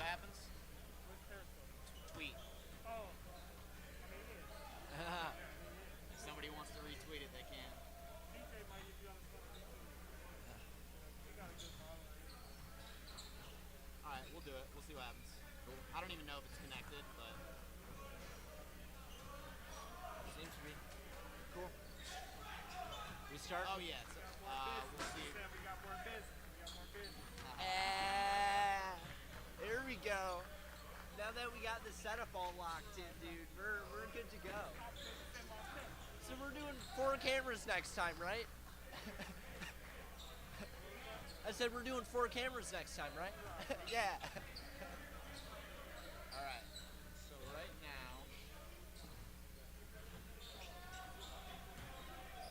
what happens? What's Periscope? Tweet. Oh, I mean, yeah. If somebody wants to retweet it, they can. DJ might give you on the phone too. He got a good following. All right, we'll do it. We'll see what happens. Cool. I don't even know if it's connected, but Seems to be. Cool. We start? oh yeah. So, we'll see. We said we got more business. We got more business. There we go. Now that we got the setup all locked in, dude, we're good to go. So we're doing 4 cameras next time, right? I said we're doing 4 cameras next time, right? Yeah. All right. So right now,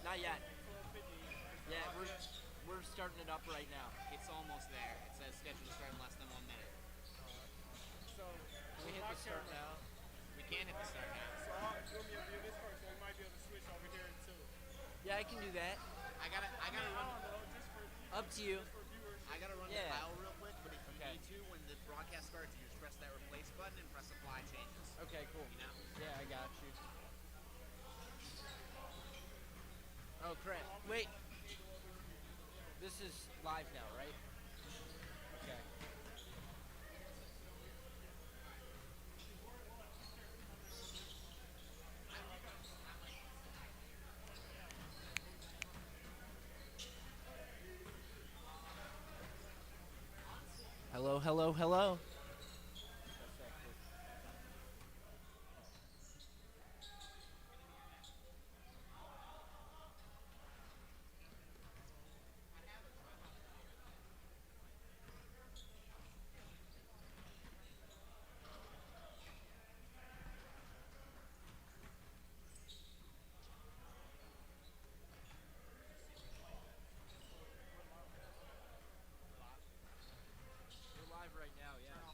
Not yet. Yeah, we're starting it up right now. it's almost there. It says scheduled to start in less than 1 minute. So, Can we hit the start now? We can hit the start now. So, do me a view this first, so we might be able to switch over here too. Yeah, I can do that. I gotta I run. don't know, just for Up to you. for viewers. I gotta run Yeah. the file real quick. But if you Okay. need to, when the broadcast starts, you just press that replace button and press apply changes. Okay, cool. You know. Yeah, I got you. Oh crap! Wait. This is live now, right? Okay. Hello, hello, hello. We're live right now, yeah.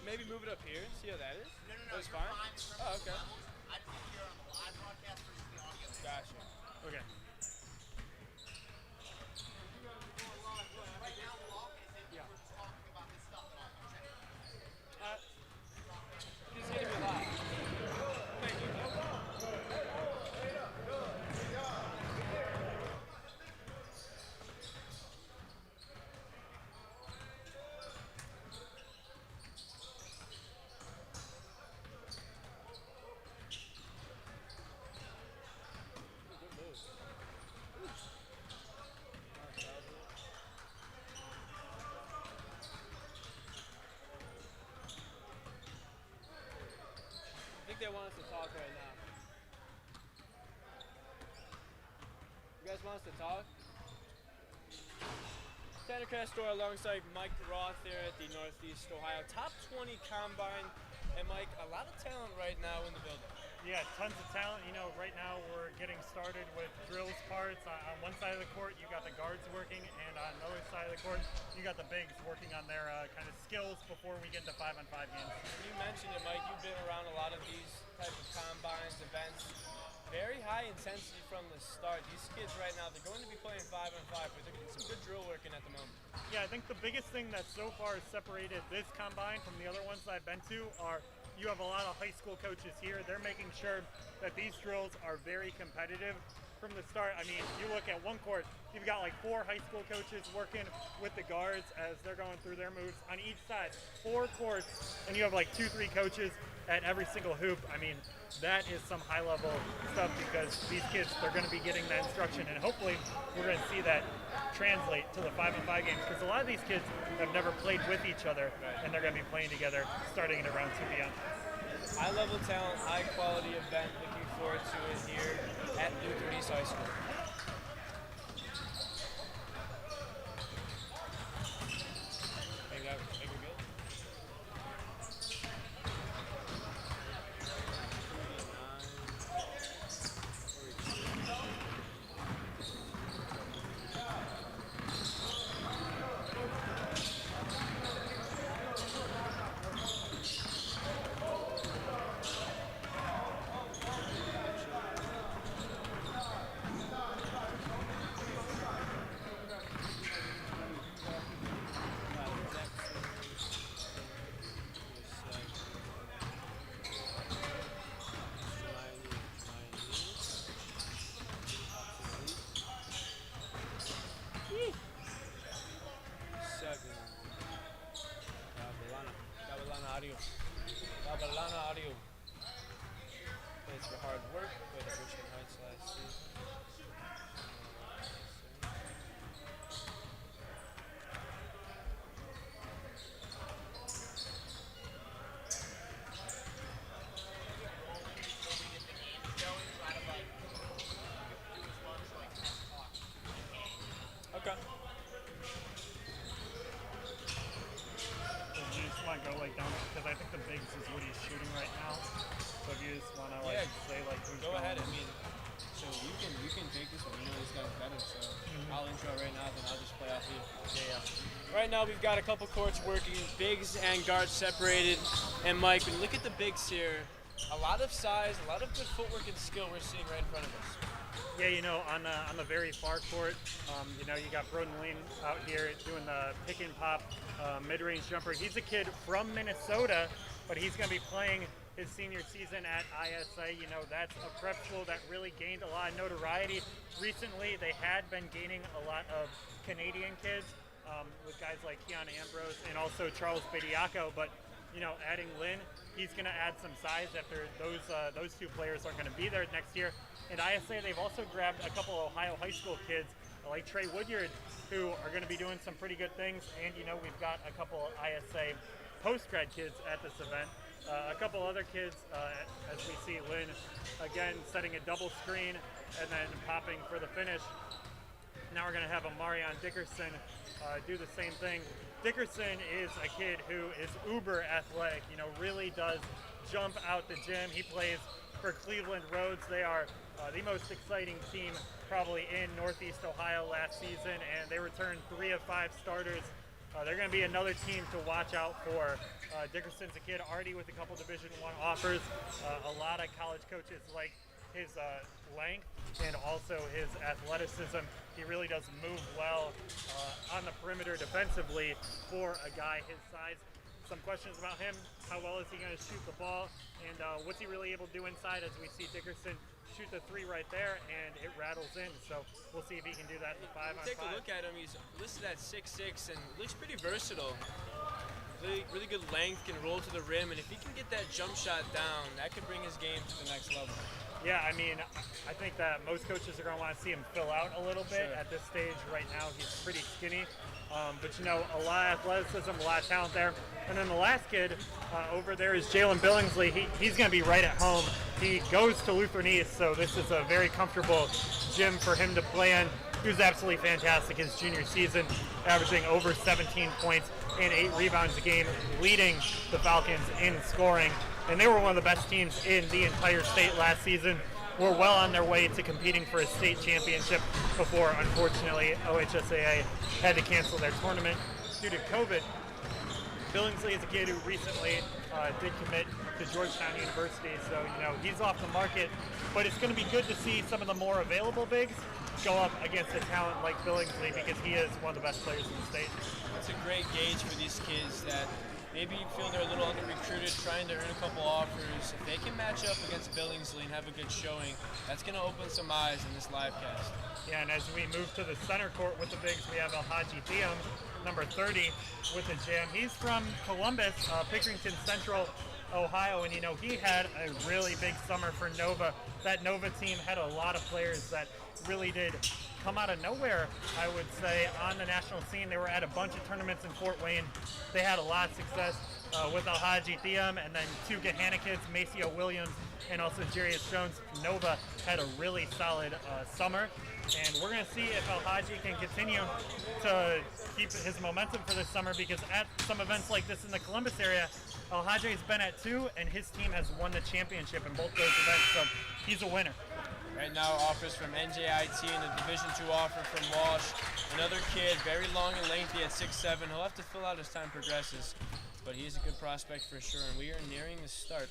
maybe move it up here. See how that is? No, That's you're fine. fine in terms Oh, of okay. levels. I just hear on the live broadcast versus the audio. Gotcha. Okay. Right now, walk is if we're talking about this stuff at all. It's gonna be live. Thank you. I think they want us to talk right now. You guys want us to talk? Tanner Castor alongside Mike Roth there at the Northeast Ohio Top 20 Combine. And Mike, a lot of talent right now in the building. Yeah, tons of talent. You know, right now we're getting started with drills parts. On one side of the court, you got the guards working, and on the other side of the court, you got the bigs working on their kind of skills before we get into 5-on-5 games. You mentioned it, Mike. You've been around a lot of these type of combines, events. Very high intensity from the start. These kids right now, they're going to be playing 5-on-5, but they're getting some good drill work in at the moment. Yeah, I think the biggest thing that so far has separated this combine from the other ones that I've been to are you have a lot of high school coaches here. They're making sure that these drills are very competitive from the start. I mean, you look at one court, you've got like 4 high school coaches working with the guards as they're going through their moves. On each side, 4 courts, and you have like 2-3 coaches at every single hoop. I mean, that is some high level stuff because these kids, they're going to be getting that instruction, and hopefully we're going to see that translate to the 5-on-5 games because a lot of these kids have never played with each other, and they're going to be playing together starting in around 2 p.m. High level talent, high quality event. Looking forward to it here at Luther East High School. Think we're good? Babylana Audio. Thanks for hard work. Played at Richmond Heights last season. Okay. You just want to go like down because I think the bigs is what he's shooting right now. So if you just want to like say like who's Go going. ahead. I mean, so you can take this one. You know this guy's better. So I'll intro right now, then I'll just play off you. Yeah. Right now we've got a couple courts working, bigs and guards separated. And Mike, when you look at the bigs here, a lot of size, a lot of good footwork and skill we're seeing right in front of us. Yeah, you know, on the very far court, you know, you got Broden Lean out here doing the pick and pop mid-range jumper. He's a kid from Minnesota, but he's going to be playing his senior season at ISA. You know, that's a prep school that really gained a lot of notoriety. Recently, they had been gaining a lot of Canadian kids with guys like Keon Ambrose and also Charles Bediaco, but you know, adding Lynn, he's going to add some size after those 2 players are going to be there next year. And ISA, they've also grabbed a couple of Ohio high school kids like Trey Woodyard, who are going to be doing some pretty good things. And, you know, we've got a couple of ISA post-grad kids at this event. A couple other kids, as we see Lynn, again, setting a double screen and then popping for the finish. Now we're going to have a Marion Dickerson do the same thing. Dickerson is a kid who is uber athletic, you know, really does jump out the gym. He plays for Cleveland Rhodes. They are the most exciting team probably in Northeast Ohio last season, and they returned 3 of 5 starters they're going to be another team to watch out for. Dickerson's a kid already with a couple Division I offers. A lot of college coaches like his length and also his athleticism. He really does move well on the perimeter defensively for a guy his size. Some questions about him. How well is he going to shoot the ball? And what's he really able to do inside, as we see Dickerson shoot the three right there and it rattles in. So we'll see if he can do that in the 5-on-5. Take a look at him. He's listed at 6'6" and looks pretty versatile. Really good length, can roll to the rim, and if he can get that jump shot down, that could bring his game to the next level. Yeah, I mean, I think that most coaches are going to want to see him fill out a little bit. Sure. At this stage right now. He's pretty skinny, but you know, a lot of athleticism, a lot of talent there. And then the last kid over there is Jalen Billingsley. He's going to be right at home. He goes to Lutheran East, so this is a very comfortable gym for him to play in. He was absolutely fantastic his junior season, averaging over 17 points and 8 rebounds a game, leading the Falcons in scoring. And they were one of the best teams in the entire state last season. We're well on their way to competing for a state championship before, unfortunately, OHSAA had to cancel their tournament due to COVID. Billingsley is a kid who recently did commit to Georgetown University, so you know he's off the market. But it's going to be good to see some of the more available bigs go up against a talent like Billingsley, because he is one of the best players in the state. It's a great gauge for these kids that maybe feel they're a little under-recruited, trying to earn a couple offers. If they can match up against Billingsley and have a good showing, that's going to open some eyes in this live cast. Yeah, and as we move to the center court with the bigs, we have Alhaji Thiam, number 30, with the jam. He's from Columbus, Pickerington Central, Ohio, and you know, he had a really big summer for Nova. That Nova team had a lot of players that really did come out of nowhere, I would say, on the national scene. They were at a bunch of tournaments in Fort Wayne. They had a lot of success with Alhaji Thiam, and then 2 Gahanna kids, Maceo Williams and also Jarius Jones. Nova had a really solid summer, and we're going to see if Alhaji can continue to keep his momentum for this summer, because at some events like this in the Columbus area, Alhaji's been at 2, and his team has won the championship in both those events, so he's a winner. Right now, offers from NJIT and the Division II offer from Walsh. Another kid, very long and lengthy at 6'7". He'll have to fill out as time progresses, but he's a good prospect for sure. And we are nearing the start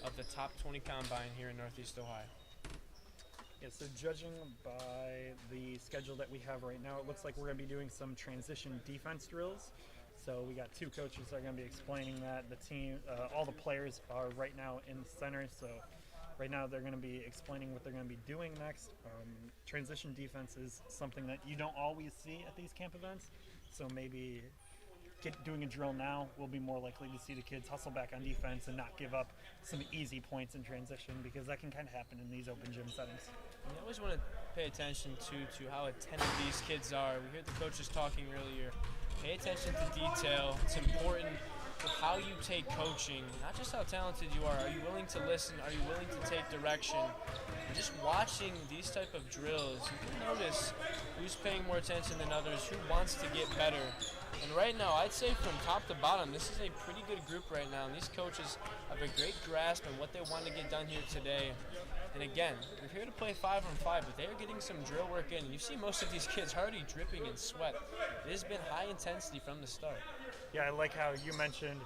of the top 20 combine here in Northeast Ohio. Yeah, so judging by the schedule that we have right now, it looks like we're going to be doing some transition defense drills. So we got 2 coaches that are going to be explaining that. The team, all the players are right now in the center, so right now they're going to be explaining what they're going to be doing next. Transition defense is something that you don't always see at these camp events, so maybe doing a drill now will be more likely to see the kids hustle back on defense and not give up some easy points in transition, because that can kind of happen in these open gym settings. You always want to pay attention to how attentive these kids are. We heard the coaches talking earlier. Pay attention to detail. It's important with how you take coaching, not just how talented you are. Are you willing to listen? Are you willing to take direction? And just watching these type of drills, you can notice who's paying more attention than others, who wants to get better. And right now, I'd say from top to bottom, this is a pretty good group right now. And these coaches have a great grasp on what they want to get done here today. And again, we're here to play 5-on-5, but they are getting some drill work in. You see most of these kids already dripping in sweat. It has been high intensity from the start. Yeah, I like how you mentioned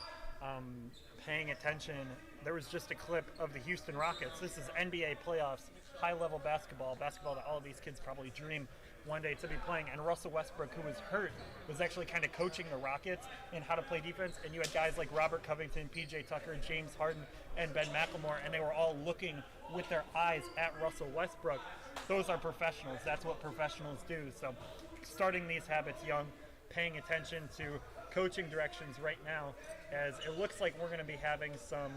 paying attention. There was just a clip of the Houston Rockets. This is NBA playoffs, high-level basketball that all of these kids probably dream one day to be playing. And Russell Westbrook, who was hurt, was actually kind of coaching the Rockets in how to play defense. And you had guys like Robert Covington, PJ Tucker, James Harden, and Ben McLemore, and they were all looking with their eyes at Russell Westbrook. Those are professionals. That's what professionals do. So starting these habits young, paying attention to coaching directions right now, as it looks like we're going to be having some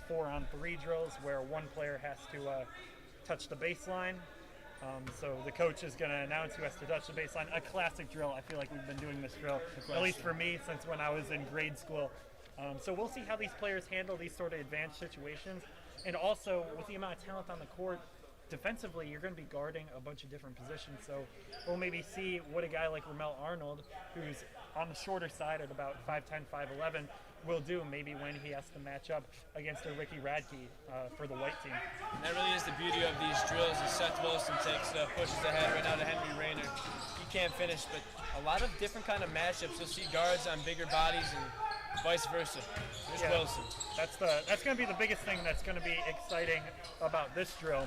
4-on-3 drills where one player has to touch the baseline. So the coach is going to announce who has to touch the baseline. A classic drill. I feel like we've been doing this drill, at least for me, since when I was in grade school. So we'll see how these players handle these sort of advanced situations. And also, with the amount of talent on the court, defensively, you're going to be guarding a bunch of different positions. So we'll maybe see what a guy like Ramel Arnold, who's on the shorter side at about 5'10", 5'11", will do maybe when he has to match up against a Ricky Radke for the white team. And that really is the beauty of these drills. As Seth Wilson pushes ahead right now to Henry Rayner. He can't finish, but a lot of different kind of matchups. You'll see guards on bigger bodies and vice versa. There's Wilson. That's going to be the biggest thing that's going to be exciting about this drill,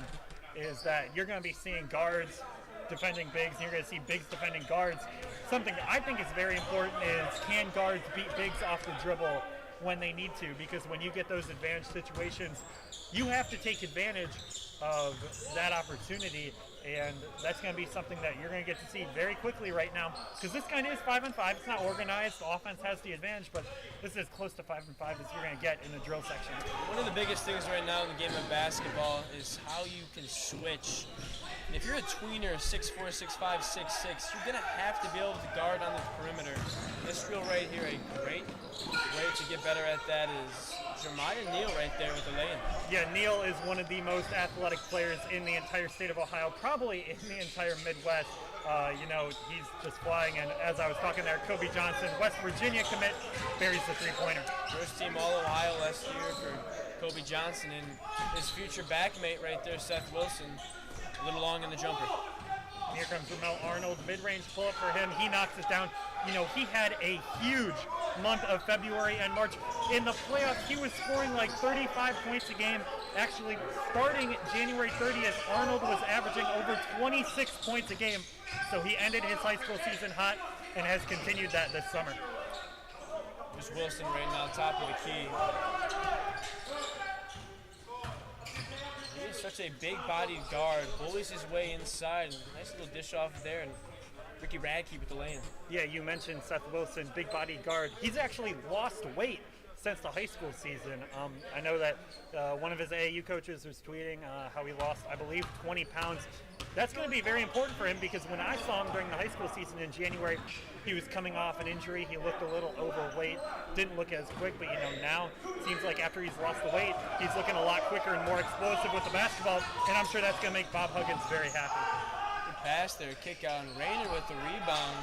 is that you're going to be seeing guards defending bigs, and you're going to see bigs defending guards. Something that I think is very important is, can guards beat bigs off the dribble when they need to? Because when you get those advantage situations, you have to take advantage of that opportunity, and that's going to be something that you're going to get to see very quickly right now, because this kind of is 5-on-5. It's not organized. The offense has the advantage, but this is close to 5-on-5 as you're going to get in the drill section. One of the biggest things right now in the game of basketball is how you can switch. And if you're a tweener, 6'4", 6'5", 6'6", you're going to have to be able to guard on the perimeter. This drill right here, a great way to get better at that is Jeremiah Neal right there with the lay-in. Yeah, Neal is one of the most athletic players in the entire state of Ohio, probably in the entire Midwest. He's just flying, and as I was talking there, Kobe Johnson, West Virginia commit, buries the three-pointer. First team All-Ohio last year for Kobe Johnson, and his future backmate right there, Seth Wilson, a little long in the jumper. Here comes Ramel Arnold, mid-range pull-up for him. He knocks it down. He had a huge month of February and March. In the playoffs, he was scoring like 35 points a game. Actually, starting January 30th, Arnold was averaging over 26 points a game. So he ended his high school season hot and has continued that this summer. There's Wilson right now, top of the key. He is such a big-bodied guard, bullies his way inside. Nice little dish off there, and Ricky Radke with the lay-in. Yeah, you mentioned Seth Wilson, big-bodied guard. He's actually lost weight since the high school season. I know that one of his AAU coaches was tweeting how he lost, I believe, 20 pounds. That's going to be very important for him, because when I saw him during the high school season in January, he was coming off an injury. He looked a little overweight, didn't look as quick, but now it seems like after he's lost the weight, he's looking a lot quicker and more explosive with the basketball, and I'm sure that's going to make Bob Huggins very happy. Good pass there, kick out, and Rayner with the rebound.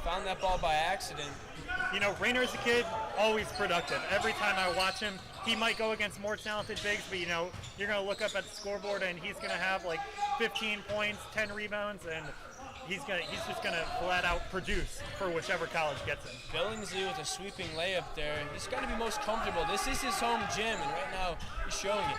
Found that ball by accident. Rayner is a kid, always productive. Every time I watch him, he might go against more talented bigs, but you're going to look up at the scoreboard and he's going to have like 15 points, 10 rebounds, and he's just going to flat out produce for whichever college gets him. Billingsley with a sweeping layup there. He's got to be most comfortable. This is his home gym, and right now he's showing it.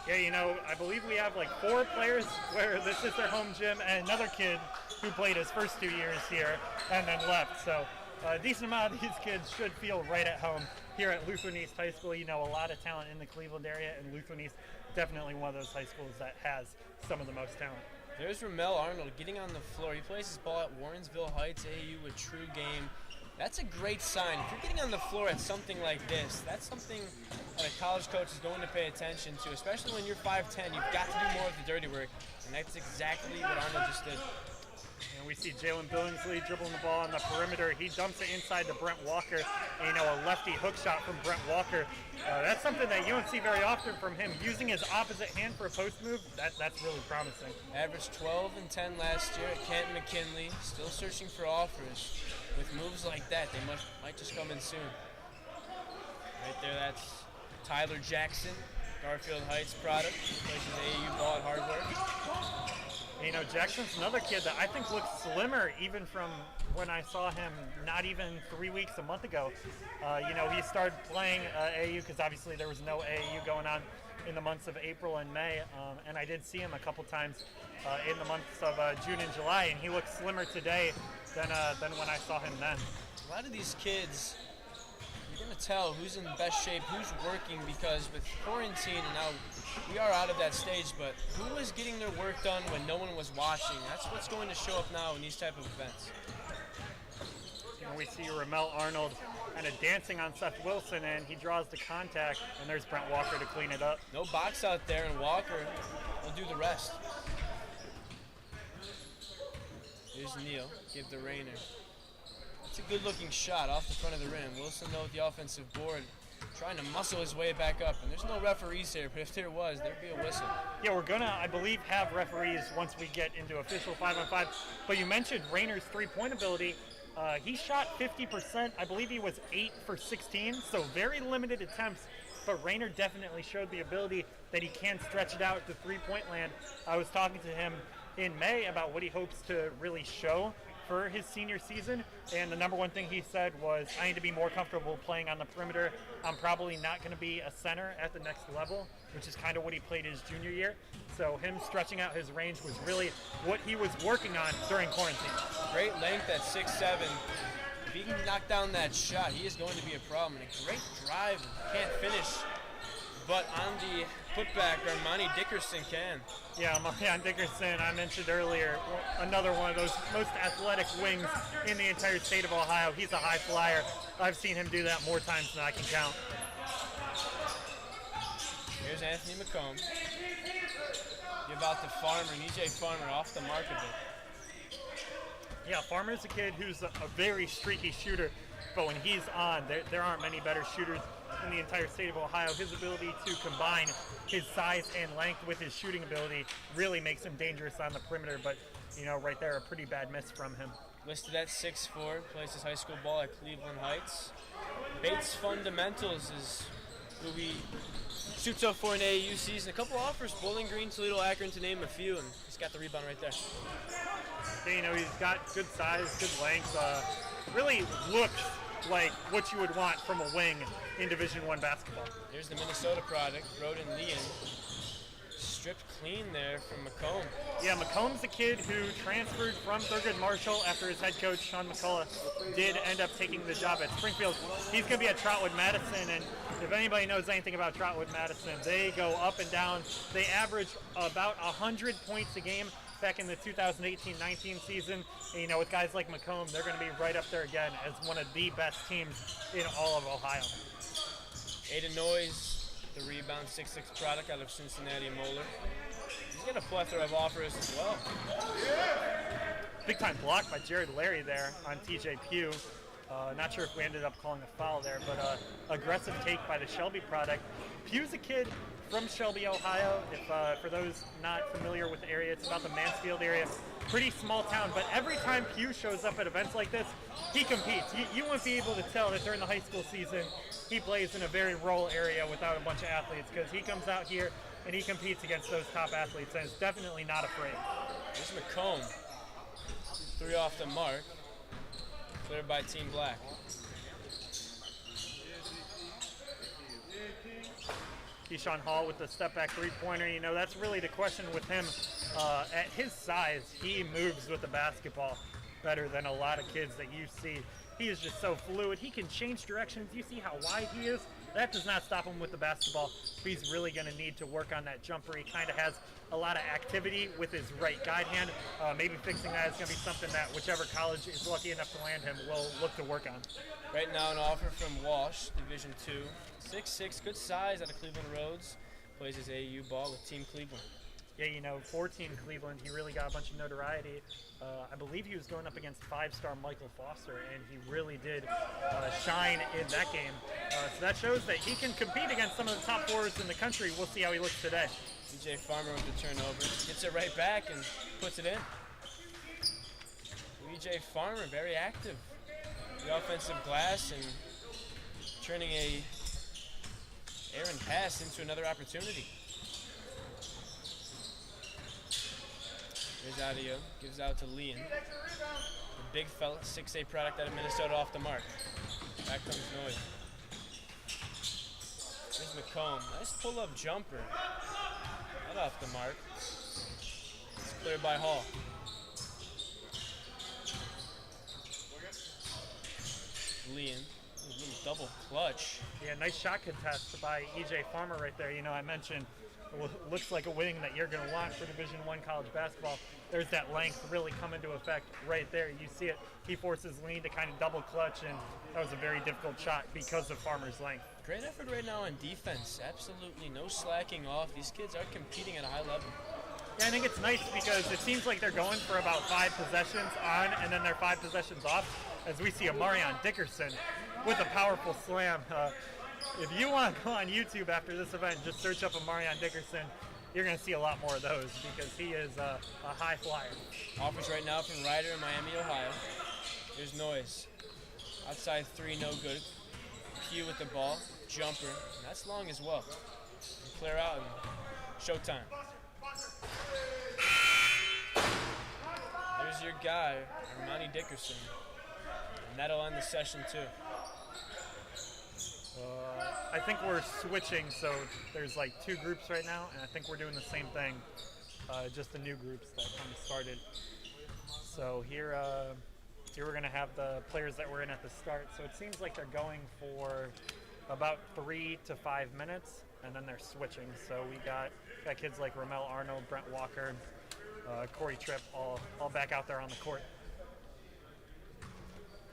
Yeah, I believe we have like 4 players where this is their home gym, and another kid who played his first 2 years here and then left. So a decent amount of these kids should feel right at home here at Lutheran East High School. A lot of talent in the Cleveland area, and Lutheran East definitely one of those high schools that has some of the most talent. There's Ramel Arnold getting on the floor. He plays his ball at Warrensville Heights AAU, a true game. That's a great sign. If you're getting on the floor at something like this, that's something that a college coach is going to pay attention to, especially when you're 5'10". You've got to do more of the dirty work, and that's exactly what Arnold just did. And we see Jalen Billingsley dribbling the ball on the perimeter. He dumps it inside to Brent Walker. And, a lefty hook shot from Brent Walker. That's something that you don't see very often from him. Using his opposite hand for a post move, that's really promising. Averaged 12 and 10 last year at Kent McKinley. Still searching for offers. With moves like that, they might just come in soon. Right there, that's Tyler Jackson, Garfield Heights product. Plays his AAU ball at Hardware. Jackson's another kid that I think looks slimmer even from when I saw him not even 3 weeks, a month ago. He started playing AAU because obviously there was no AAU going on in the months of April and May, and I did see him a couple times in the months of June and July, and he looks slimmer today than when I saw him then. A lot of these kids, you're going to tell who's in the best shape, who's working, because with quarantine, and now we are out of that stage, but who was getting their work done when no one was watching? That's what's going to show up now in these type of events. We see Ramel Arnold kind of dancing on Seth Wilson, and he draws the contact, and there's Brent Walker to clean it up. No box out there, and Walker will do the rest. Here's Neal, give to Rayner. It's a good-looking shot off the front of the rim. Wilson, though, with the offensive board. trying to muscle his way back up. And there's no referees here, but if there was, there'd be a whistle. Yeah, we're gonna, I believe, have referees once we get into official 5-on-5. But you mentioned Rayner's three-point ability. He shot 50%. I believe he was 8 for 16, so very limited attempts. But Rayner definitely showed the ability that he can stretch it out to three-point land. I was talking to him in May about what he hopes to really show for his senior season, and the number one thing he said was, I need to be more comfortable playing on the perimeter. I'm probably not going to be a center at the next level, which is kind of what he played his junior year. So him stretching out his range was really what he was working on during quarantine. Great length at 6'7". If he can knock down that shot, he is going to be a problem. And a great drive, can't finish. But on the putback, Armani Dickerson can. Yeah, Marion Dickerson, I mentioned earlier, another one of those most athletic wings in the entire state of Ohio. He's a high flyer. I've seen him do that more times than I can count. Here's Anthony McComb. Give out to Farmer, and EJ Farmer off the mark a bit. Yeah, Farmer's a kid who's a very streaky shooter, but when he's on, there aren't many better shooters in the entire state of Ohio. His ability to combine his size and length with his shooting ability really makes him dangerous on the perimeter, but, you know, right there, a pretty bad miss from him. Listed at 6'4", plays his high school ball at Cleveland Heights. Bates Fundamentals is who he shoots up for an AAU season. A couple offers, Bowling Green, Toledo, Akron, to name a few, and he's got the rebound right there. Yeah, you know, he's got good size, good length, really looks like what you would want from a wing in Division I basketball. Here's the Minnesota product, Roden Leon. Stripped clean there from McComb. Yeah, McComb's a kid who transferred from Thurgood Marshall after his head coach, Sean McCullough, did end up taking the job at Springfield. He's going to be at Trotwood Madison, and if anybody knows anything about Trotwood Madison, they go up and down. They average about 100 points a game back in the 2018-19 season. And, you know, with guys like McComb, they're going to be right up there again as one of the best teams in all of Ohio. Aiden Noyes, the rebound, 6'6" product out of Cincinnati Moeller. He's got a plethora of offers as well. Big time block by Jared Larry there on TJ Pugh. Not sure if we ended up calling a foul there, but aggressive take by the Shelby product. Pugh's a kid from Shelby, Ohio. If for those not familiar with the area, it's about the Mansfield area. Pretty small town, but every time Pugh shows up at events like this, he competes. You won't be able to tell that during the high school season he plays in a very rural area without a bunch of athletes, because he comes out here and he competes against those top athletes and is definitely not afraid. Here's McComb. 3 off the mark. Cleared by Team Black. Keyshawn Hall with the step-back three-pointer. You know, that's really the question with him. At his size, he moves with the basketball better than a lot of kids that you see. He is just so fluid. He can change directions. You see how wide he is? That does not stop him with the basketball. He's really going to need to work on that jumper. He kind of has a lot of activity with his right guide hand. Maybe fixing that is going to be something that whichever college is lucky enough to land him will look to work on. Right now an offer from Walsh, Division II. 6'6", good size out of Cleveland Rhodes. Plays his AAU ball with Team Cleveland. Yeah, you know, for Team Cleveland, he really got a bunch of notoriety. I believe he was going up against 5-star Michael Foster, and he really did shine in that game. So that shows that he can compete against some of the top forwards in the country. We'll see how he looks today. EJ Farmer with the turnover. Gets it right back and puts it in. EJ Farmer, very active. The offensive glass and turning a errant pass into another opportunity. Here's Adio, gives out to Leon. The big fella, 6'8" product out of Minnesota off the mark. Back comes Noyes. Here's McComb, nice pull-up jumper. Not off the mark. It's cleared by Hall. Leon, a little double clutch. Yeah, nice shot contest by EJ Farmer right there. You know, I mentioned looks like a wing that you're going to want for Division I college basketball. There's that length really come into effect right there. You see it. He forces Lean to kind of double clutch, and that was a very difficult shot because of Farmer's length. Great effort right now on defense. Absolutely no slacking off. These kids are competing at a high level. Yeah, I think it's nice because it seems like they're going for about 5 possessions on and then they're 5 possessions off, as we see a Marion Dickerson with a powerful slam. if you want to go on YouTube after this event, just search up Amarion Dickerson. You're going to see a lot more of those because he is a high flyer. Offers right now from Ryder in Miami, Ohio. There's Noyes. Outside three, no good. Pugh with the ball. Jumper. And that's long as well. And clear out and showtime. There's your guy, Armani Dickerson. And that'll end the session too. I think we're switching, so there's like two groups right now, and I think we're doing the same thing, just the new groups that kind of started. So here we're going to have the players that were in at the start. So it seems like they're going for about 3 to 5 minutes, and then they're switching. So we got kids like Ramel Arnold, Brent Walker, Corey Tripp, all back out there on the court.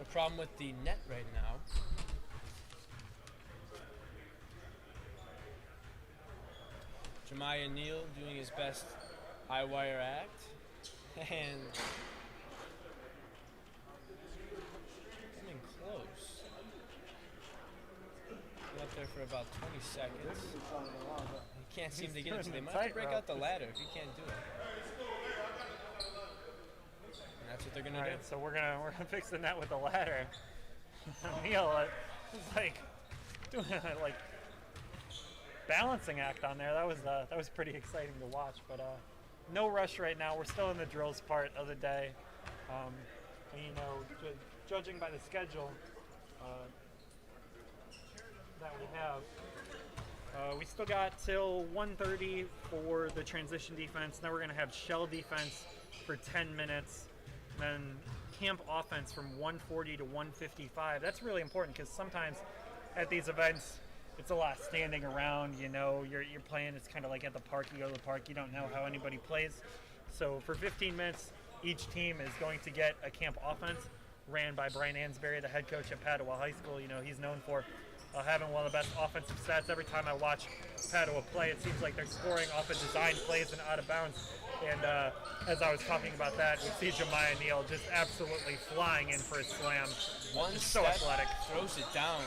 The problem with the net right now, Jemiah Neal doing his best high wire act, and coming close. Been up there for about 20 seconds. He can't seem to get it, so they might have to break out the ladder if he can't do it. And that's what they're gonna do. Right, so we're gonna fix the net with the ladder. Neal is like doing a like balancing act on there. That was pretty exciting to watch. But no rush right now. We're still in the drills part of the day. And, you know, judging by the schedule that we have, we still got till 1:30 for the transition defense. Then we're gonna have shell defense for 10 minutes. Then camp offense from 1:40 to 1:55. That's really important because sometimes at these events it's a lot standing around. You know, you're playing. It's kind of like at the park. You go to the park. You don't know how anybody plays. So for 15 minutes, each team is going to get a camp offense ran by Brian Ansberry, the head coach at Padua High School. You know, he's known for having one of the best offensive stats. Every time I watch Padua play, it seems like they're scoring off of design plays and out of bounds. And as I was talking about that, we see Jemiah Neal just absolutely flying in for a slam. One Just so step, athletic. throws it down.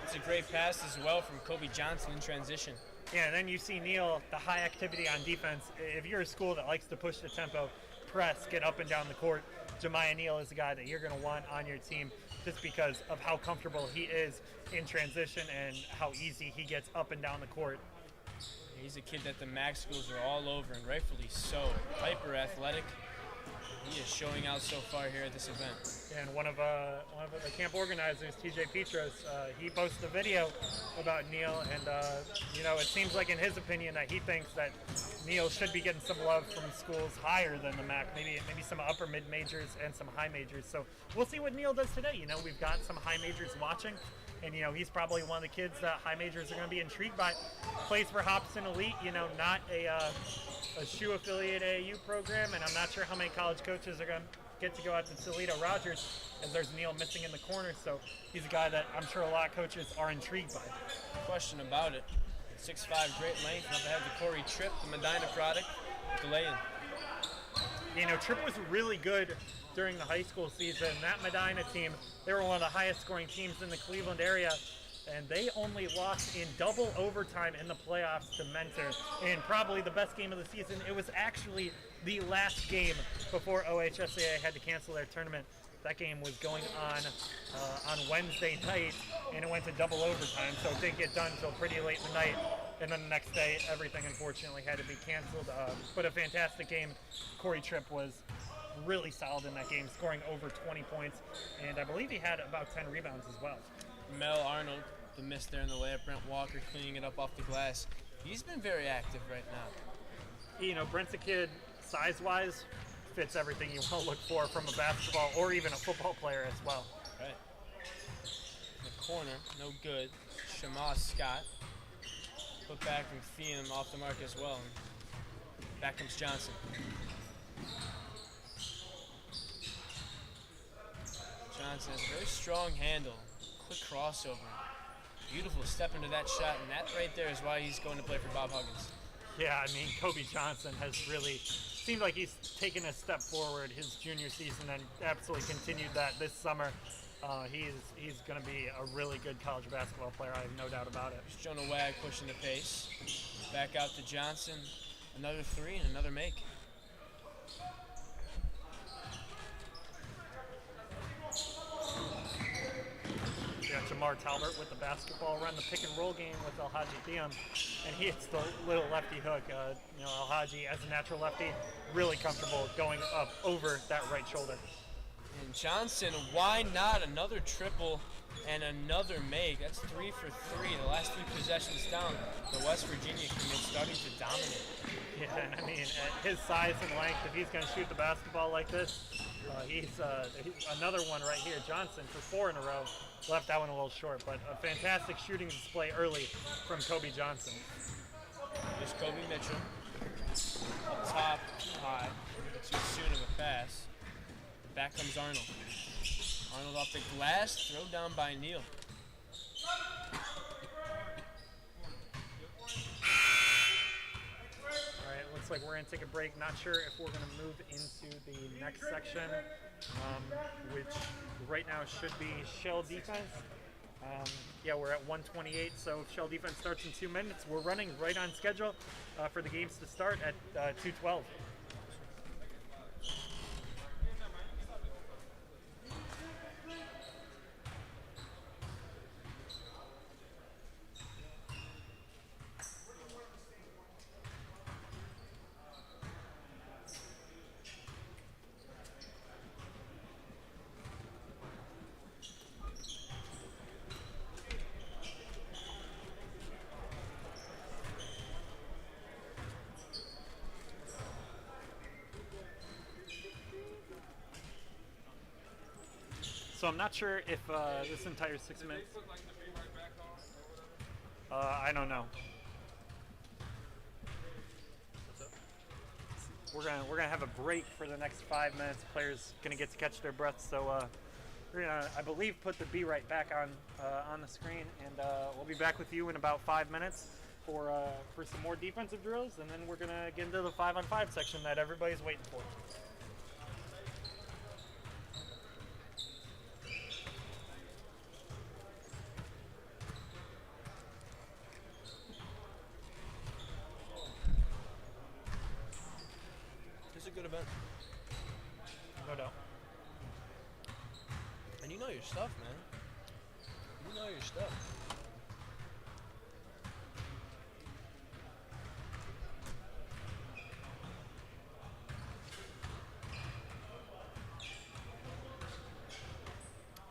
It's a great pass as well from Kobe Johnson in transition. Yeah, and then you see Neal, the high activity on defense. If you're a school that likes to push the tempo, press, get up and down the court, Jemiah Neal is a guy that you're going to want on your team just because of how comfortable he is in transition and how easy he gets up and down the court. He's a kid that the MAC schools are all over, and rightfully so. Hyper athletic. He is showing out so far here at this event. And one of the camp organizers, TJ Petros, he posted a video about Neal, and you know, it seems like in his opinion that he thinks that Neal should be getting some love from schools higher than the MAC, maybe some upper mid majors and some high majors. So we'll see what Neal does today. You know, we've got some high majors watching. And, you know, he's probably one of the kids that high majors are going to be intrigued by. Plays for Hobson Elite, you know, not a SHU affiliate AAU program. And I'm not sure how many college coaches are going to get to go out to Toledo Rogers as there's Neal missing in the corner. So he's a guy that I'm sure a lot of coaches are intrigued by. Question about it. 6'5", great length. Up ahead to Corey Tripp, the Medina product, with the lay-in. You know, Tripp was really good during the high school season. That Medina team, they were one of the highest scoring teams in the Cleveland area, and they only lost in double overtime in the playoffs to Mentor. And probably the best game of the season, it was actually the last game before OHSAA had to cancel their tournament. That game was going on Wednesday night, and it went to double overtime, so it didn't get done until pretty late in the night. And then the next day, everything unfortunately had to be canceled. But a fantastic game. Corey Tripp was really solid in that game, scoring over 20 points, and I believe he had about 10 rebounds as well. Mel Arnold, the miss there in the layup. Brent Walker cleaning it up off the glass. He's been very active right now. You know, Brent's a kid, size-wise, fits everything you want to look for from a basketball or even a football player as well. Right. In the corner, no good. Shema Scott. Put back from Thiem off the mark as well. And back comes Johnson. Johnson has a very strong handle, quick crossover, beautiful step into that shot, and that right there is why he's going to play for Bob Huggins. Yeah, I mean, Kobe Johnson has really seemed like he's taken a step forward his junior season and absolutely continued that this summer. He's going to be a really good college basketball player. I have no doubt about it. Jonah Wag pushing the pace. Back out to Johnson. Another three and another make. Yeah, Jamar Talbot with the basketball, run the pick and roll game with Alhaji Thiam, and he hits the little lefty hook. Alhaji, as a natural lefty, really comfortable going up over that right shoulder. And Johnson, why not another triple and another make? That's 3 for 3. The last 3 possessions down. The West Virginia commit starting to dominate. Yeah, and I mean, at his size and length, if he's going to shoot the basketball like this, he's another one right here. Johnson for 4 in a row. Left that one a little short, but a fantastic shooting display early from Kobe Johnson. There's Kobe Mitchell. Up top, high. Too soon of a pass. Back comes Arnold. Arnold off the glass, throw down by Neal. All right, looks like we're going to take a break. Not sure if we're going to move into the next section, which right now should be shell defense. Yeah, we're at 1:28, so shell defense starts in 2 minutes. We're running right on schedule for the games to start at 2:12. So I'm not sure if this entire 6 minutes. I don't know. We're gonna have a break for the next 5 minutes. Players gonna get to catch their breath. So we're gonna, I believe, put the B right back on the screen, and we'll be back with you in about 5 minutes for some more defensive drills, and then we're gonna get into the 5-on-5 section that everybody's waiting for. Good event. No doubt. And you know your stuff, man. You know your stuff.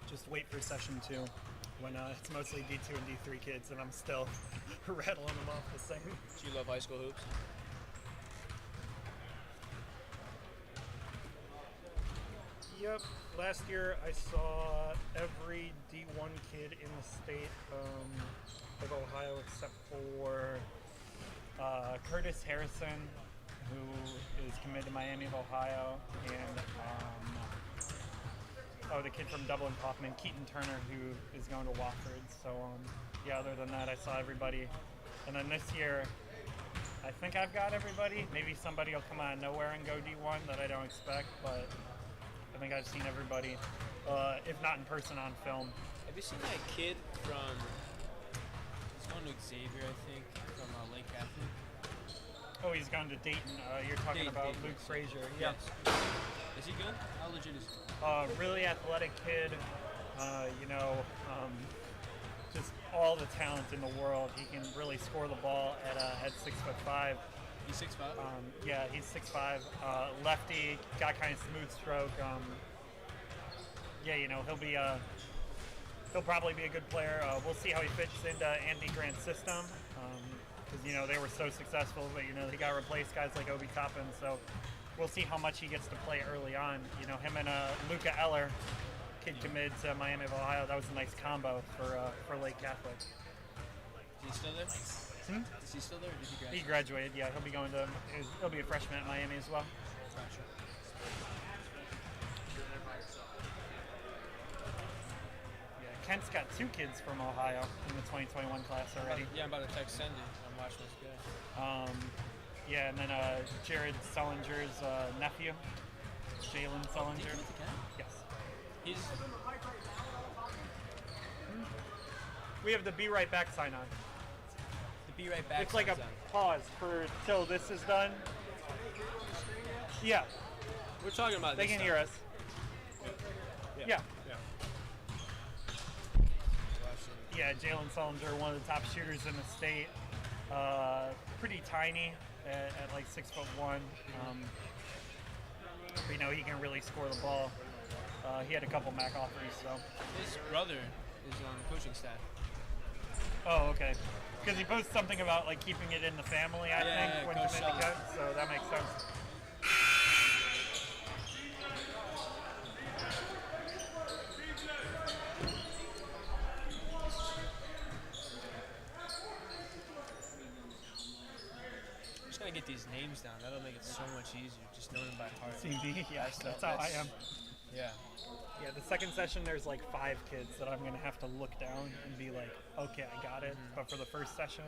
Just wait for session 2 when it's mostly D2 and D3 kids and I'm still rattling them off the same. Do you love high school hoops? Yep. Last year I saw every D1 kid in the state of Ohio except for Curtis Harrison, who is committed to Miami of Ohio, and the kid from Dublin Kaufman, Keaton Turner, who is going to Wofford. So yeah, other than that I saw everybody. And then this year I think I've got everybody. Maybe somebody will come out of nowhere and go D1 that I don't expect, but I think I've seen everybody, if not in person, on film. Have you seen that kid from, he's going to Xavier, I think, from Lake Catholic? Oh, he's gone to Dayton. You're talking Dayton, about Dayton, Luke yes. Frazier. Yes. Is he good? How legit is he? Really athletic kid. Just all the talent in the world. He can really score the ball at 6'5". He's 6'5"? Yeah, he's 6'5". Lefty, got kind of smooth stroke. He'll probably be a good player. We'll see how he fits into Andy Grant's system, because they were so successful, but they got to replace guys like Obi Toppin. So we'll see how much he gets to play early on. Him and Luca Eller, kid committed to Miami of Ohio. That was a nice combo for Lake Catholic. Is he still there? Is he still there, or did he graduate? He graduated. Yeah, he'll be a freshman at Miami as well. Gotcha. Yeah, Kent's got 2 kids from Ohio in the 2021 class already. Yeah, I'm about to text Cindy. I'm watching this guy. Yeah, and then Jared Sullinger's nephew, Jalen Sullinger. Did he come to Kent? Yes. He's we have the be right back sign on. The be right back. It's like a signs on. pause for till this is done. Yeah, We're talking about they this can stuff. hear us. Yeah. Yeah, Jalen Sullinger, one of the top shooters in the state. Pretty tiny at like 6'1". But, you know, he can really score the ball. He had a couple MAC offers, so. His brother is on the coaching staff. Oh, okay. Because he posted something about like keeping it in the family, I Yeah, think, when Coach committing Sully. cut, so that makes sense. Just gotta get these names down. That'll make it so much easier. Just knowing them by heart. CB, yeah, That's that's how I am. Yeah. Yeah, the second session, there's like 5 kids that I'm gonna have to look down and be like, okay, I got it. But for the first session,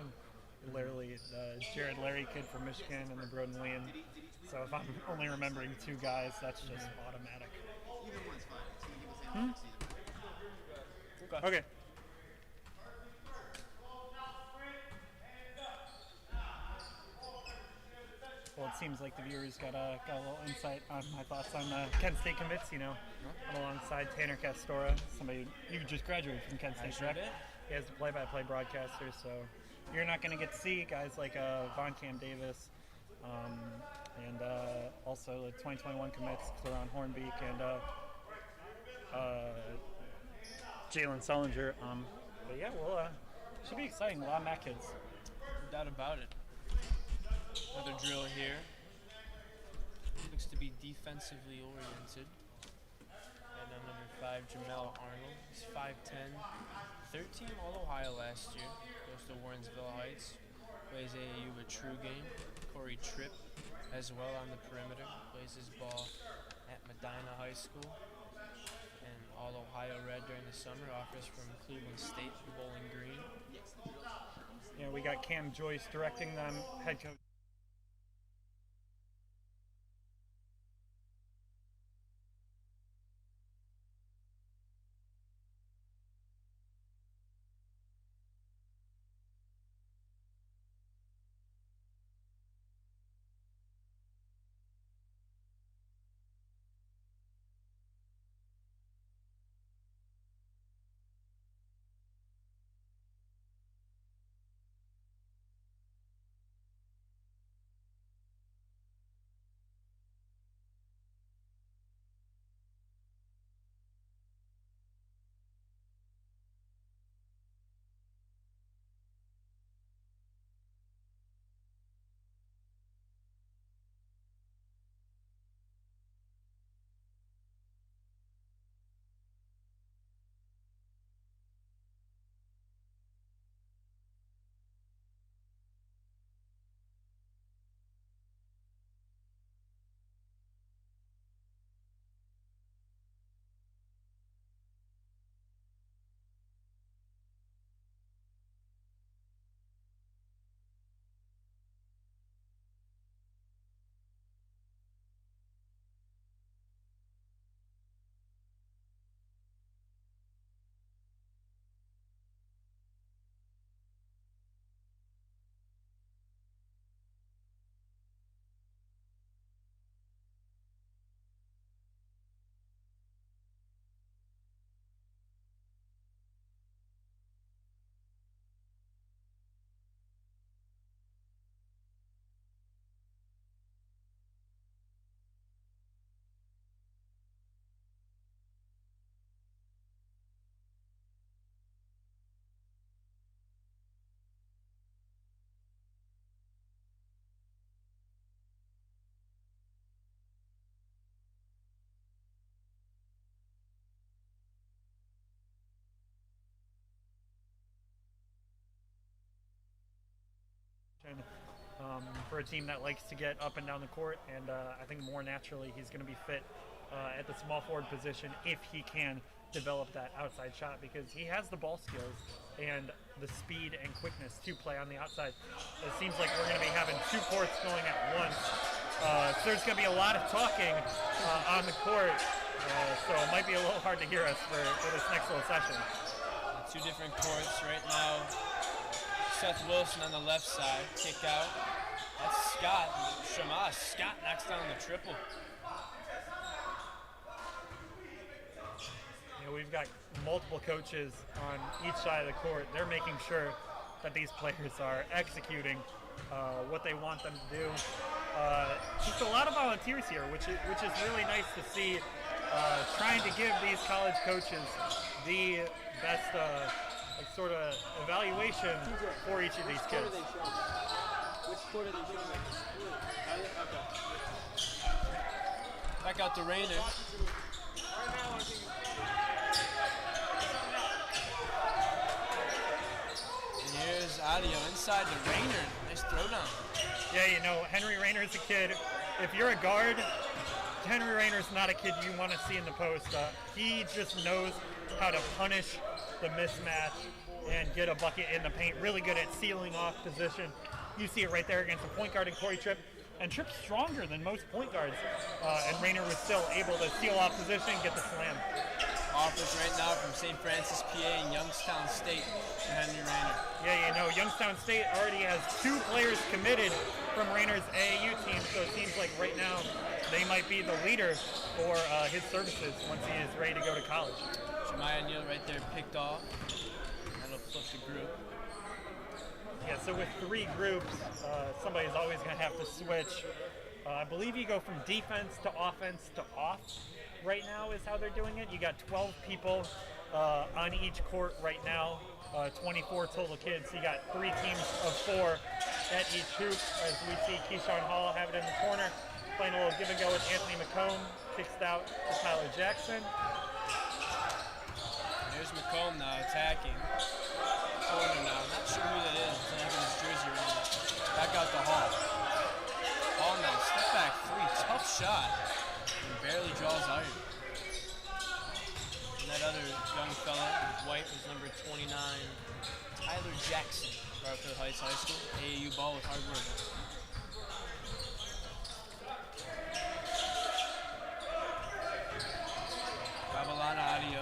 literally the Jared Larry kid from Michigan and the Broden Lean. So if I'm only remembering 2 guys, that's just automatic. Okay. Well, it seems like the viewers got a little insight on my thoughts on Kent State commits, you know. I'm alongside Tanner Castora, somebody you just graduated from Kent State, sure correct? did. He has the play-by-play broadcaster, so you're not going to get to see guys like Von Cam Davis, and also the 2021 commits, Claron Hornbeek, and Jalen Sullinger. But yeah, well, should be exciting. A lot of MAC kids. No doubt about it. Another drill here. Looks to be defensively oriented. And then number 5, Jamel Arnold. He's 5'10", 13 All-Ohio last year. Goes to Warrensville Heights. Plays AAU with True Game. Corey Tripp as well on the perimeter. Plays his ball at Medina High School. And All-Ohio Red during the summer. Offers from Cleveland State and Bowling Green. Yeah, we got Cam Joyce directing them, head coach. For a team that likes to get up and down the court, and I think more naturally he's going to be fit at the small forward position if he can develop that outside shot, because he has the ball skills and the speed and quickness to play on the outside. It seems like we're going to be having 2 courts going at once, so there's going to be a lot of talking on the court, So it might be a little hard to hear us for this next little session. Two different courts right now. Seth Wilson on the left side, kick out. That's Scott. Shamas. Scott knocks down the triple. We've got multiple coaches on each side of the court. They're making sure that these players are executing what they want them to do. Just a lot of volunteers here, which is really nice to see. Trying to give these college coaches the best sort of evaluation for each of these kids. Which court are they showing? Okay. Back out to Rayner. Right now, I think And here's Audio inside to Rayner. Nice throwdown. Yeah, Henry Rayner's a kid. If you're a guard, Henry Rayner's not a kid you want to see in the post. He just knows how to punish the mismatch and get a bucket in the paint. Really good at sealing off position. You see it right there against the point guard in Corey Tripp. And Tripp's stronger than most point guards. And Rayner was still able to seal off position and get the slam. Offers right now from St. Francis, PA and Youngstown State to Henry Rayner. Yeah, Youngstown State already has 2 players committed from Rayner's AAU team, so it seems like right now they might be the leader for his services once he is ready to go to college. Jemiah Neal right there picked off. That'll flip the group. Yeah, so with 3 groups, somebody's always going to have to switch. I believe you go from defense to offense to off right now is how they're doing it. You got 12 people on each court right now, 24 total kids. So you got 3 teams of 4 at each hoop. As we see Keyshawn Hall have it in the corner, playing a little give and go with Anthony McComb. Kicks it out to Tyler Jackson. There's McComb now attacking. Corner now. Not sure who that is. Doesn't have his jersey around. Back out to Hall. Hall now. Step back 3. Tough shot. And barely draws iron. And that other young fella with white was number 29, Tyler Jackson, Garfield Heights High School. AAU ball with hard work. Babylon Audio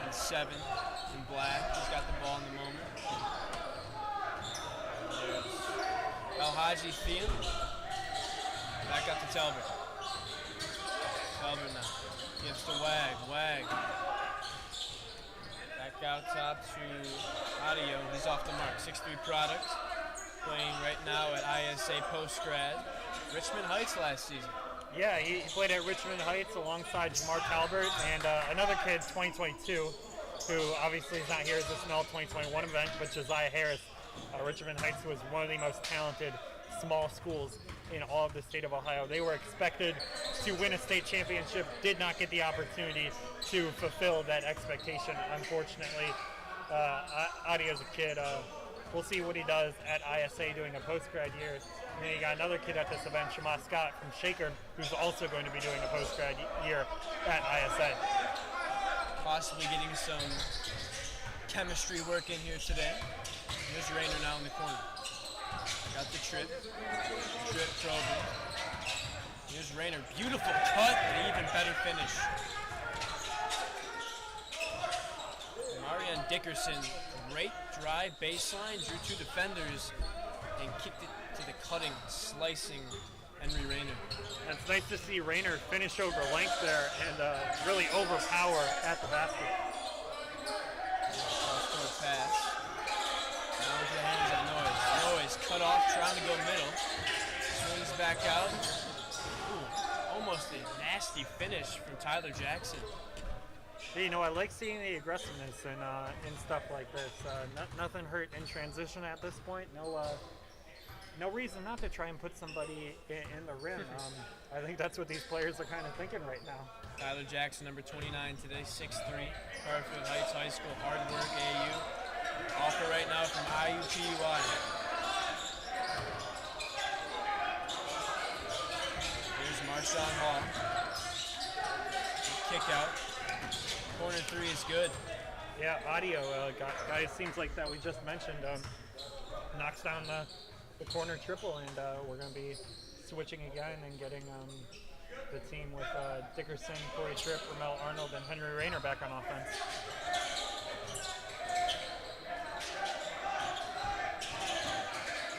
and 7 in black. He's got the ball in the moment. There's El-Haji Thiem. Back up to Telbert. Telbert now. Gives to Wag. Wag. Back out top to Audio. He's off the mark. 6'3" product. Playing right now at ISA post-grad. Richmond Heights last season. Yeah, he played at Richmond Heights alongside Jamar Talbert and another kid, 2022, who obviously is not here at this NEL 2021 event, but Josiah Harris. Richmond Heights was one of the most talented small schools in all of the state of Ohio. They were expected to win a state championship, did not get the opportunity to fulfill that expectation, unfortunately. Audio's a kid. We'll see what he does at ISA doing a post-grad year. And then you got another kid at this event, Shamas Scott from Shaker, who's also going to be doing a post-grad year at ISA. Possibly getting some chemistry work in here today. Here's Rayner now in the corner. Got the trip probing. Here's Rayner, beautiful cut and even better finish. Marianne Dickerson, great drive baseline, drew 2 defenders and kicked it to the cutting, slicing Henry Rayner. And it's nice to see Rayner finish over length there and really overpower at the basket. Cross-court pass. Now into the hands of Noyes. Noyes cut off, trying to go middle. Swings back out. Ooh, almost a nasty finish from Tyler Jackson. Yeah, I like seeing the aggressiveness in stuff like this. Nothing hurt in transition at this point. No reason not to try and put somebody in the rim. I think that's what these players are kind of thinking right now. Tyler Jackson, number 29 today, 6'3", Garfield Heights High School, hard work, AAU. Offer right now from IUPUI. Here's Marshawn Hall. Kick out. Corner 3 is good. Yeah, Audio, guys, seems like that we just mentioned, knocks down the corner triple, and we're going to be switching again and getting the team with Dickerson, Corey Tripp, Ramel Arnold, and Henry Rayner back on offense.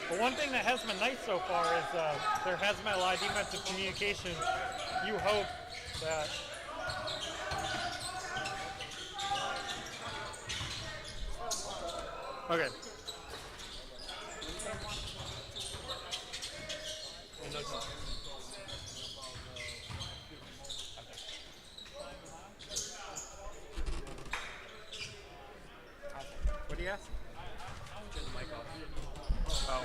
But one thing that has been nice so far is there has been a lot of defensive communication. You hope that okay. What do you ask? Turn the mic off. Oh,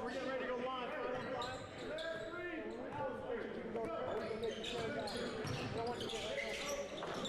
We're getting ready to go live. Don't want to get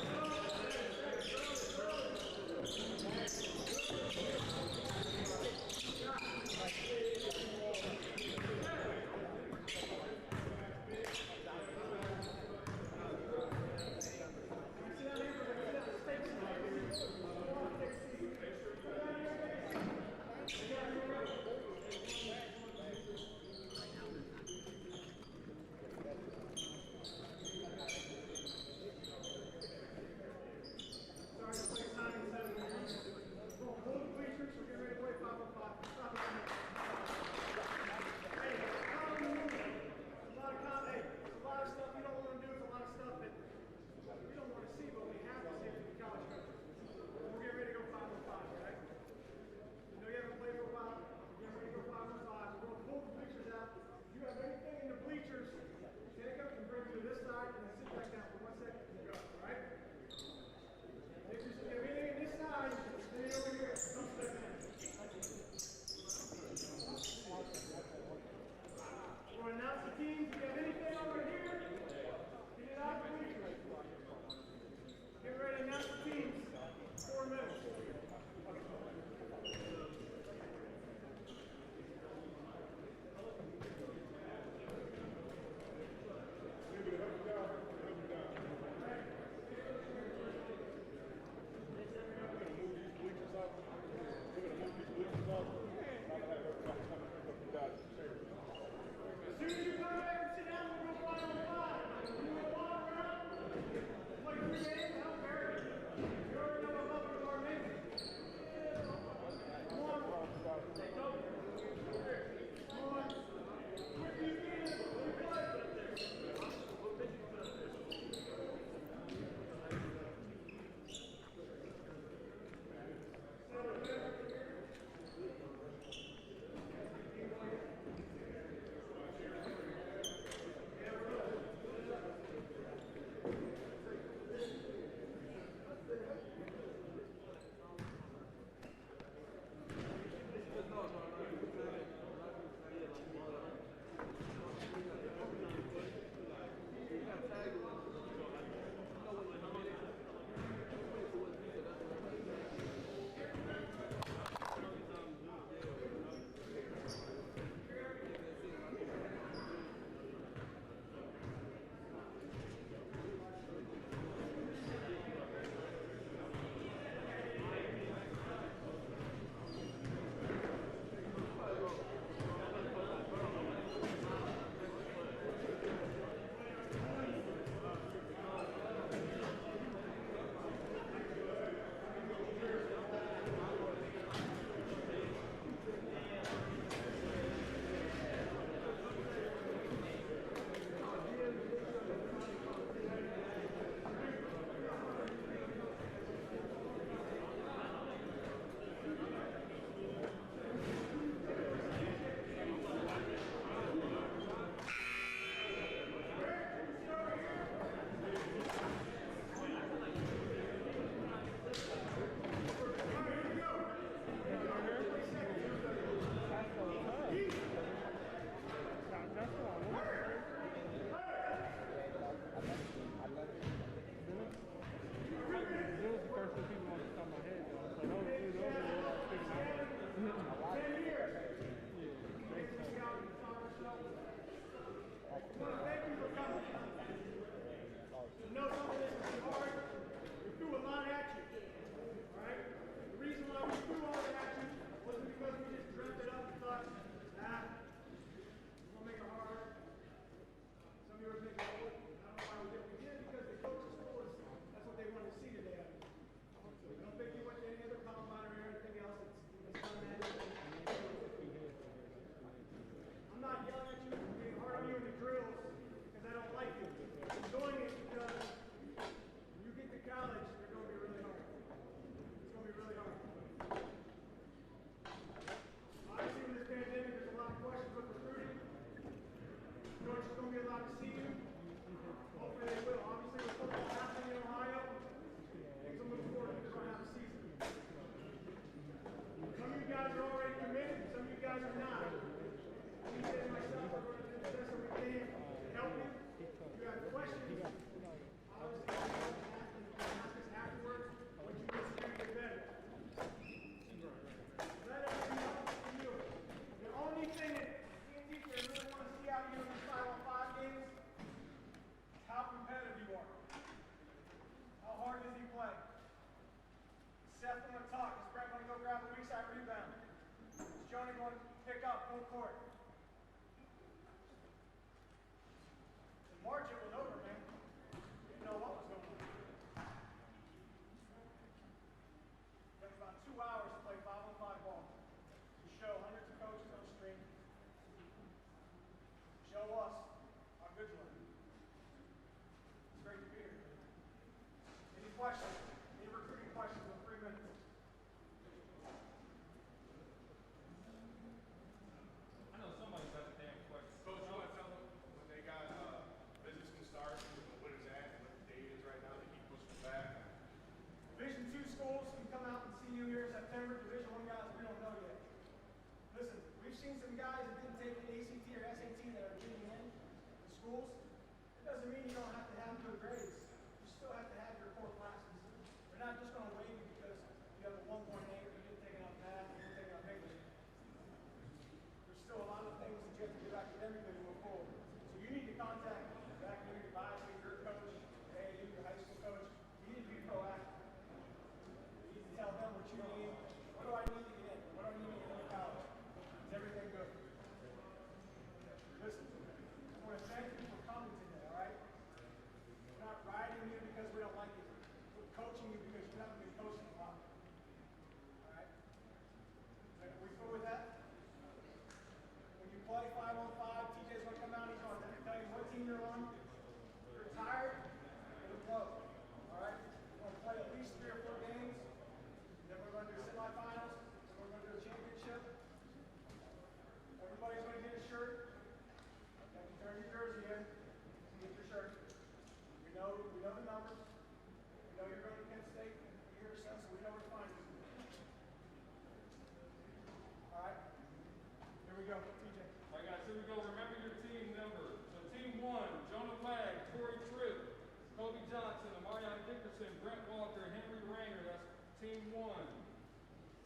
Kobe Johnson, Amarion Dickerson, Brent Walker, Henry Rayner. That's team 1.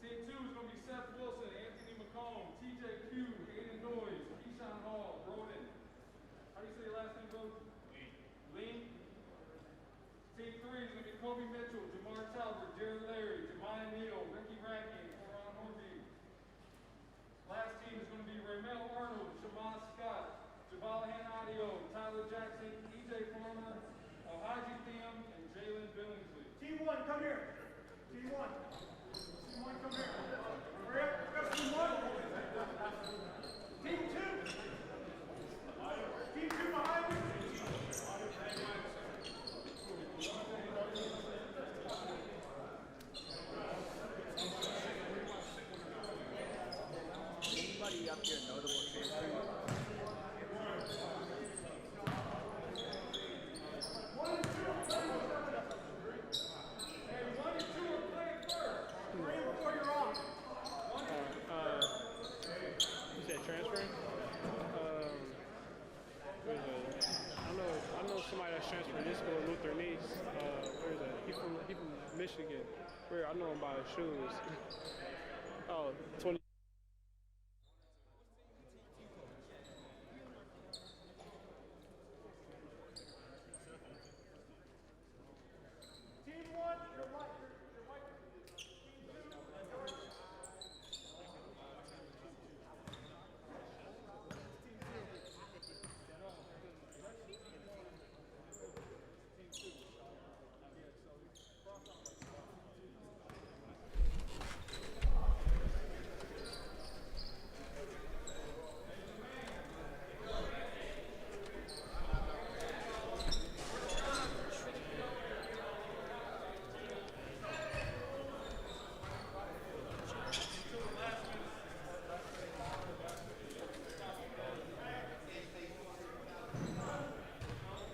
Team 2 is going to be Seth Wilson, Anthony McComb, TJ Pugh, Aiden Noyes, Keyshawn Hall, Ronan. How do you say your last name, Coach? Lean. Team 3 is going to be Kobe Mitchell, Jamar Talbot, Jared Larry, Jemiah Neal, Ricky Rackey, and Coron Horby. Last team is going to be Ramel Arnold, Shamaz Scott, Jabalahan Audio, Tyler Jackson, EJ Farmer, Haji Thiam, and Jalen Billingsley. Team 1, come here. Team 1. Team 1, come here. Hurry up. Go, Team 1. Team 2. Team 2 behind you. Anybody up here notable transfer? You said transferring? I know somebody that's transferred this school, Luther Neese. Where is that? He from Michigan. I know him by his shoes. Oh, 20. Team 1, you're white.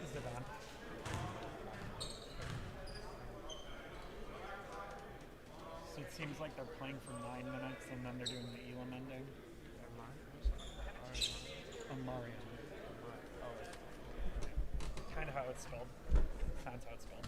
Is it on? So it seems like they're playing for 9 minutes and then they're doing the Elam ending. Amarian. Kind of how it's spelled. Sounds how it's spelled.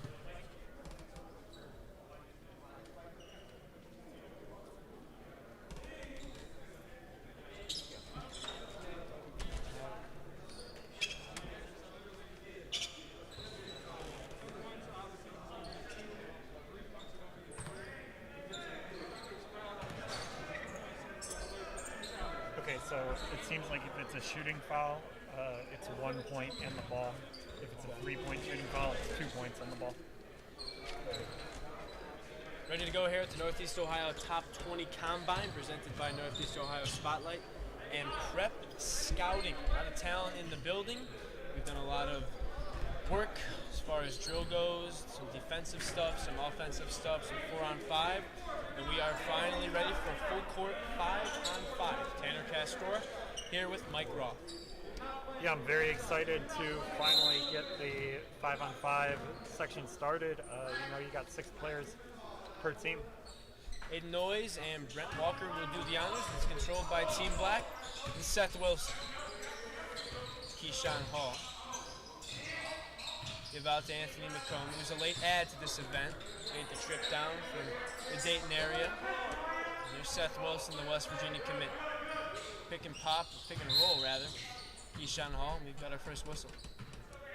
Okay, so it seems like if it's a shooting foul, it's 1 point and the ball. If it's a 3-point shooting foul, it's 2 points on the ball. Ready to go here at the Northeast Ohio Top 20 Combine, presented by Northeast Ohio Spotlight and Prep Scouting. A lot of talent in the building. We've done a lot of work as far as drill goes, some defensive stuff, some offensive stuff, some 4-on-5, and we are finally ready for a full court 5-on-5. Tanner Castor here with Mike Roth. Yeah, I'm very excited to finally get the 5-on-5 section started. You got 6 players per team. Aiden Noyes and Brent Walker will do the honors. It's controlled by Team Black and Seth Wilson. Keyshawn Hall. Give out to Anthony McComb. He was a late add to this event. Made the trip down from the Dayton area. And there's Seth Wilson, the West Virginia commit. Pick and roll rather. Keyshawn Hall, and we've got our first whistle.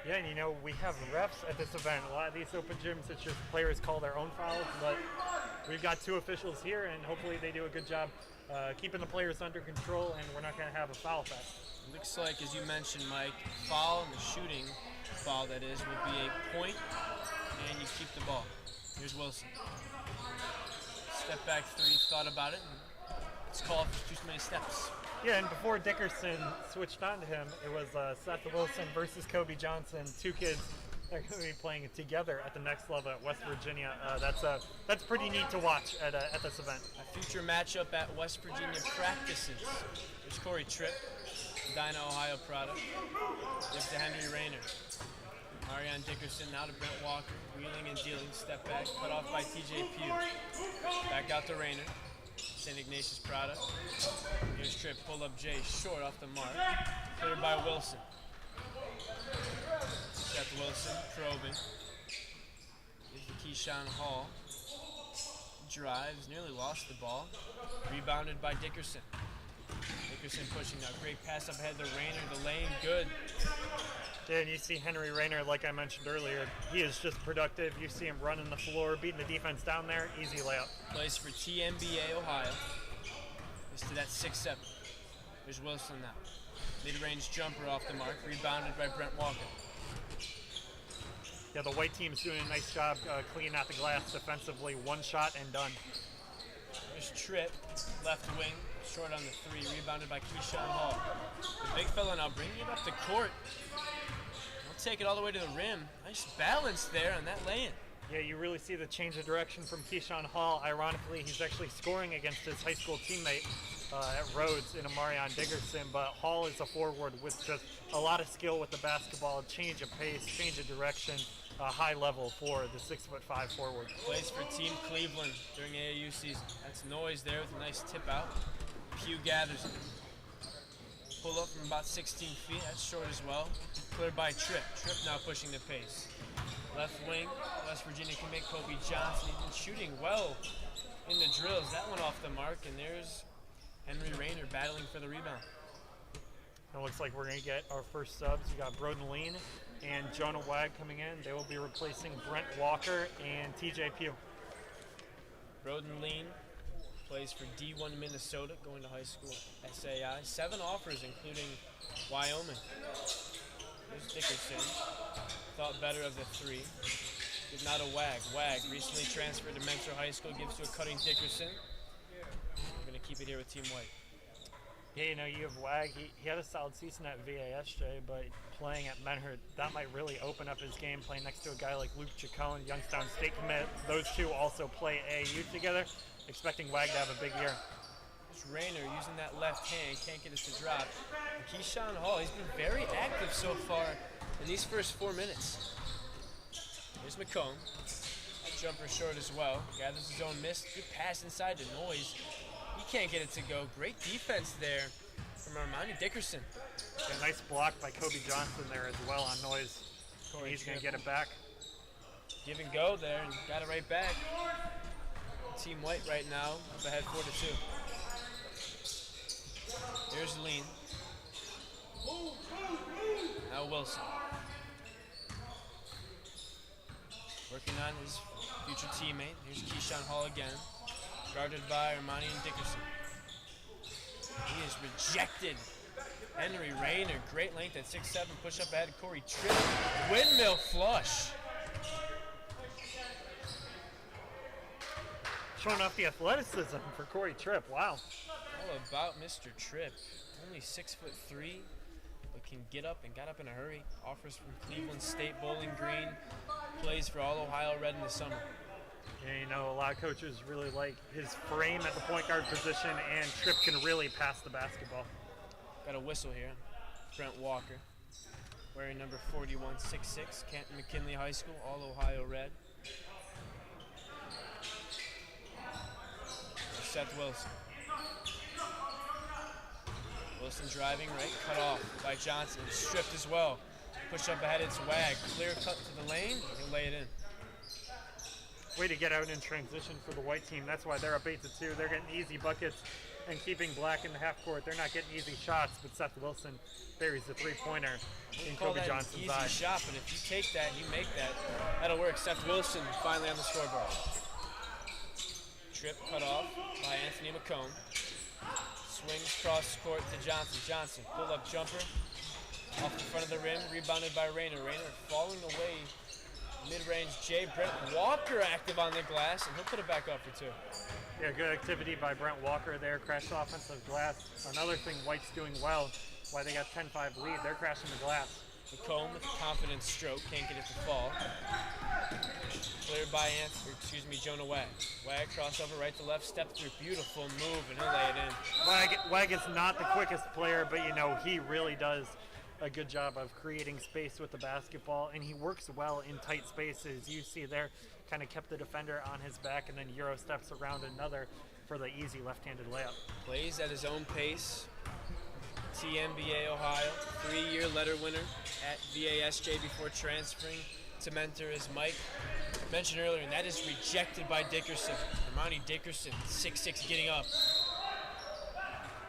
Yeah, and we have refs at this event. A lot of these open gyms, it's just players call their own fouls, but we've got 2 officials here, and hopefully they do a good job keeping the players under control, and we're not going to have a foul fest. Looks like, as you mentioned, Mike, foul and the shooting foul, that is, would be a point, and you keep the ball. Here's Wilson. Step back 3, thought about it, and it's called for too many steps. Yeah, and before Dickerson switched on to him, it was Seth Wilson versus Kobe Johnson, 2 kids that are going to be playing together at the next level at West Virginia. That's pretty neat to watch at this event. A future matchup at West Virginia practices. There's Corey Tripp, Edina, Ohio product. Gives to Henry Rayner. Marion Dickerson now to Brent Walker. Wheeling and dealing, step back, cut off by TJ Pugh. Back out to Rayner. St. Ignatius product. Here's Tripp, pull up Jay, short off the mark. Cleared by Wilson. Seth Wilson probing. Gives to Keyshawn Hall. Drives, nearly lost the ball. Rebounded by Dickerson. Dickerson pushing now. Great pass up ahead to Rayner. The lane, good. Yeah, and you see Henry Rayner, like I mentioned earlier, he is just productive. You see him running the floor, beating the defense down there, easy layup. Plays for TMBA Ohio. Is to that 6-7. There's Wilson now. Mid-range jumper off the mark, rebounded by Brent Walker. Yeah, the white team's doing a nice job cleaning out the glass defensively. One shot and done. There's Tripp, left wing, short on the 3, rebounded by Keyshawn Hall. The big fella now bringing it up the court. Don't take it all the way to the rim. Nice balance there on that lay-in. Yeah, you really see the change of direction from Keyshawn Hall. Ironically, he's actually scoring against his high school teammate at Rhodes in Amarion Dickerson, but Hall is a forward with just a lot of skill with the basketball, change of pace, change of direction, high level for the 6'5" forward. Plays for Team Cleveland during AAU season. That's Noise there with a nice tip out. Pugh gathers it. Pull up from about 16 feet, that's short as well. Cleared by Tripp. Tripp now pushing the pace. Left wing, West Virginia commit Kobe Johnson. He's been shooting well in the drills. That one off the mark, and there's Henry Rayner battling for the rebound. It looks like we're going to get our first subs. You got Broden Lean and Jonah Wag coming in. They will be replacing Brent Walker and TJ Pugh. Broden Lean plays for D1 Minnesota, going to high school SAI. 7 offers, including Wyoming. There's Dickerson. Thought better of the 3. Gives now to Wag. Wag recently transferred to Mentor High School, gives to a cutting Dickerson. We're going to keep it here with Team White. Yeah, you know, you have Wag. He had a solid season at VASJ, but playing at Mentor, that might really open up his game, playing next to a guy like Luke Chacon, Youngstown State commit. Those two also play AAU together. Expecting Wag to have a big year. There's Rayner using that left hand, can't get it to drop. And Keyshawn Hall, he's been very active so far in these first 4 minutes. Here's McComb. Jumper short as well. Gathers his own miss. Good pass inside to Noise. He can't get it to go. Great defense there from Armani Dickerson. A nice block by Kobe Johnson there as well on Noise. He's going to get it back. Give and go there, and got it right back. Team White right now up ahead 4-2. Here's Lean. Now Wilson. Working on his future teammate. Here's Keyshawn Hall again. Guarded by Armani and Dickerson. He is rejected. Henry Rayner, great length at 6'7", push up ahead. Corey Tripp, windmill flush. Showing off the athleticism for Corey Tripp. Wow. All about Mr. Tripp. Only 6'3", but can get up and got up in a hurry. Offers from Cleveland State Bowling Green. Plays for All Ohio Red in the summer. Yeah, you know, a lot of coaches really like his frame at the point guard position, and Tripp can really pass the basketball. Got a whistle here. Brent Walker, wearing number 41, 6'6", Canton McKinley High School, All Ohio Red. Seth Wilson. Wilson driving right, cut off by Johnson, stripped as well. Push up ahead, it's Wag. Clear cut to the lane, he'll lay it in. Way to get out in transition for the white team. That's why they're up 8-2. They're getting easy buckets and keeping Black in the half court. They're not getting easy shots, but Seth Wilson buries the three-pointer in Kobe Johnson's eye. Easy shot, but if you take that, you make that. That'll work. Seth Wilson finally on the scoreboard. Tripp cut off by Anthony McComb. Swings cross court to Johnson. Johnson, pull-up jumper off the front of the rim, rebounded by Rayner. Rayner falling away mid-range. Brent Walker active on the glass, and he'll put it back up for 2. Yeah, good activity by Brent Walker there. Crashed offensive glass. Another thing White's doing well, why they got 10-5 lead, they're crashing the glass. McComb with a confident stroke, can't get it to fall. Cleared by Jonah Wag. Wag crossover right to left, step through, beautiful move, and he'll lay it in. Wag is not the quickest player, but you know, he really does a good job of creating space with the basketball, and he works well in tight spaces. You see there, kind of kept the defender on his back and then Euro steps around another for the easy left-handed layup. Plays at his own pace. TMBA Ohio, 3-year letter winner at VASJ before transferring to mentor as Mike mentioned earlier, and that is rejected by Dickerson. Armani Dickerson, 6'6", getting up.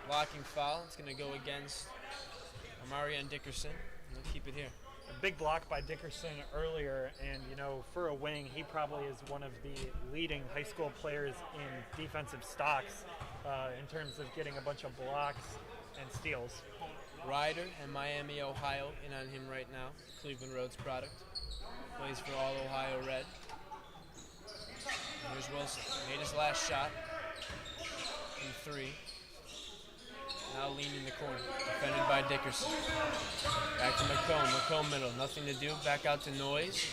Blocking foul. It's going to go against Amarian Dickerson. He'll keep it here. A big block by Dickerson earlier, and for a wing, he probably is one of the leading high school players in defensive stocks in terms of getting a bunch of blocks and steals. Ryder and Miami, Ohio, in on him right now. Cleveland Rhodes product. Plays for All Ohio Red. Here's Wilson. Made his last shot from 3. Now leaning in the corner. Defended by Dickerson. Back to McComb. McComb middle. Nothing to do. Back out to Noyes.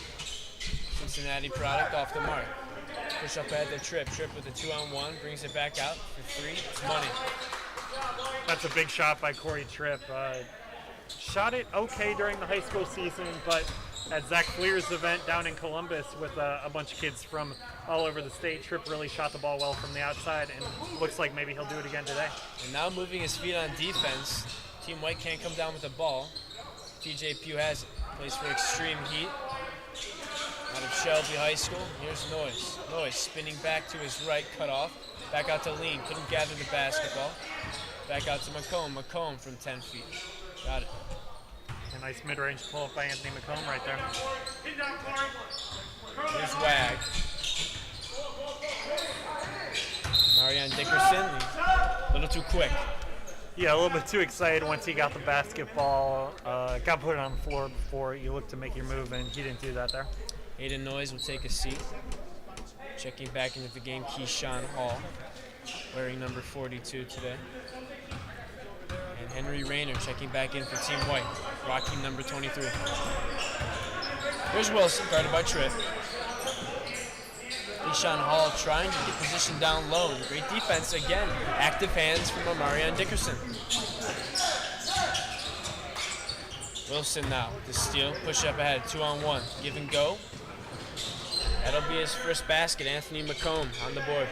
Cincinnati product off the mark. Push up ahead to Tripp. Tripp with a 2-on-1. Brings it back out for 3. It's money. That's a big shot by Corey Tripp. Shot it okay during the high school season, but at Zach Fleer's event down in Columbus with a bunch of kids from all over the state, Tripp really shot the ball well from the outside, and looks like maybe he'll do it again today. And now moving his feet on defense. Team White can't come down with the ball. TJ Pugh has it. Plays for Extreme Heat. Out of Shelby High School. Here's Noyes. Noyes spinning back to his right, cut off. Back out to Lean. Couldn't gather the basketball. Back out to McComb. McComb from 10 feet. Got it. A nice mid-range pull-up by Anthony McComb right there. Here's Wag. Marion Dickerson, a little too quick. Yeah, a little bit too excited once he got the basketball. Got put it on the floor before you looked to make your move, and he didn't do that there. Aiden Noyes will take a seat. Checking back into the game, Keyshawn Hall, wearing number 42 today. And Henry Rayner checking back in for Team White, rocking number 23. Here's Wilson, guarded by Tripp. Keyshawn Hall trying to get position down low. Great defense again. Active hands from Amarian Dickerson. Wilson now, the steal, push up ahead, 2-on-1, give and go. That'll be his first basket. Anthony McComb on the board.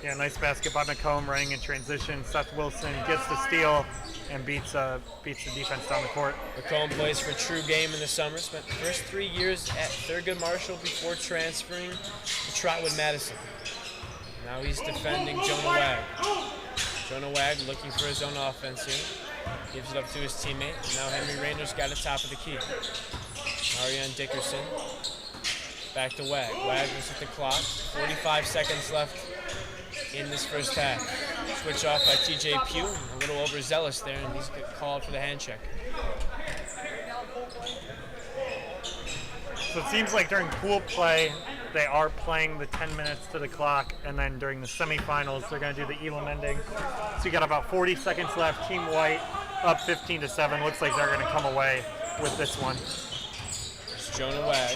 Yeah, nice basket by McComb running in transition. Seth Wilson gets the steal and beats the defense down the court. McComb plays for True Game in the summer. Spent the first 3 years at Thurgood Marshall before transferring to Trotwood Madison. Now he's defending Jonah Wag. Jonah Wag looking for his own offense here. Gives it up to his teammate. And now Henry Rayner's got it top of the key. Marion Dickerson. Back to Wag. Wag looks at the clock. 45 seconds left in this first half. Switch off by TJ Pugh. A little overzealous there, and he's called for the hand check. So it seems like during pool play, they are playing the 10 minutes to the clock, and then during the semifinals, they're going to do the elam ending. So you got about 40 seconds left. Team White up 15-7. Looks like they're going to come away with this one. It's Jonah Wag.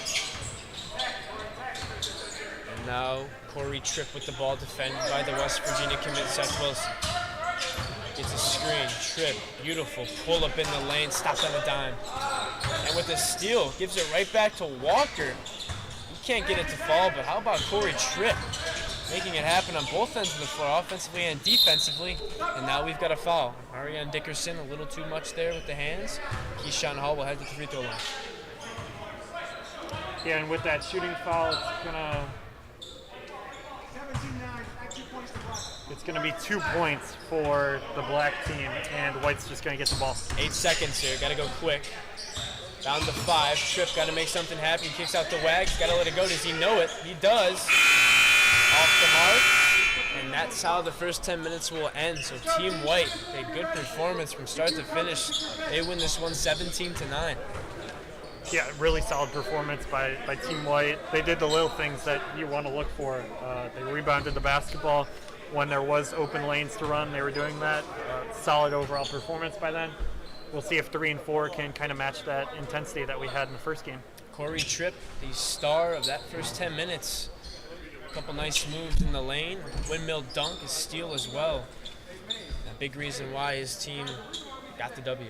And now Corey Tripp with the ball, defended by the West Virginia commit Seth Wilson. Gets a screen. Tripp, beautiful pull up in the lane, stopped on a dime. And with a steal, gives it right back to Walker. He can't get it to fall, but how about Corey Tripp making it happen on both ends of the floor, offensively and defensively. And now we've got a foul. Marion Dickerson, a little too much there with the hands. Keyshawn Hall will head to the free throw line. Yeah, and with that shooting foul, it's gonna be 2 points for the black team, and White's just gonna get the ball. 8 seconds here, gotta go quick. Down to 5, Tripp gotta make something happen, kicks out to Wags, gotta let it go. Does he know it? He does. Off the mark, and that's how the first 10 minutes will end. So Team White, a good performance from start to finish. They win this one 17-9. Yeah, really solid performance by Team White. They did the little things that you want to look for. They rebounded the basketball. When there was open lanes to run, they were doing that. Solid overall performance by them. We'll see if 3 and 4 can kind of match that intensity that we had in the first game. Corey Tripp, the star of that first 10 minutes. A couple nice moves in the lane. Windmill dunk, a steal as well. A big reason why his team got the W.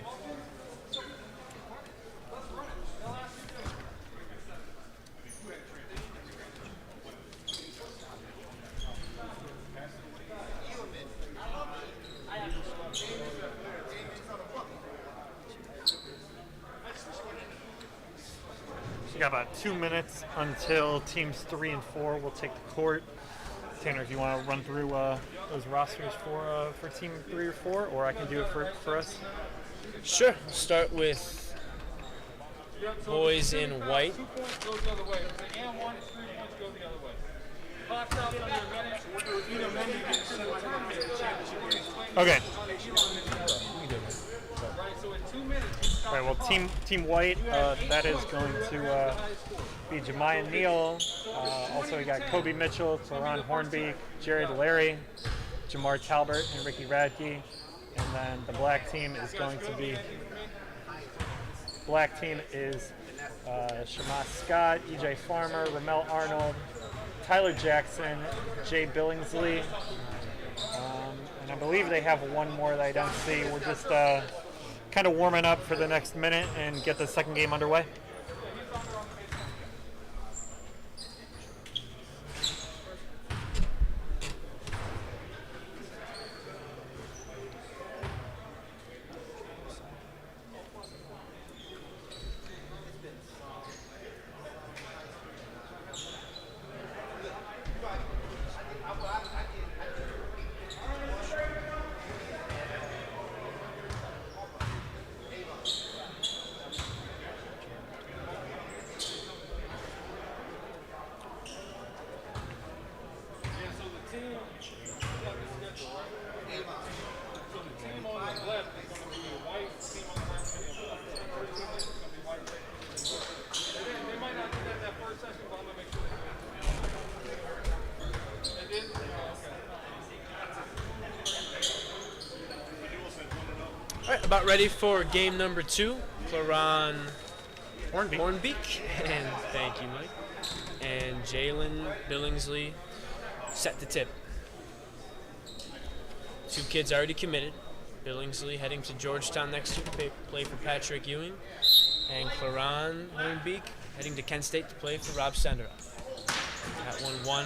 We got about 2 minutes until teams 3 and 4 will take the court. Tanner, if you want to run through those rosters for team 3 or 4, or I can do it for us. Sure. We'll start with boys in white. 2 points goes the other way. If it's an and 1, it's 3 points go the other way. Clock's out under a minute. Either one you get to the tournament championship. Okay. Right, so in 2 minutes, you stop All right. Well, team white, that is going to be Jemiah Neal. Also, we got Kobe Mitchell, Cloran Hornbeek, Jared Larry, Jamar Talbert, and Ricky Radke. And then the black team is going to be Shamas Scott, EJ Farmer, Ramel Arnold, Tyler Jackson, Jay Billingsley, and I believe they have one more that I don't see. We're just kind of warming up for the next minute and get the second game underway. All right, about ready for game number 2. Cloran Hornbeek, and thank you, Mike. And Jalen Billingsley set to tip. 2 kids already committed. Billingsley heading to Georgetown next year to play for Patrick Ewing, and Cloran Hornbeek heading to Kent State to play for Rob Senderoff. That 1-1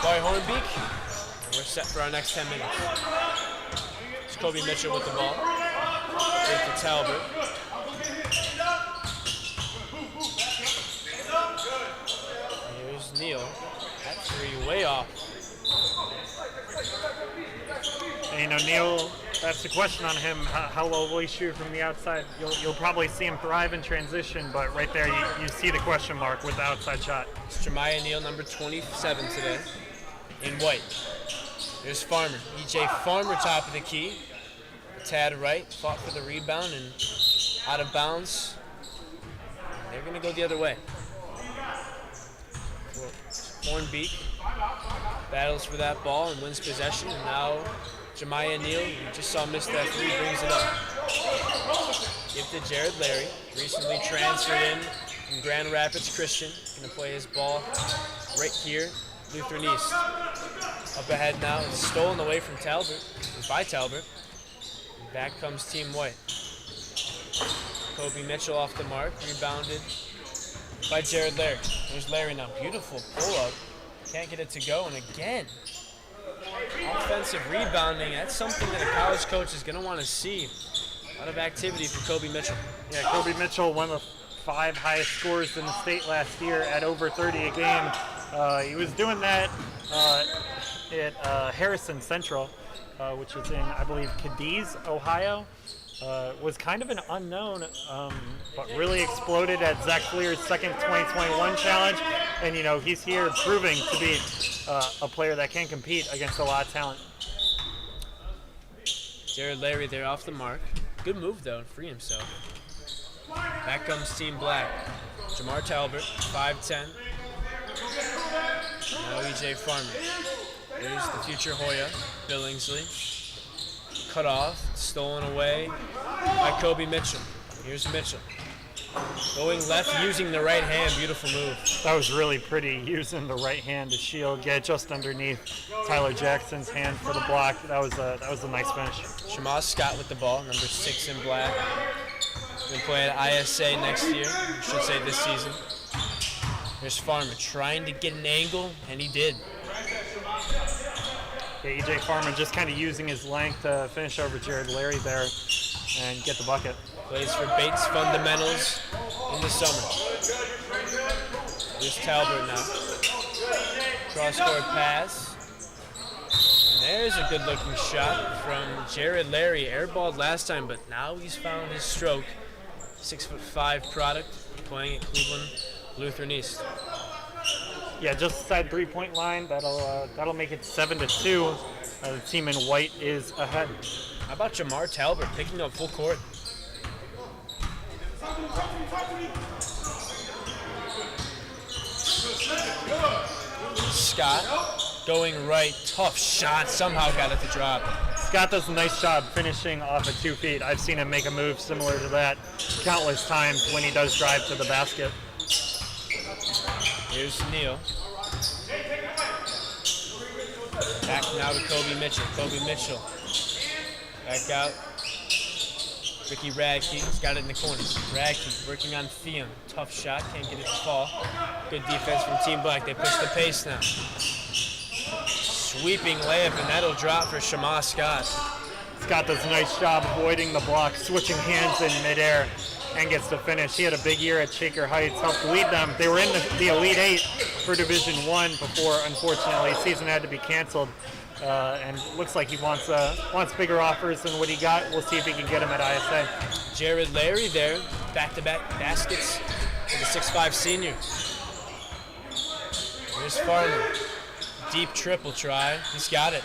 by Hornbeek. We're set for our next 10 minutes. It's Kobe Mitchell with the ball. With to Talbot. Here's Neal. That 3 way off. And Neal, that's the question on him. How well will he shoot from the outside? You'll probably see him thrive in transition, but right there you see the question mark with the outside shot. It's Jemiah Neal, number 27 today, in white. There's Farmer. EJ Farmer, top of the key. Tad right, fought for the rebound and out of bounds. They're going to go the other way. Hornbeek battles for that ball and wins possession, and now Jemiah Neal, you just saw miss that 3, brings it up. Give to Jared Larry, recently transferred in from Grand Rapids Christian. Going to play his ball right here, Lutheran East. Up ahead now, it's stolen away from Talbot, by Talbot. And back comes Team White. Kobe Mitchell off the mark, rebounded by Jared Larry. There's Larry now, beautiful pull-up. Can't get it to go, and again, offensive rebounding. That's something that a college coach is going to want to see. A lot of activity for Kobe Mitchell. Yeah, Kobe Mitchell, one of the 5 highest scorers in the state last year at over 30 a game. He was doing that at Harrison Central, which is in, I believe, Cadiz, Ohio. Was kind of an unknown, but really exploded at Zach Fleer's second 2021 challenge. And, he's here proving to be a player that can compete against a lot of talent. Jared Larry there off the mark. Good move, though, to free himself. Back comes Team Black. Jamar Talbot, 5'10". Now EJ Farmer. There's the future Hoya, Billingsley. Cut off, stolen away by Kobe Mitchell. Here's Mitchell. Going left, using the right hand, beautiful move. That was really pretty, using the right hand to shield, get just underneath Tyler Jackson's hand for the block. That was a nice finish. Shamas Scott with the ball, number 6 in black. Going to play at ISA next year, I should say this season. Here's Farmer trying to get an angle, and he did. Yeah, EJ Farmer just kind of using his length to finish over Jared Larry there and get the bucket. Plays for Bates Fundamentals in the summer. Here's Talbert now. Cross-court pass. And there's a good-looking shot from Jared Larry. Airballed last time, but now he's found his stroke. 6'5" product, playing at Cleveland Lutheran East. Yeah, just inside 3-point line. That'll make it 7-2. The team in white is ahead. How about Jamar Talbert picking up full court? Scott going right, tough shot, somehow got it to drop. Scott does a nice job finishing off of 2 feet. I've seen him make a move similar to that countless times when he does drive to the basket. Here's Neal. Back now to Kobe Mitchell. Kobe Mitchell. Back out. Ricky Radke. He's got it in the corner. Radke working on Thiem. Tough shot. Can't get it to fall. Good defense from Team Black. They push the pace now. Sweeping layup, and that'll drop for Shamar Scott. Scott does a nice job avoiding the block, switching hands in midair, and gets to finish. He had a big year at Shaker Heights, helped lead them. They were in the Elite Eight for Division I before, unfortunately, season had to be canceled. And looks like he wants bigger offers than what he got. We'll see if he can get him at ISA. Jared Larry there, back-to-back baskets for the 6'5" senior. Here's Farmer. Deep triple try. He's got it.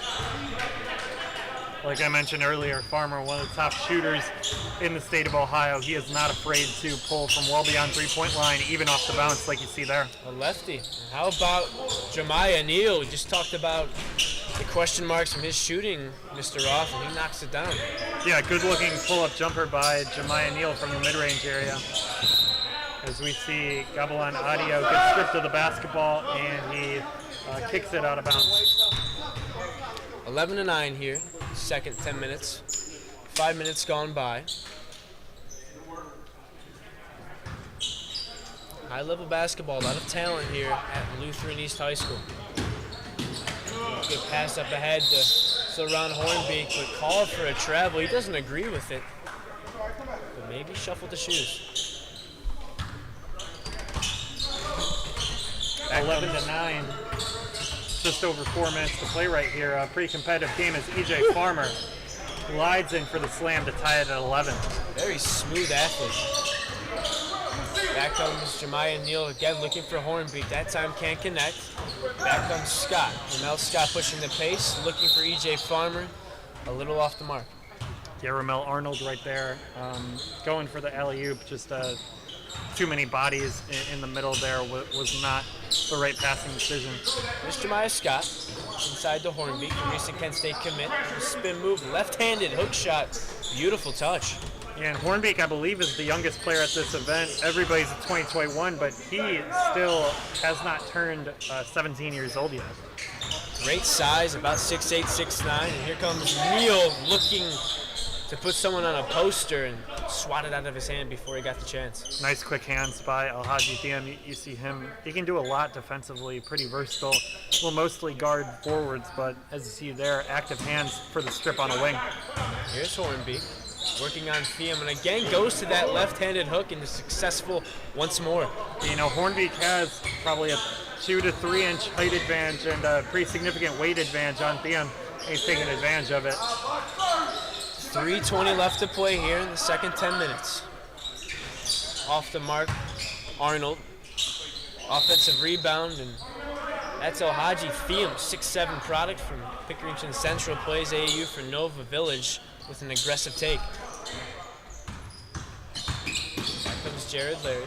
Like I mentioned earlier, Farmer, one of the top shooters in the state of Ohio. He is not afraid to pull from well beyond 3-point line, even off the bounce like you see there. A lefty. How about Jemiah Neal? We just talked about the question marks from his shooting, Mr. Roth, and he knocks it down. Yeah, good-looking pull-up jumper by Jemiah Neal from the mid-range area. As we see Gabalan Audio get stripped of the basketball, and he kicks it out of bounds. 11-9 here, second 10 minutes. 5 minutes gone by. High-level basketball, a lot of talent here at Lutheran East High School. Good pass up ahead to Silron Hornbeek, but called for a travel. He doesn't agree with it, but maybe shuffle the shoes. 11-9. Just over 4 minutes to play right here. A pretty competitive game as E.J. Farmer glides in for the slam to tie it at 11. Very smooth athlete. Back comes Jemiah Neal again looking for Hornbeek. That time can't connect. Back comes Scott. Ramel Scott pushing the pace, looking for E.J. Farmer. A little off the mark. Yeah, Ramel Arnold right there. Going for the alley-oop. Just too many bodies in the middle there was not the right passing decision. There's Jemiah Scott inside the Hornbeek, a recent Kent State commit. A spin move, left-handed hook shot. Beautiful touch. Yeah, and Hornbeek, I believe, is the youngest player at this event. Everybody's at 2021, but he still has not turned 17 years old yet. Great size, about 6'8", 6'9", and here comes Neal looking to put someone on a poster and swat it out of his hand before he got the chance. Nice quick hands by Alhaji Thiem. You see him, he can do a lot defensively, pretty versatile. Will mostly guard forwards, but as you see there, active hands for the strip on a wing. Here's Hornbeek working on Thiem, and again goes to that left-handed hook and is successful once more. You know, Hornbeek has probably a 2 to 3 inch height advantage and a pretty significant weight advantage on Thiem. He's taking advantage of it. 3:20 left to play here in the second 10 minutes. Off the mark, Arnold. Offensive rebound, and that's Alhaji Thiem, 6'7" product from Pickerington Central, plays AAU for Nova Village with an aggressive take. Back comes Jared Larry.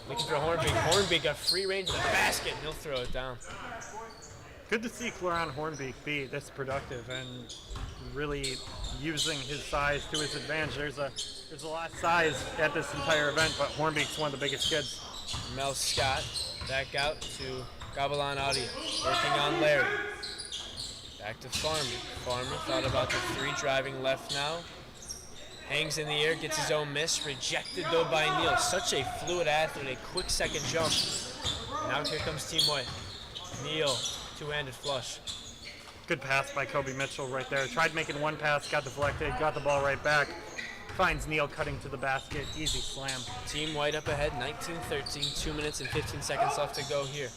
Looking for Hornbeek. Hornbeek got free range of the basket, and he'll throw it down. Good to see Cloran Hornbeek be this productive and really using his size to his advantage. There's a lot of size at this entire event, but Hornbeek's one of the biggest kids. Mel Scott back out to Gabalan Audi, working on Larry. Back to Farmer. Farmer thought about the three, driving left now. Hangs in the air, gets his own miss. Rejected though by Neal. Such a fluid athlete, a quick second jump. Now here comes Team White. Neal, two-handed flush. Good pass by Kobe Mitchell right there. Tried making one pass, got deflected, got the ball right back. finds Neal cutting to the basket. Easy slam. Team White up ahead, 19-13, 2 minutes and 15 seconds left to go here.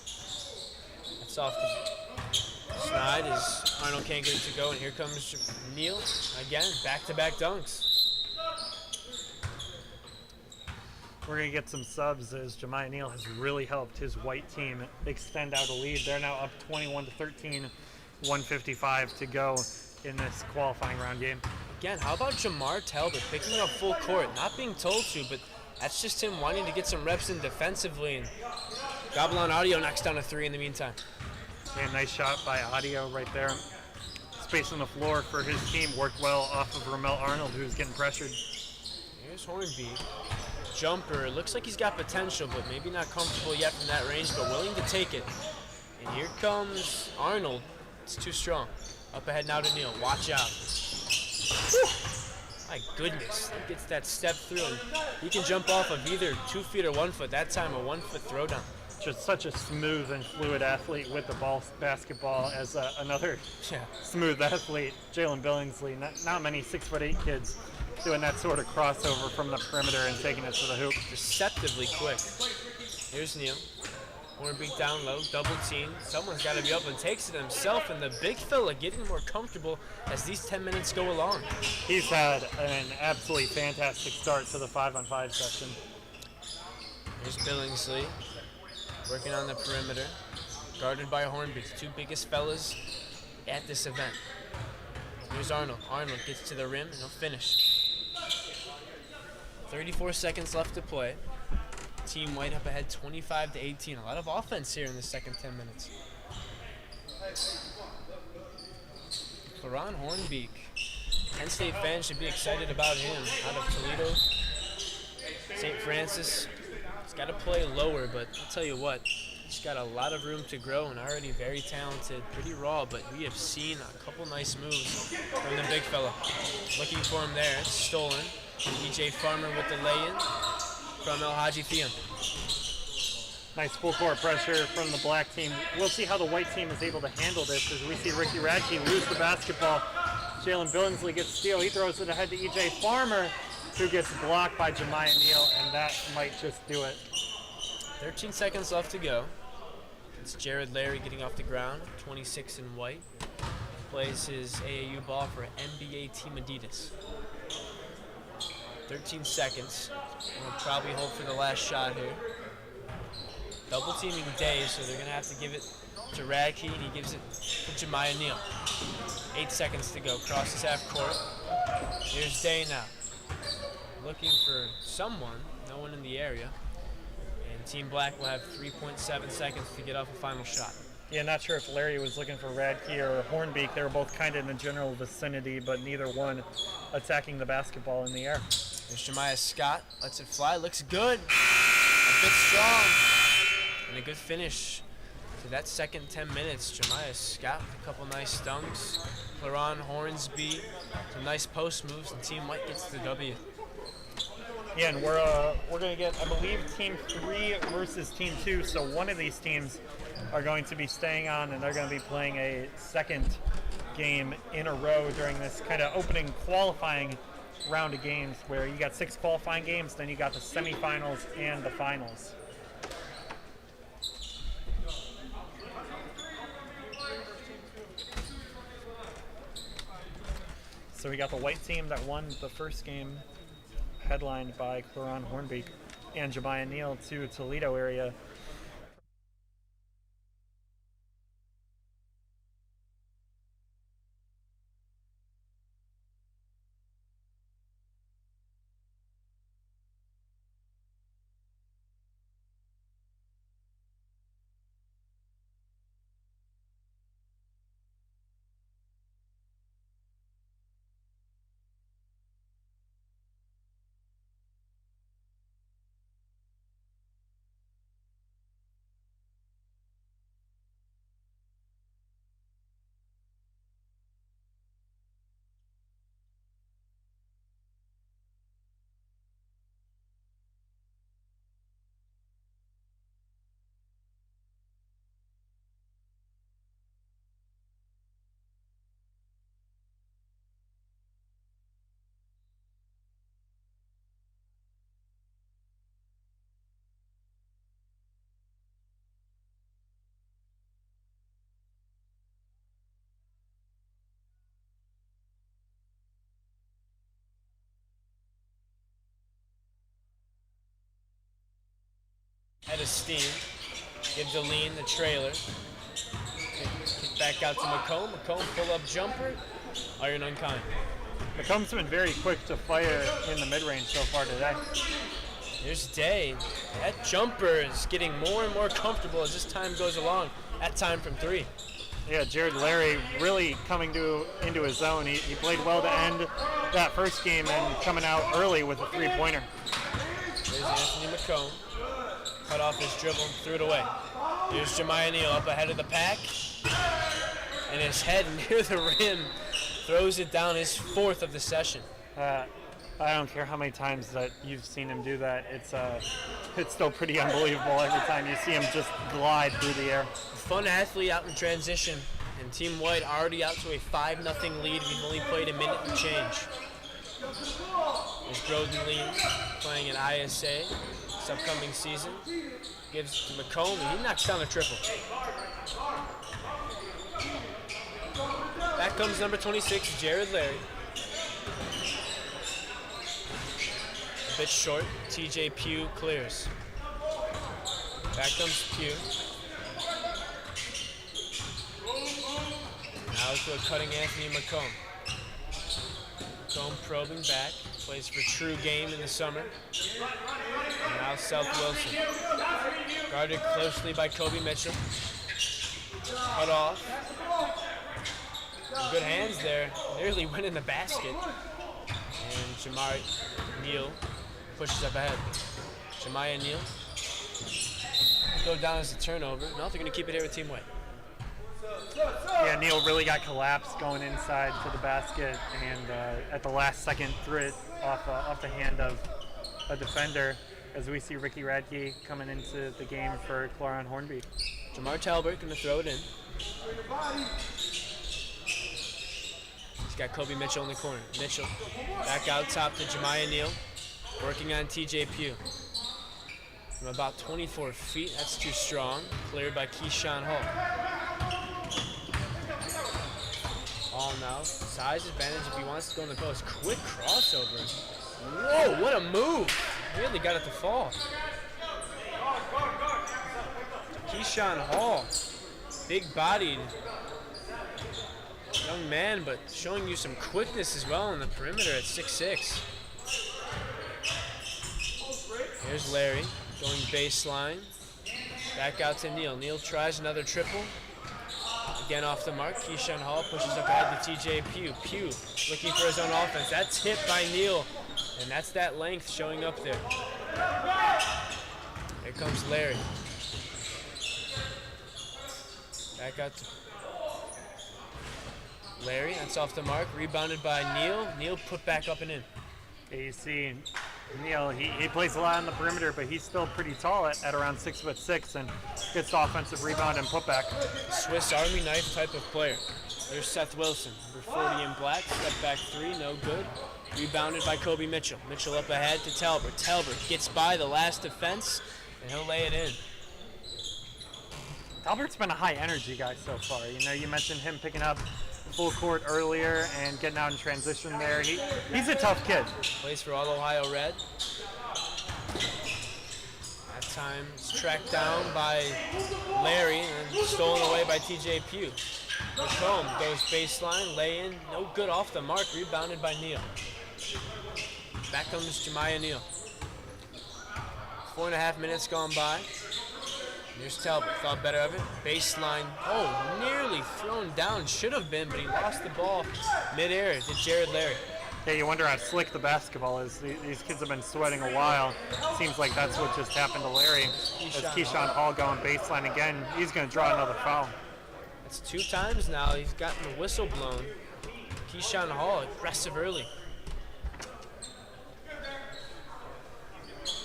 That's off the snide as Arnold can't get it to go, and here comes Neal again, back-to-back dunks. We're going to get some subs as Jemiah Neal has really helped his White team extend out a lead. They're now up 21-13, 1:55 to go in this qualifying round game. Again, how about Jamar Talbot picking up full court, not being told to, but that's just him wanting to get some reps in defensively, and Gobelin Audio knocks down a 3 in the meantime. And nice shot by Audio right there. Space on the floor for his team. Worked well off of Ramel Arnold, who's getting pressured. Here's Hornbeak. Jumper, looks like he's got potential, but maybe not comfortable yet from that range, but willing to take it. And here comes Arnold. It's too strong. Up ahead now to Neal. Watch out. Whew. My goodness. He gets that step through, and he can jump off of either 2 feet or 1 foot. That time a 1 foot throwdown. Just such a smooth and fluid athlete with the basketball as another smooth athlete, Jalen Billingsley. Not many 6'8" kids doing that sort of crossover from the perimeter and taking it to the hoop. Deceptively quick. Here's Neal. Hornbeak down low, double team. Someone's got to be up and takes it himself, and the big fella getting more comfortable as these 10 minutes go along. He's had an absolutely fantastic start to the 5-on-5 session. Here's Billingsley working on the perimeter, guarded by Hornbeak, the 2 biggest fellas at this event. Here's Arnold. Arnold gets to the rim and he'll finish. 34 seconds left to play. Team White up ahead 25-18. A lot of offense here in the second 10 minutes. Karan Hornbeak. Penn State fans should be excited about him. Out of Toledo. St. Francis. He's got to play lower, but I'll tell you what, he's got a lot of room to grow and already very talented, pretty raw, but we have seen a couple nice moves from the big fella. Looking for him there. It's stolen. EJ Farmer with the lay-in from El Hadji Fiam. Nice full court pressure from the black team. We'll see how the white team is able to handle this as we see Ricky Radke lose the basketball. Jalen Billingsley gets steal. He throws it ahead to EJ Farmer, who gets blocked by Jemiah Neal, and that might just do it. 13 seconds left to go. It's Jared Larry getting off the ground, 26 in white. Plays his AAU ball for NBA Team Adidas. 13 seconds. We'll probably hold for the last shot here. Double teaming Day, so they're going to have to give it to Radke, and he gives it to Jemiah Neal. 8 seconds to go. Crosses half court. Here's Day now. Looking for someone, no one in the area. And Team Black will have 3.7 seconds to get off a final shot. Yeah, not sure if Larry was looking for Radke or Hornbeak. They were both kind of in the general vicinity, but neither one attacking the basketball in the air. There's Jemiah Scott, lets it fly, looks good. A bit strong. And a good finish to that second 10 minutes. Jemiah Scott with a couple nice dunks. Claron Hornsby, some nice post moves, and Team White gets the W. Yeah, and we're going to get, I believe, Team 3 versus Team 2. So one of these teams are going to be staying on, and they're going to be playing a second game in a row during this kind of opening qualifying round of games where you got 6 qualifying games, then you got the semifinals and the finals. So we got the white team that won the first game, headlined by Claron Hornbeak and Jemiah Neal to Toledo area. head of steam. Gives a lean, the trailer. Kick back out to McComb. McComb pull-up jumper. Iron unkind. McComb's been very quick to fire in the mid-range so far today. Here's Day. That jumper is getting more and more comfortable as this time goes along. That time from 3. Yeah, Jared Larry really coming into his zone. He played well to end that first game and coming out early with a 3-pointer. There's Anthony McComb. Cut off his dribble, threw it away. Here's Jemiah Neal up ahead of the pack. And his head near the rim. Throws it down, his 4th of the session. I don't care how many times that you've seen him do that. It's still pretty unbelievable every time you see him just glide through the air. Fun athlete out in transition. And Team White already out to a 5-0 lead. We've only played a minute and change. There's Broden Lee playing at ISA this upcoming season. Gives to McComb, and he knocks down a triple. Back comes number 26, Jared Larry. A bit short, TJ Pugh clears. Back comes Pugh. Now to a cutting Anthony McComb. McComb probing back, plays for True Game in the summer. And now Seth Wilson. Guarded closely by Kobe Mitchell. Cut off. Good hands there, nearly winning the basket. And Jemiah Neal pushes up ahead. Jemiah Neal. Go down as a turnover. No, they're going to keep it here with Team White. Yeah, Neal really got collapsed going inside to the basket, and at the last second threw it off the hand of a defender, as we see Ricky Radke coming into the game for Cloran Hornby. Jamar Talbot going to throw it in. He's got Kobe Mitchell in the corner. Mitchell back out top to Jemiah Neal, working on TJ Pugh. From about 24 feet, that's too strong. Cleared by Keyshawn Hall. Hall now, size advantage if he wants to go in the post. Quick crossover. Whoa, what a move. Really got it to fall. Keyshawn Hall, big-bodied young man, but showing you some quickness as well on the perimeter at 6'6". Here's Larry going baseline. Back out to Neal. Neal tries another triple. Again off the mark. Keyshawn Hall pushes up ahead to TJ Pugh. Pugh looking for his own offense. That's hit by Neal, and that's that length showing up there. Here comes Larry. Back out to Larry, that's off the mark, rebounded by Neal. Neal put back up and in. Yeah, you see Neal, he plays a lot on the perimeter, but he's still pretty tall at around 6'6", and gets the offensive rebound and putback. Swiss Army knife type of player. There's Seth Wilson, number 40 in black, step back 3, no good. Rebounded by Kobe Mitchell. Mitchell up ahead to Talbot. Talbot gets by the last defense, and he'll lay it in. Talbert's been a high energy guy so far. You know, you mentioned him picking up full court earlier and getting out in transition there. He's a tough kid. Plays for All Ohio Red. That time it's tracked down by Larry and stolen away by TJ Pugh. McComb goes baseline, lay in, no good off the mark, rebounded by Neal. Back comes Jemiah Neal. 4.5 minutes gone by. Here's Talbot, thought better of it. Baseline, oh, nearly thrown down. Should have been, but he lost the ball midair to Jared Larry. Yeah, you wonder how slick the basketball is. These kids have been sweating a while. Seems like that's what just happened to Larry. As Keyshawn Hall going baseline again, he's going to draw another foul. That's 2 times now. He's gotten the whistle blown. Keyshawn Hall, aggressive early.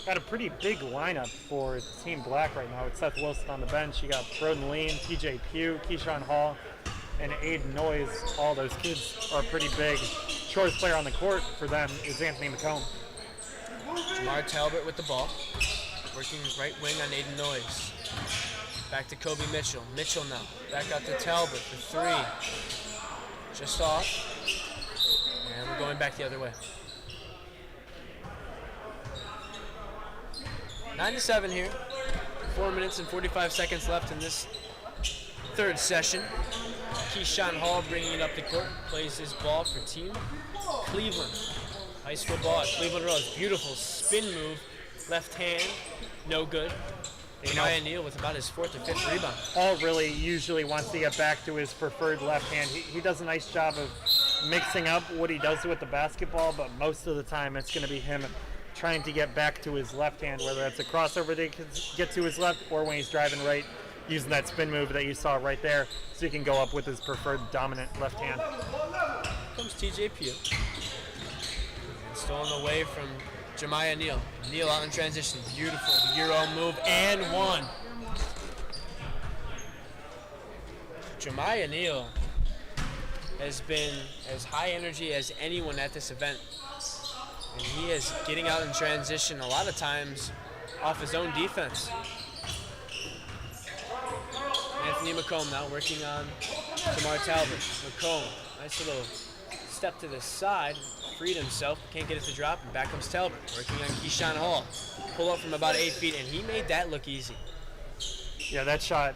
Got a pretty big lineup for Team Black right now with Seth Wilson on the bench. You got Broden Lean, TJ Pugh, Keyshawn Hall, and Aiden Noyes. All those kids are pretty big. Shortest player on the court for them is Anthony McComb. Jamar Talbot with the ball. Working right wing on Aiden Noyes. Back to Kobe Mitchell. Mitchell now. Back out to Talbot for 3. Just off. And we're going back the other way. 9-7 here. 4 minutes and 45 seconds left in this third session. Keyshawn Hall bringing it up the court, plays his ball for Team Cleveland. High school ball at Cleveland Rose. Beautiful spin move, left hand, no good. Jeremiah Neal with about his 4th or 5th rebound. Hall really usually wants to get back to his preferred left hand. He does a nice job of mixing up what he does with the basketball, but most of the time it's going to be him trying to get back to his left hand, whether that's a crossover to get to his left or when he's driving right, using that spin move that you saw right there so he can go up with his preferred dominant left hand. Comes TJ Pugh. Stolen away from Jeremiah Neal. Neal out in transition. Beautiful Euro move and one. Jeremiah Neal has been as high energy as anyone at this event. And he is getting out in transition a lot of times off his own defense. Anthony McComb now working on Jamar Talbot. McComb, nice little step to the side, freed himself, can't get it to drop, and back comes Talbot, working on Keyshawn Hall. Pull up from about 8 feet, and he made that look easy. Yeah, that shot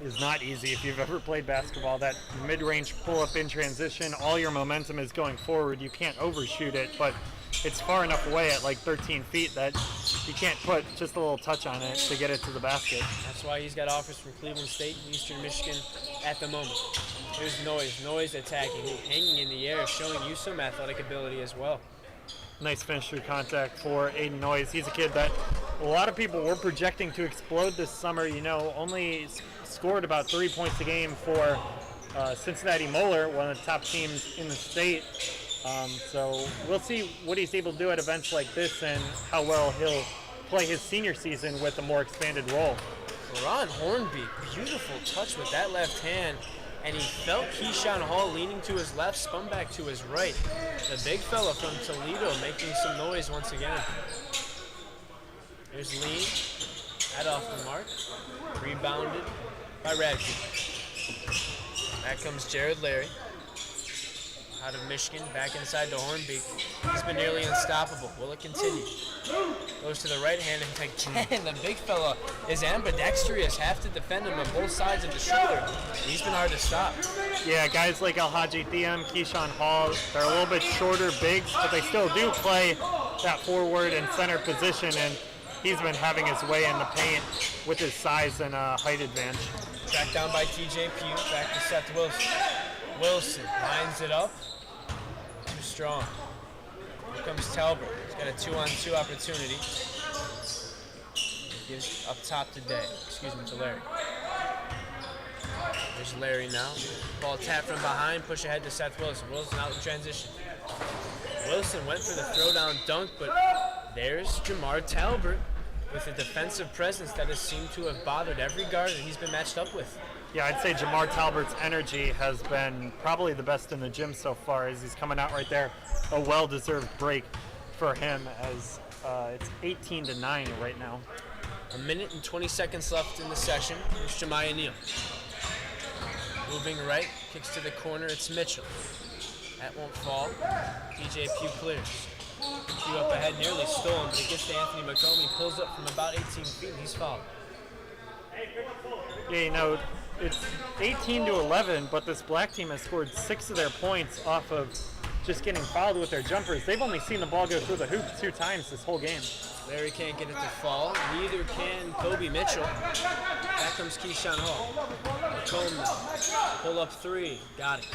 is not easy if you've ever played basketball. That mid-range pull-up in transition, all your momentum is going forward. You can't overshoot it, but it's far enough away at like 13 feet that you can't put just a little touch on it to get it to the basket. That's why he's got offers from Cleveland State and Eastern Michigan at the moment. Here's Noyes attacking, hanging in the air, showing you some athletic ability as well. Nice finish through contact for Aiden Noyes. He's a kid that a lot of people were projecting to explode this summer. You know, only scored about 3 points a game for Cincinnati Moeller, one of the top teams in the state. So we'll see what he's able to do at events like this and how well he'll play his senior season with a more expanded role. Ron Hornby, beautiful touch with that left hand, and he felt Keyshawn Hall leaning to his left, spun back to his right. The big fella from Toledo making some noise once again. There's Lee, head off the mark, rebounded by Radke. Back comes Jared Larry. Out of Michigan, back inside to Hornby. He's been nearly unstoppable. Will it continue? Goes to the right hand, and again, the big fella is ambidextrous. Have to defend him on both sides of the shoulder. He's been hard to stop. Yeah, guys like Alhaji Thiam, Keyshawn Hall, they're a little bit shorter bigs, but they still do play that forward and center position, and he's been having his way in the paint with his size and height advantage. Tracked down by TJ Pugh, back to Seth Wilson. Wilson lines it up. Too strong. Here comes Talbot. He's got a 2-on-2 opportunity. Gives up top to Larry. There's Larry now. Ball tapped from behind, push ahead to Seth Wilson. Wilson out in transition. Wilson went for the throwdown dunk, but there's Jamar Talbot with a defensive presence that has seemed to have bothered every guard that he's been matched up with. Yeah, I'd say Jamar Talbert's energy has been probably the best in the gym so far as he's coming out right there. A well-deserved break for him as it's 18-9 right now. 1 minute and 20 seconds left in the session. Here's Jeremiah Neal. Moving right, kicks to the corner, it's Mitchell. That won't fall. TJ Pugh clears. Pugh up ahead, nearly stolen, but it gets to Anthony McComb. He pulls up from about 18 feet and he's fouled. Yeah, you know, it's 18-11, but this black team has scored 6 of their points off of just getting fouled with their jumpers. They've only seen the ball go through the hoop 2 times this whole game. Larry can't get it to fall. Neither can Kobe Mitchell. Back comes Keyshawn Hall. McComb, pull up 3. Got it.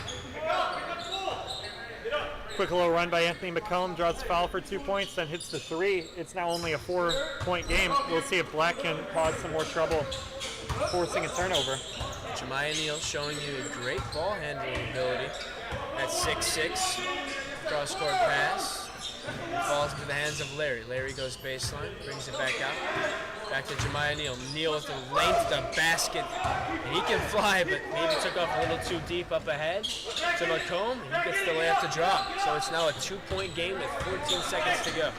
Quick little run by Anthony McComb, draws foul for 2 points, then hits the 3. It's now only a 4-point game. We'll see if Black can cause some more trouble forcing a turnover. Jeremiah Neal showing you a great ball handling ability at 6'6". Cross-court pass. It falls into the hands of Larry. Larry goes baseline, brings it back out. Back to Jeremiah Neal. Neal with the length of basket. And he can fly, but maybe took off a little too deep up ahead. To McComb, and he gets the layup to drop. So it's now a 2-point game with 14 seconds to go.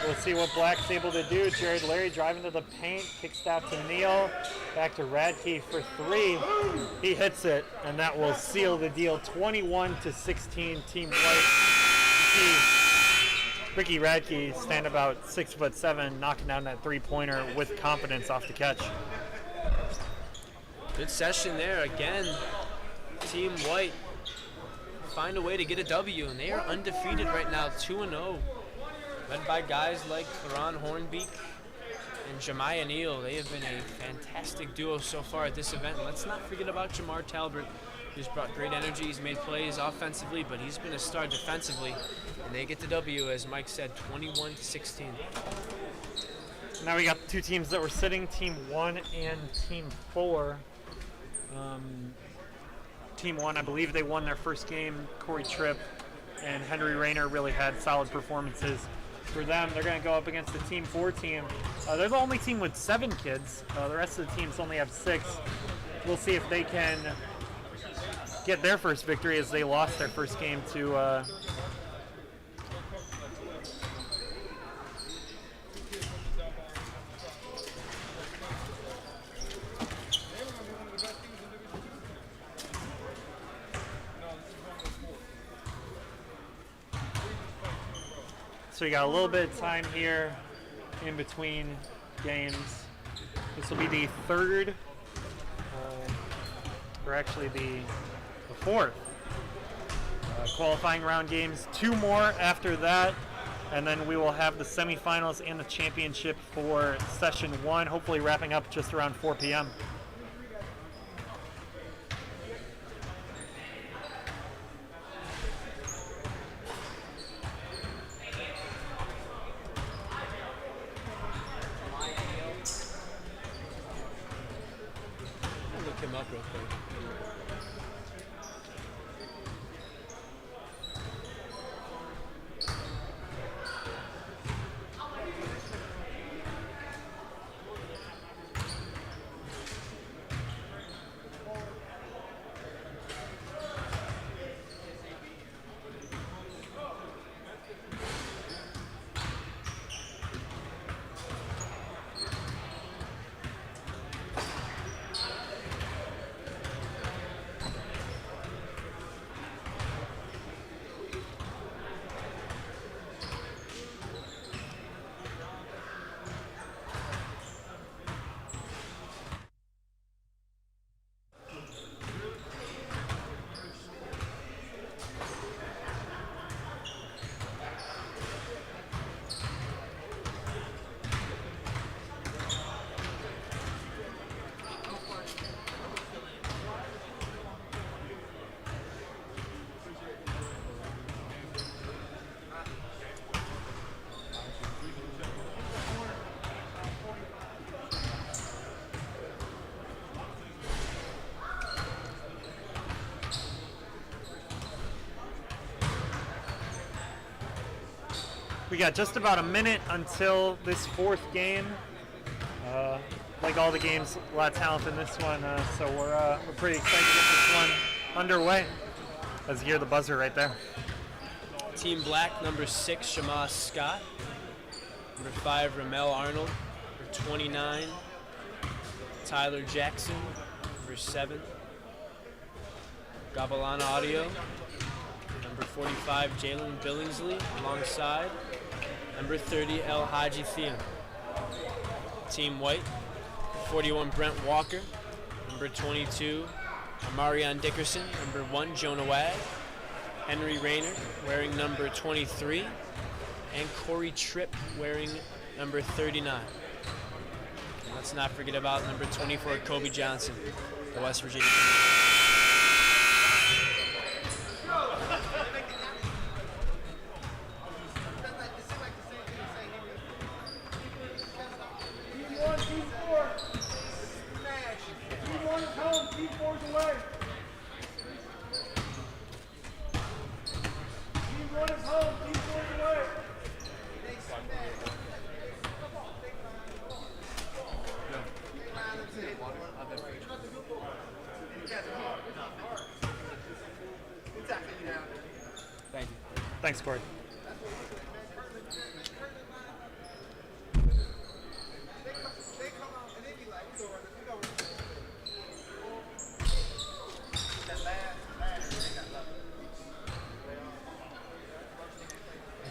We'll see what Black's able to do. Jared Larry driving to the paint, kicks out to Neal. Back to Radke for 3. He hits it, and that will seal the deal. 21-16, Team White. Ricky Radke stand about 6'7", knocking down that three-pointer with confidence off the catch. Good session there. Again, Team White find a way to get a W, and they are undefeated right now, 2-0. Led by guys like Theron Hornbeek and Jemiah Neal. They have been a fantastic duo so far at this event. And let's not forget about Jamar Talbert, who's brought great energy. He's made plays offensively, but he's been a star defensively. And they get the W, as Mike said, 21-16. Now we got two teams that were sitting, Team 1 and Team 4. Team 1, I believe they won their first game. Corey Tripp and Henry Rayner really had solid performances. For them, they're going to go up against the Team 4 team. They're the only team with 7 kids. The rest of the teams only have 6. We'll see if they can get their first victory, as they lost their first game to So you got a little bit of time here in between games. This will be the third, or actually the fourth qualifying round games. 2 more after that, and then we will have the semifinals and the championship for session 1, hopefully wrapping up just around 4 p.m. Look him up real quick. We got just about a minute until this 4th game. Like all the games, a lot of talent in this one, so we're pretty excited to get this one underway. As you hear the buzzer right there. Team Black, number 6, Shema Scott. Number 5, Ramel Arnold. Number 29, Tyler Jackson. Number 7, Gabalana Audio. Number 45, Jalen Billingsley, alongside number 30, El Haji Thiem. Team White, 41, Brent Walker. Number 22, Amarion Dickerson. Number 1, Jonah Wag. Henry Rayner, wearing number 23. And Corey Tripp, wearing number 39. And let's not forget about number 24, Kobe Johnson, the West Virginia team. Thank you. Thanks, Corey.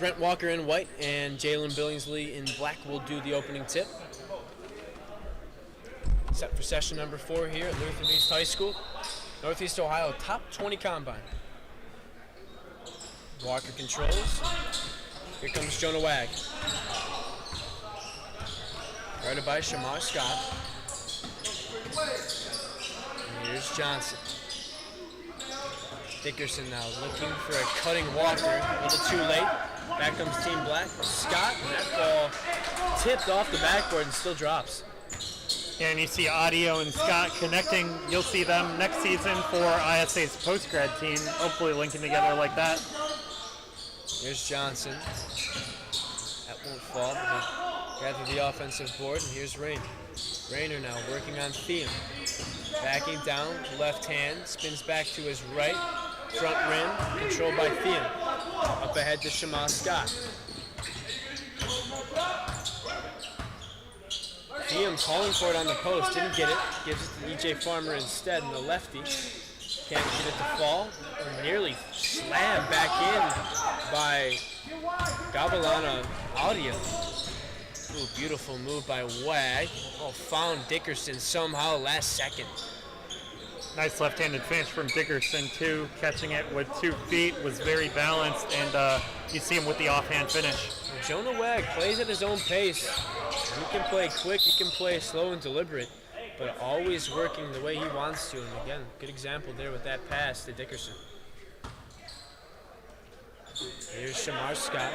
Brent Walker in white and Jalen Billingsley in black will do the opening tip. Set for session number 4 here at Lutheran East High School. Northeast Ohio top 20 combine. Walker controls. Here comes Jonah Wag. Guarded by Shamar Scott. And here's Johnson. Dickerson now looking for a cutting Walker. A little too late. Back comes Team Black. Scott, and that ball tipped off the backboard and still drops. And you see Audio and Scott connecting. You'll see them next season for ISA's post-grad team, hopefully linking together like that. Here's Johnson. That won't fall. Gather the offensive board, and here's Rayner. Rayner now working on Thiem. Backing down, left hand, spins back to his right. Front rim, controlled by Thiem. Up ahead to Shamar Scott. Thiem calling for it on the post, didn't get it. Gives it to EJ Farmer instead, and the lefty can't get it to fall. Nearly slammed back in by Gabalana Audio. Ooh, beautiful move by Wag. Oh, found Dickerson somehow last second. Nice left-handed finish from Dickerson too. Catching it with 2 feet, was very balanced, and you see him with the offhand finish. Jonah Wag plays at his own pace. He can play quick, he can play slow and deliberate, but always working the way he wants to. And again, good example there with that pass to Dickerson. Here's Shamar Scott.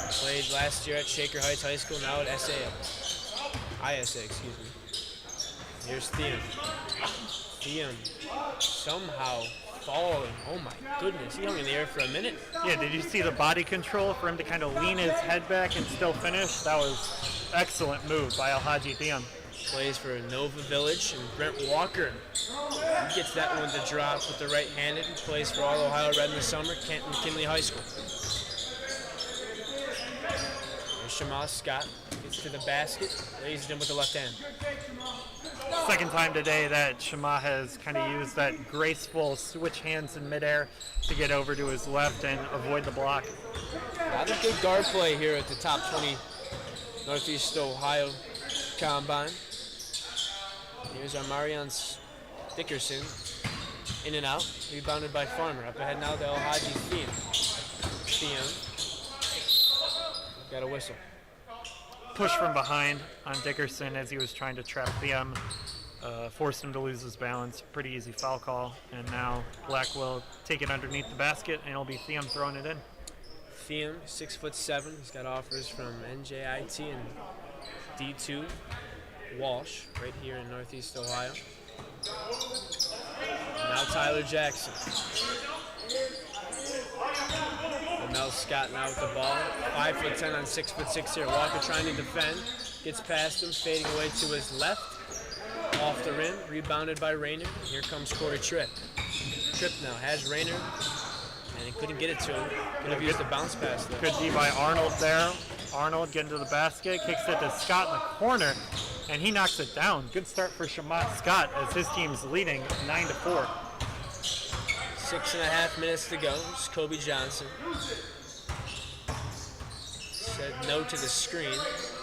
Played last year at Shaker Heights High School, now at ISA, excuse me. Here's Thiem. Thiem somehow falling. Oh my goodness, he hung in the air for a minute. Yeah, did you see the body control for him to kind of lean his head back and still finish? That was excellent move by Alhaji Thiem. Plays for Nova Village, and Brent Walker. He gets that one to drop with the right-handed. He plays for All Ohio Red in the summer, Kent McKinley High School. There's Shamar Scott. Gets to the basket, lays it in with the left hand. Second time today that Shema has kind of used that graceful switch hands in midair to get over to his left and avoid the block. A lot of good guard play here at the top 20 Northeast Ohio Combine. Here's our Marion Dickerson. In and out. Rebounded by Farmer. Up ahead now to Alhaji Thiem. Thiem. Got a whistle. Push from behind on Dickerson as he was trying to trap Thiem. Forced him to lose his balance. Pretty easy foul call. And now Black will take it underneath the basket, and it'll be Thiem throwing it in. Thiem, 6'7". He's got offers from NJIT and D2 Walsh right here in Northeast Ohio. And now Tyler Jackson. Mel Scott now with the ball. 5'10" on 6'6" here. Walker trying to defend. Gets past him, fading away to his left. Off the rim, rebounded by Rayner. Here comes Corey Tripp. Tripp now has Rayner, and he couldn't get it to him. Could have used the bounce pass there. Good D by Arnold there. Arnold getting to the basket, kicks it to Scott in the corner, and he knocks it down. Good start for Shamat Scott as his team's leading 9-4. 6.5 minutes to go. It's Kobe Johnson. Said no to the screen.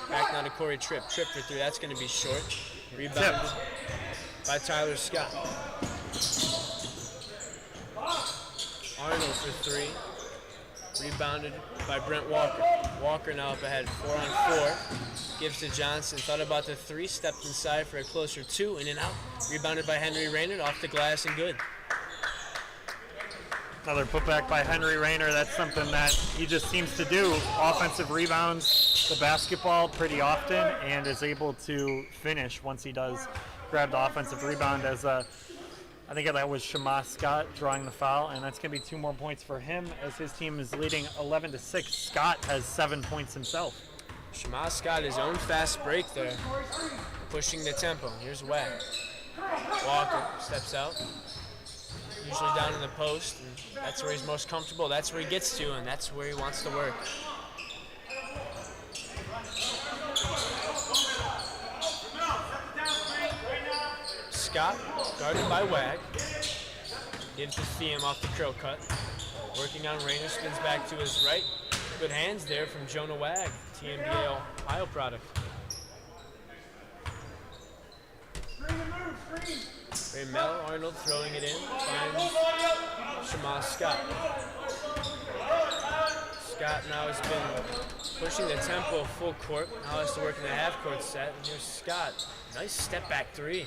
Back now to Corey Tripp. Tripp for 3. That's going to be short. Rebounded by Tyler Scott. Arnold for 3. Rebounded by Brent Walker. Walker now up ahead. 4-on-4. Gives to Johnson. Thought about the 3. Stepped inside for a closer 2. In and out. Rebounded by Henry Rayner. Off the glass and good. Another putback by Henry Rayner. That's something that he just seems to do. Offensive rebounds the basketball pretty often and is able to finish once he does grab the offensive rebound. As I think that was Shema Scott drawing the foul, and that's going to be 2 more points for him as his team is leading 11-6. Scott has 7 points himself. Shema Scott his own fast break there, pushing the tempo. Here's Wag. Walker steps out. Usually down in the post, and that's where he's most comfortable. That's where he gets to, and that's where he wants to work. Scott, guarded by Wag. Gives to Thiem off the curl cut. Working on Rayner, spins back to his right. Good hands there from Jonah Wag, TNBA Ohio product. Mel Arnold throwing it in, finds Shamas Scott. Scott now has been pushing the tempo full court. Now has to work in the half-court set. And here's Scott. Nice step-back three.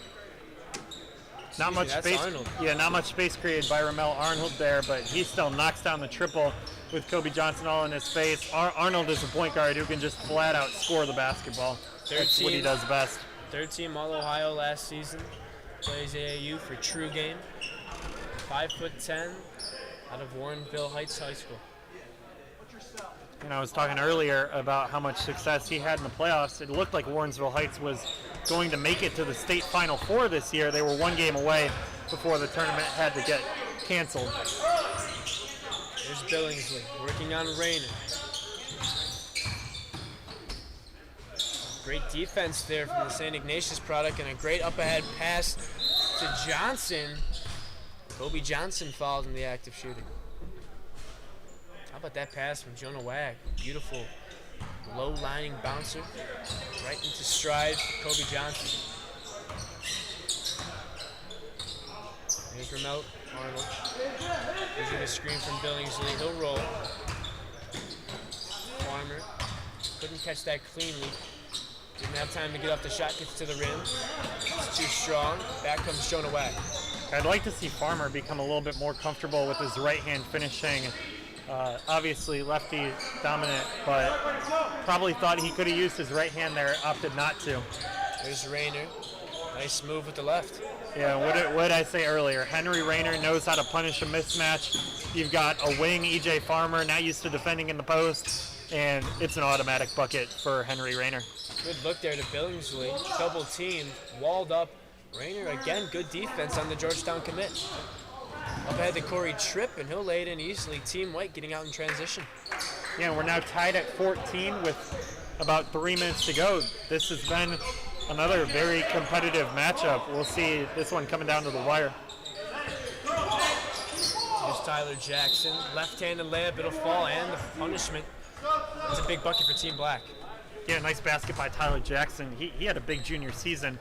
Not much That's space. Arnold. Yeah, not much space created by Ramel Arnold there, but he still knocks down the triple with Kobe Johnson all in his face. Arnold is a point guard who can just flat out score the basketball. That's what he does best. Third team All-Ohio last season. Plays AAU for True Game. 5'10", out of Warrenville Heights High School. And I was talking earlier about how much success he had in the playoffs. It looked like Warrensville Heights was going to make it to the state Final Four this year. They were one game away before the tournament had to get canceled. There's Billingsley working on Rayner. Great defense there from the St. Ignatius product and a great up-ahead pass to Johnson. Kobe Johnson fouled in the act of shooting. How about that pass from Jonah Wag? Beautiful low-lining bouncer right into stride for Kobe Johnson. Here's Ramel Arnold. Using a screen from Billingsley. He'll roll. Farmer couldn't catch that cleanly. Didn't have time to get off the shot, gets to the rim. It's too strong. Back comes Jonah Wag. I'd like to see Farmer become a little bit more comfortable with his right hand finishing. Obviously lefty dominant, but probably thought he could have used his right hand there, opted not to. There's Rayner. Nice move with the left. Yeah, what did I say earlier? Henry Rayner knows how to punish a mismatch. You've got a wing, EJ Farmer, not used to defending in the post, and it's an automatic bucket for Henry Rayner. Good look there to Billingsley. Double team, walled up. Rayner again, good defense on the Georgetown commit. Up ahead to Corey Tripp, and he'll lay it in easily. Team White getting out in transition. Yeah, we're now tied at 14 with about 3 minutes to go. This has been another very competitive matchup. We'll see this one coming down to the wire. Here's Tyler Jackson. Left-handed layup, it'll fall, and the punishment. It's a big bucket for Team Black. Yeah, nice basket by Tyler Jackson. He had a big junior season.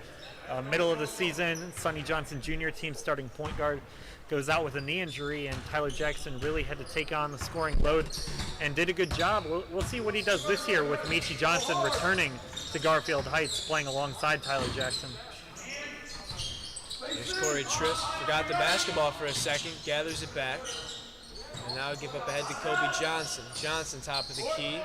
Middle of the season, Sonny Johnson Jr., team starting point guard, goes out with a knee injury, and Tyler Jackson really had to take on the scoring load and did a good job. We'll see what he does this year with Michi Johnson returning to Garfield Heights, playing alongside Tyler Jackson. There's Corey Tripp. Forgot the basketball for a second, gathers it back. And now give up ahead to Kobe Johnson. Johnson, top of the key,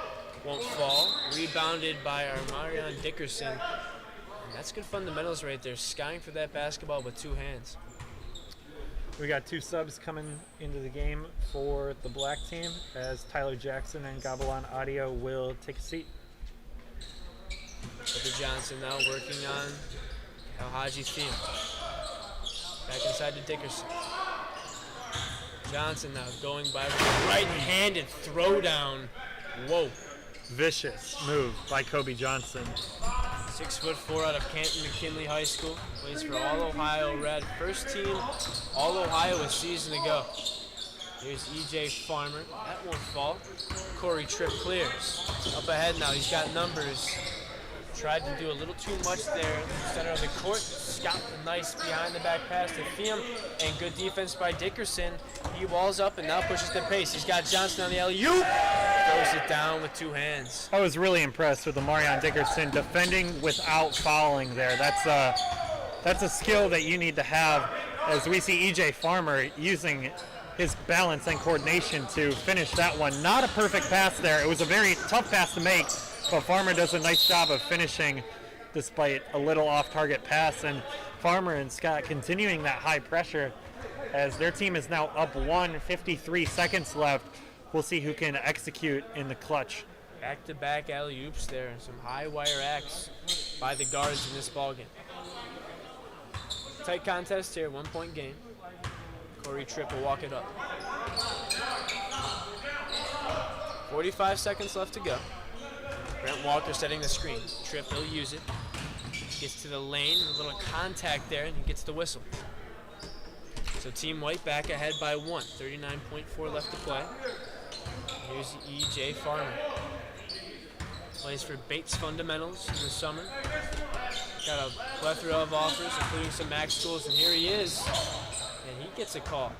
won't fall. Rebounded by our Marion Dickerson. And that's good fundamentals right there, skying for that basketball with two hands. We got two subs coming into the game for the black team as Tyler Jackson and Gavilan Audio will take a seat. Kobe Johnson now working on Alhaji Thiem. Back inside to Dickerson. Johnson now going by with a right-handed throwdown. Whoa. Vicious move by Kobe Johnson. 6'4" out of Canton McKinley High School. Plays for All-Ohio Red. First team All-Ohio a season ago. Here's EJ Farmer. That won't fall. Corey Tripp clears. Up ahead now. He's got numbers. Tried to do a little too much there. Center of the court. Scott a nice behind the back pass to Thiem. And good defense by Dickerson. He walls up and now pushes the pace. He's got Johnson on the alley-oop. Throws it down with two hands. I was really impressed with the Marion Dickerson defending without fouling there. That's a skill that you need to have, as we see EJ Farmer using his balance and coordination to finish that one. Not a perfect pass there. It was a very tough pass to make, but Farmer does a nice job of finishing despite a little off-target pass. And Farmer and Scott continuing that high pressure as their team is now up 1, 53 seconds left. We'll see who can execute in the clutch. Back-to-back alley-oops there and some high-wire acts by the guards in this ballgame. Tight contest here, 1 point game. Corey Tripp will walk it up. 45 seconds left to go. Brent Walker setting the screen. Tripp, he'll use it. Gets to the lane, a little contact there, and he gets the whistle. So Team White back ahead by 1. 39.4 left to play. Here's E.J. Farmer. Plays for Bates Fundamentals in the summer. Got a plethora of offers, including some Max schools, and here he is. And he gets a call.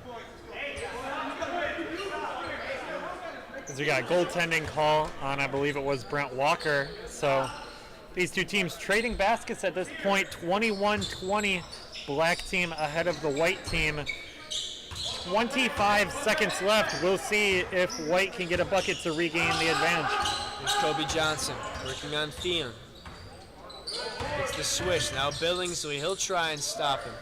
As we got a goaltending call on, I believe it was Brent Walker. So these two teams trading baskets at this point, 21-20. Black team ahead of the white team. 25 seconds left. We'll see if white can get a bucket to regain the advantage. Here's Kobe Johnson working on Theon. It's the swish. Now Billingsley, he'll try and stop him.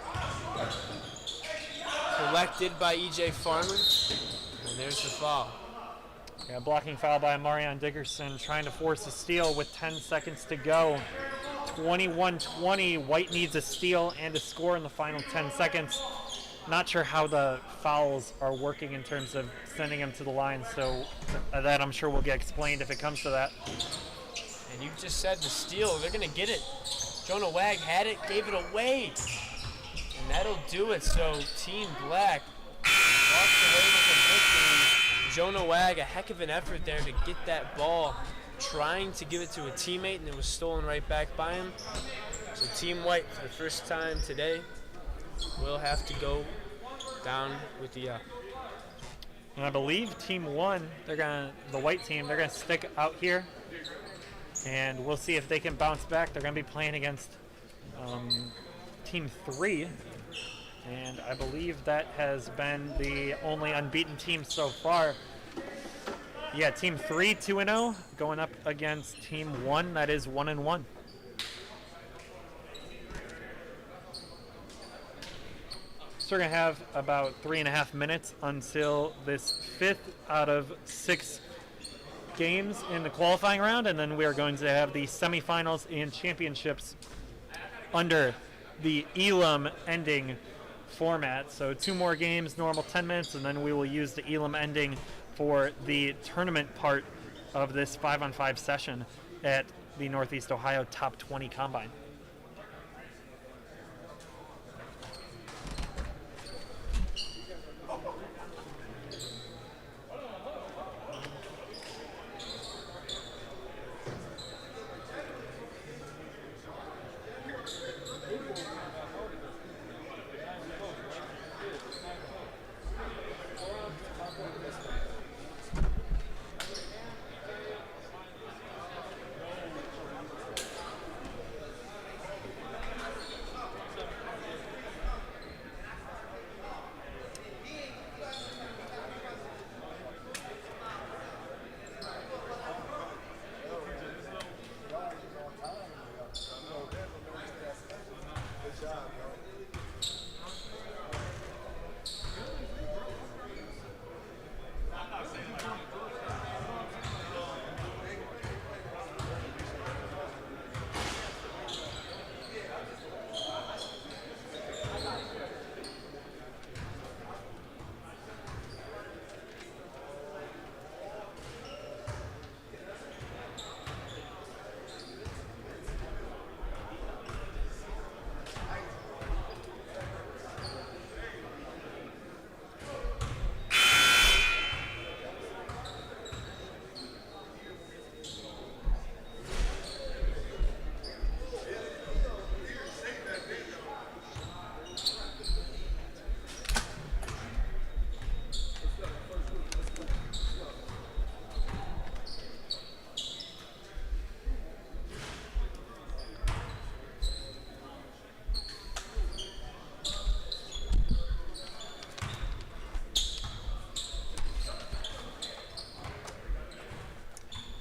Collected by E.J. Farmer. And there's the foul. Yeah, blocking foul by Marion Dickerson, trying to force a steal with 10 seconds to go. 21-20. White needs a steal and a score in the final 10 seconds. Not sure how the fouls are working in terms of sending them to the line, so that I'm sure will get explained if it comes to that. And you just said the steal. They're going to get it. Jonah Wag had it, gave it away. And that'll do it. So Team Black walks away with a victory. Jonah Wag, a heck of an effort there to get that ball, trying to give it to a teammate, and it was stolen right back by him. So Team White, for the first time today, will have to go down with the And I believe Team 1, the white team, they're gonna stick out here, and we'll see if they can bounce back. They're gonna be playing against Team 3, and I believe that has been the only unbeaten team so far. Yeah, Team 3 2-0 going up against Team 1 that is 1-1. So we're going to have about 3.5 minutes until this 5th out of 6 games in the qualifying round, and then we are going to have the semifinals and championships under the Elam ending format. So 2 more games, normal 10 minutes, and then we will use the Elam ending for the tournament part of this 5-on-5 session at the Northeast Ohio Top 20 Combine.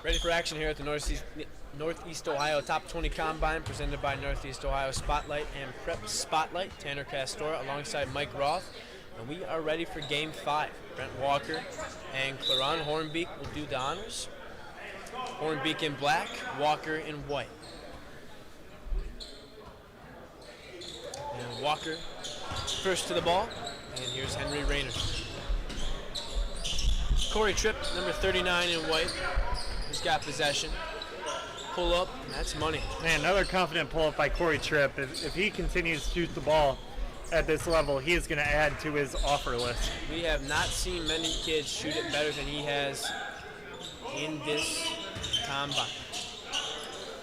Ready for action here at the Northeast Ohio Top 20 Combine, presented by Northeast Ohio Spotlight and Prep Spotlight. Tanner Castora alongside Mike Roth. And we are ready for Game 5. Brent Walker and Claron Hornbeek will do the honors. Hornbeek in black, Walker in white. And Walker first to the ball. And here's Henry Rayner. Corey Tripp, number 39 in white. He's got possession. Pull up, and that's money. Man, another confident pull up by Corey Tripp. If he continues to shoot the ball at this level, he is going to add to his offer list. We have not seen many kids shoot it better than he has in this combine.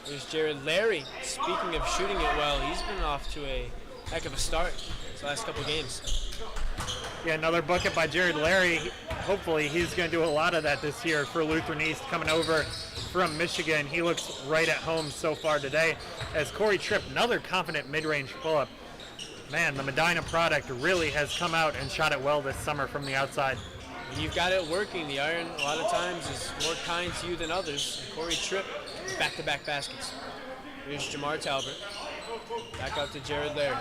There's Jared Larry. Speaking of shooting it well, he's been off to a heck of a start these last couple games. Yeah, another bucket by Jared Larry. Hopefully he's going to do a lot of that this year for Lutheran East coming over from Michigan. He looks right at home so far today. As Corey Tripp, another confident mid-range pull-up. Man, the Medina product really has come out and shot it well this summer from the outside. When you've got it working, the iron a lot of times is more kind to you than others. And Corey Tripp, back-to-back baskets. Here's Jamar Talbot. Back out to Jared Larry.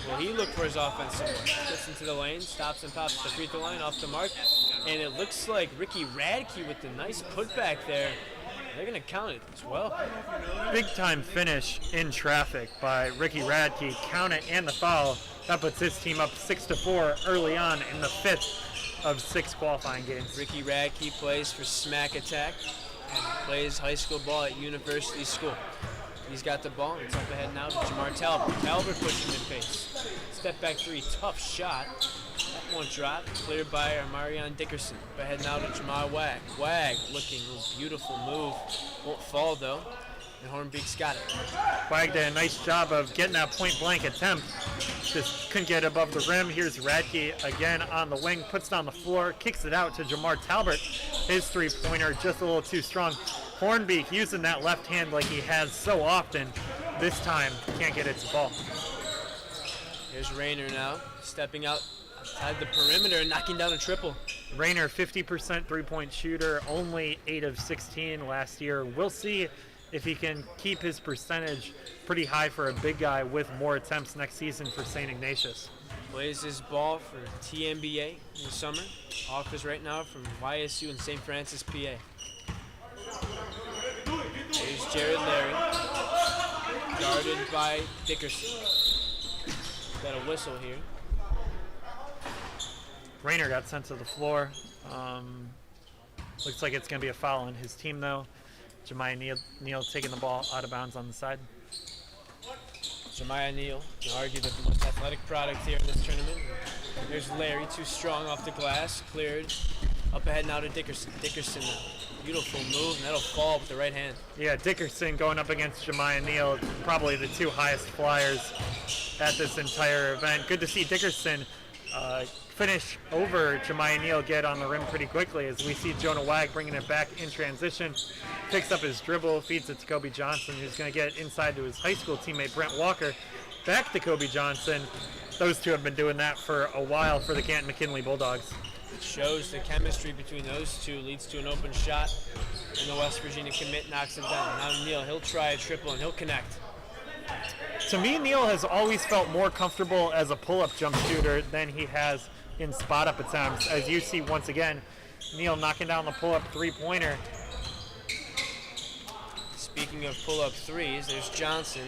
Well, he looked for his offense somewhere. Gets into the lane, stops and pops the free throw line off the mark. And it looks like Ricky Radke with the nice putback there. They're going to count it as well. Big time finish in traffic by Ricky Radke. Count it and the foul. That puts his team up 6-4 early on in the 5th of 6 qualifying games. Ricky Radke plays for Smack Attack and plays high school ball at University School. He's got the ball, and it's up ahead now to Jamar Talbot. Talbot pushing the pace. Step back three, tough shot. That one dropped, cleared by Marion Dickerson. Up ahead now to Jamar Wag. Wag looking a beautiful move. Won't fall though, and Hornbeak's got it. Wag did a nice job of getting that point blank attempt. Just couldn't get above the rim. Here's Radke again on the wing, puts it on the floor, kicks it out to Jamar Talbot. His three-pointer just a little too strong. Hornbeak using that left hand like he has so often. This time, can't get it to fall. Here's Rayner now, stepping out outside the perimeter and knocking down a triple. Rayner, 50% three-point shooter, only 8 of 16 last year. We'll see if he can keep his percentage pretty high for a big guy with more attempts next season for St. Ignatius. Plays his ball for TMBA in the summer. Offers right now from YSU and St. Francis, PA. Here's Jared Larry, guarded by Dickerson. Got a whistle here. Rayner got sent to the floor. Looks like it's going to be a foul on his team, though. Jemiah Neal taking the ball out of bounds on the side. Jemiah Neal, you can argue that the most athletic product here in this tournament. There's Larry, too strong off the glass, cleared. Up ahead now to Dickerson. Dickerson, beautiful move, and that'll fall with the right hand. Yeah, Dickerson going up against Jemiah Neal, probably the 2 highest flyers at this entire event. Good to see Dickerson finish over Jemiah Neal, get on the rim pretty quickly as we see Jonah Wag bringing it back in transition. Picks up his dribble, feeds it to Kobe Johnson, who's going to get inside to his high school teammate Brent Walker. Back to Kobe Johnson. Those two have been doing that for a while for the Canton McKinley Bulldogs. It shows the chemistry between those two, leads to an open shot, and the West Virginia commit knocks it down. Now Neal, he'll try a triple and he'll connect. To me, Neal has always felt more comfortable as a pull-up jump shooter than he has in spot-up attempts. As you see once again, Neal knocking down the pull-up three-pointer. Speaking of pull-up threes, there's Johnson,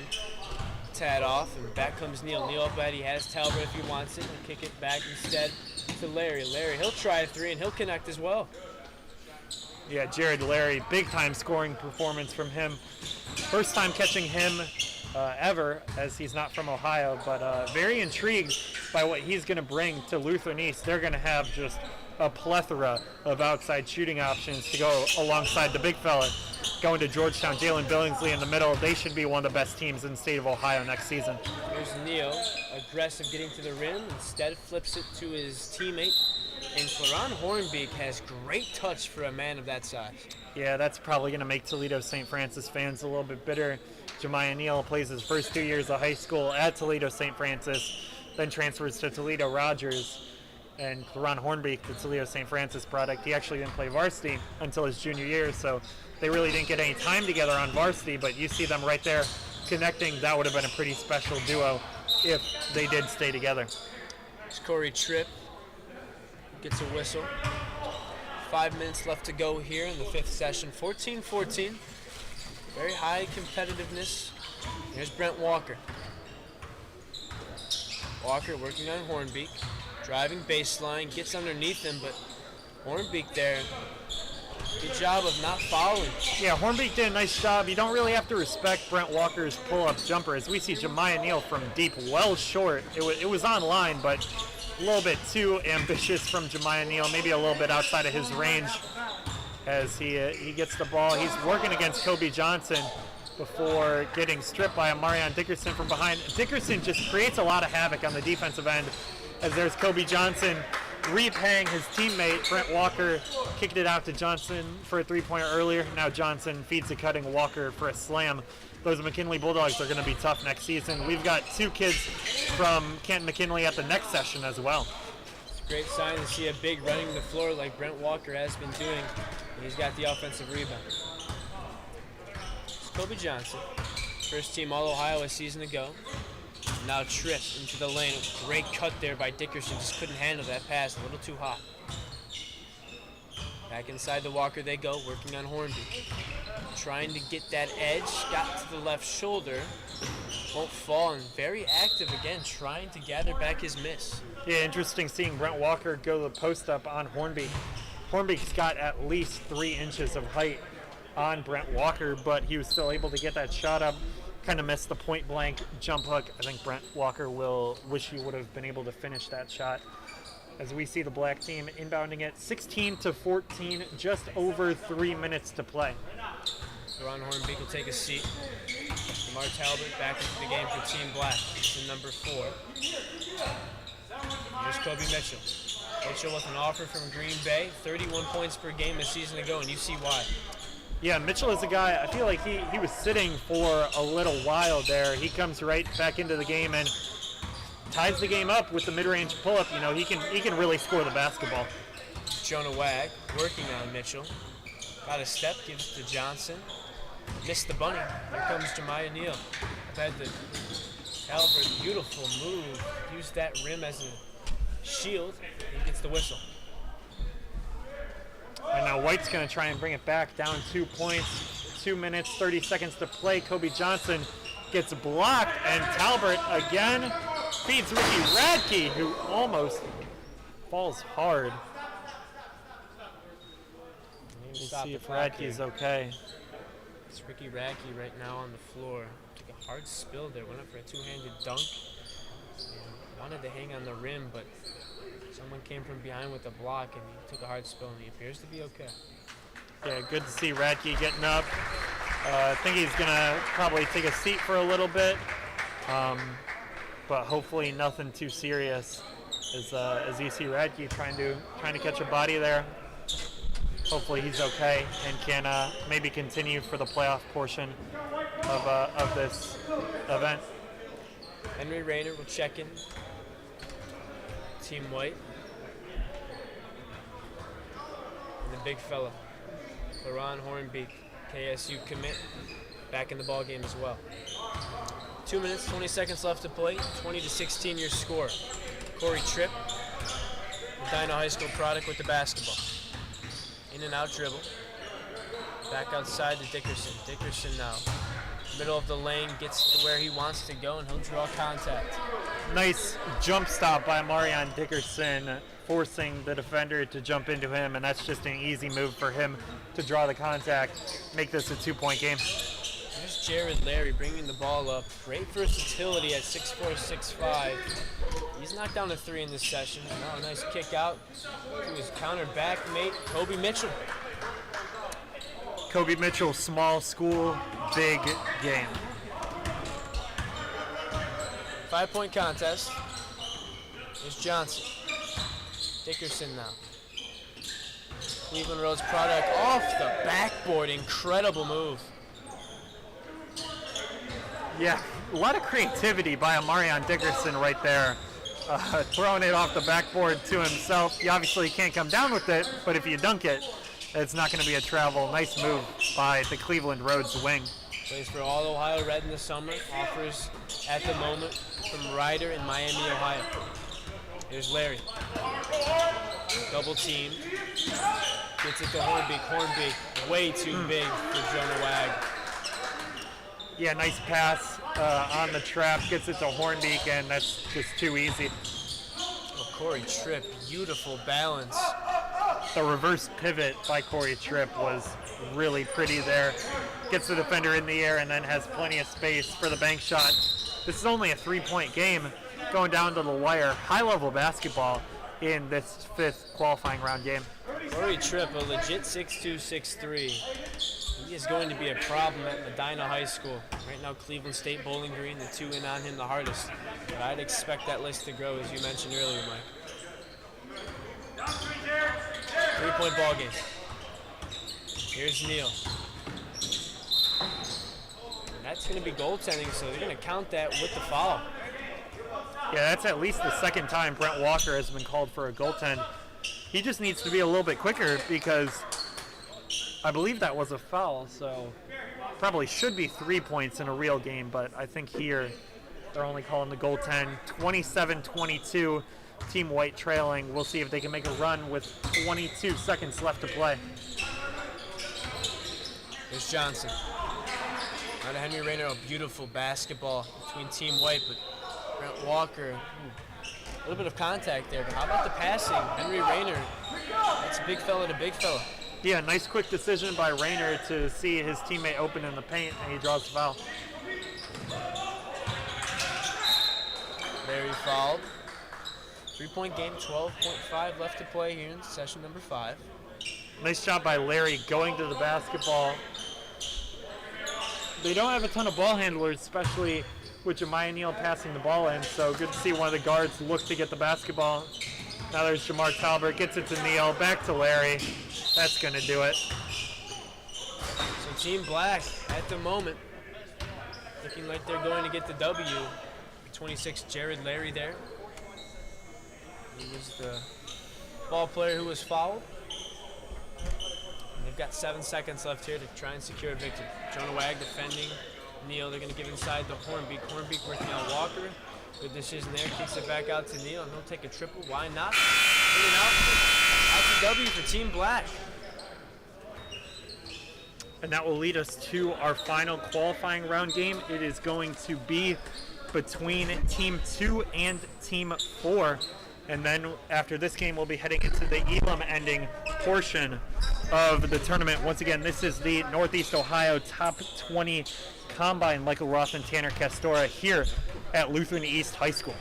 tad off, and back comes Neal. Neal up ahead, he has Talbot if he wants it. He'll kick it back instead to Larry. Larry, he'll try a three and he'll connect as well. Yeah, Jared Larry, big-time scoring performance from him. First time catching him ever, as he's not from Ohio, but very intrigued by what he's going to bring to Lutheran East. They're going to have just a plethora of outside shooting options to go alongside the big fella going to Georgetown. Jalen Billingsley in the middle. They should be one of the best teams in the state of Ohio next season. Here's Neal, aggressive getting to the rim, instead flips it to his teammate. And Claron Hornbeak has great touch for a man of that size. Yeah, that's probably going to make Toledo St. Francis fans a little bit bitter. Jemiah Neal plays his first 2 years of high school at Toledo St. Francis, then transfers to Toledo Rogers. And Claron Hornbeak, the Toledo St. Francis product, he actually didn't play varsity until his junior year, so they really didn't get any time together on varsity, but you see them right there connecting. That would have been a pretty special duo if they did stay together. It's Corey Tripp. Gets a whistle. 5 minutes left to go here in the 5th session. 14-14. Very high competitiveness. Here's Brent Walker. Walker working on Hornbeak. Driving baseline. Gets underneath him, but Hornbeak there Good job of not fouling. Yeah, Hornbeak did a nice job. You don't really have to respect Brent Walker's pull-up jumper. As we see Jemiah Neal from deep, well short. It was on line, but a little bit too ambitious from Jemiah Neal. Maybe a little bit outside of his range as he gets the ball. He's working against Kobe Johnson before getting stripped by Amarion Dickerson from behind. Dickerson just creates a lot of havoc on the defensive end as there's Kobe Johnson repaying his teammate. Brent Walker kicked it out to Johnson for a three-pointer earlier. Now Johnson feeds to cutting Walker for a slam. Those McKinley Bulldogs are going to be tough next season. We've got 2 kids from Canton McKinley at the next session as well. It's a great sign to see a big running the floor like Brent Walker has been doing. And he's got the offensive rebound. It's Kobe Johnson, first team All-Ohio a season ago. Now Tripp into the lane. Great cut there by Dickerson. Just couldn't handle that pass. A little too hot. Back inside the Walker they go, working on Hornby. Trying to get that edge. Got to the left shoulder. Won't fall, and very active again, trying to gather back his miss. Yeah, interesting seeing Brent Walker go to the post up on Hornby. Hornby's got at least 3 inches of height on Brent Walker, but he was still able to get that shot up. Kind of missed the point blank jump hook. I think Brent Walker will wish he would have been able to finish that shot. As we see the black team inbounding it 16-14, just over 3 minutes to play. Ron Hornbeak will take a seat. Lamar Talbot back into the game for Team Black. It's in number 4. Here's Kobe Mitchell. Mitchell with an offer from Green Bay, 31 points per game a season ago, and you see why. Yeah, Mitchell is a guy, I feel like he was sitting for a little while there. He comes right back into the game and ties the game up with the mid-range pull-up. You know, he can really score the basketball. Jonah Wag working on Mitchell. Got a step, gives to Johnson. Missed the bunny. Here comes Jemiah Neal. Up at the Albert, beautiful move. Used that rim as a shield. He gets the whistle. And now White's going to try and bring it back down 2 points. 2 minutes, 30 seconds to play. Kobe Johnson gets blocked, and Talbot again feeds Ricky Radke, who almost falls hard. We'll see if Radke's okay. It's Ricky Radke right now on the floor. Took a hard spill there. Went up for a two-handed dunk. And wanted to hang on the rim, but someone came from behind with a block, and he took a hard spill, and he appears to be okay. Yeah, good to see Radke getting up. I think he's going to probably take a seat for a little bit, but hopefully nothing too serious as you see Radke trying to catch a body there. Hopefully he's okay and can maybe continue for the playoff portion of this event. Henry Rayner will check in. Team White. And the big fella, LaRon Hornbeak, KSU commit, back in the ball game as well. 2 minutes, 20 seconds left to play. 20-16 your score. Corey Tripp, the Dino High School product, with the basketball. In and out dribble. Back outside to Dickerson. Dickerson now. Middle of the lane, gets to where he wants to go, and he'll draw contact. Nice jump stop by Marion Dickerson, forcing the defender to jump into him, and that's just an easy move for him to draw the contact, make this a 2-point game. Here's Jared Larry bringing the ball up. Great versatility at 6'4", 6'5". He's knocked down a 3 in this session. Now a nice kick out to his counter back mate, Kobe Mitchell. Kobe Mitchell, small school, big game. 5-point contest. Here's Johnson. Dickerson now. Cleveland Roads product off the backboard. Incredible move. Yeah, a lot of creativity by Amarion Dickerson right there. Throwing it off the backboard to himself. You obviously can't come down with it, but if you dunk it, it's not going to be a travel. Nice move by the Cleveland Roads wing. Plays for All Ohio Red in the summer. Offers at the moment from Ryder in Miami, Ohio. Here's Larry. Double team. Gets it to Hornbeak. Hornbeak way too big for Jonah Wag. Yeah, nice pass on the trap. Gets it to Hornbeak, and that's just too easy. Oh, Corey Tripp, beautiful balance. the reverse pivot by Corey Tripp was really pretty there. Gets the defender in the air and then has plenty of space for the bank shot. This is only a 3-point game going down to the wire. High-level basketball in this 5th qualifying round game. Corey Tripp, a legit 6'2", 6'3". He is going to be a problem at Medina High School. Right now, Cleveland State, Bowling Green, the two in on him the hardest. But I'd expect that list to grow, as you mentioned earlier, Mike. 3-point ball game. Here's Neal. And that's going to be goaltending, so they're going to count that with the foul. Yeah, that's at least the second time Brent Walker has been called for a goaltend. He just needs to be a little bit quicker because I believe that was a foul, so probably should be 3 points in a real game, but I think here they're only calling the goaltend. 27-22, Team White trailing. We'll see if they can make a run with 22 seconds left to play. Here's Johnson. Now to Henry Rayner, a beautiful basketball between Team White, but Brent Walker, a little bit of contact there, but how about the passing? Henry Rayner, that's a big fella to big fella. Yeah, nice quick decision by Rayner to see his teammate open in the paint, and he draws the foul. Larry fouled. 3-point game, 12.5 left to play here in session number 5. Nice job by Larry going to the basketball. They don't have a ton of ball handlers, especially with Jemiah Neal passing the ball in, so good to see one of the guards look to get the basketball. Now there's Jamar Talbert, gets it to Neal, back to Larry. That's going to do it. So Team Black, at the moment, looking like they're going to get the W. 26, Jared Larry there. He was the ball player who was fouled. And they've got 7 seconds left here to try and secure a victory. Jonah Wag defending Neal. They're going to give inside to Hornbeek. Hornbeek working on Walker. Good decision there. Kicks it back out to Neal, and he'll take a triple. Why not? Bring it out. That's a W for Team Black. And that will lead us to our final qualifying round game. It is going to be between Team 2 and Team 4. And then after this game, we'll be heading into the Elam ending portion of the tournament. Once again, this is the Northeast Ohio Top 20 Combine. Michael Roth and Tanner Castora here at Lutheran East High School.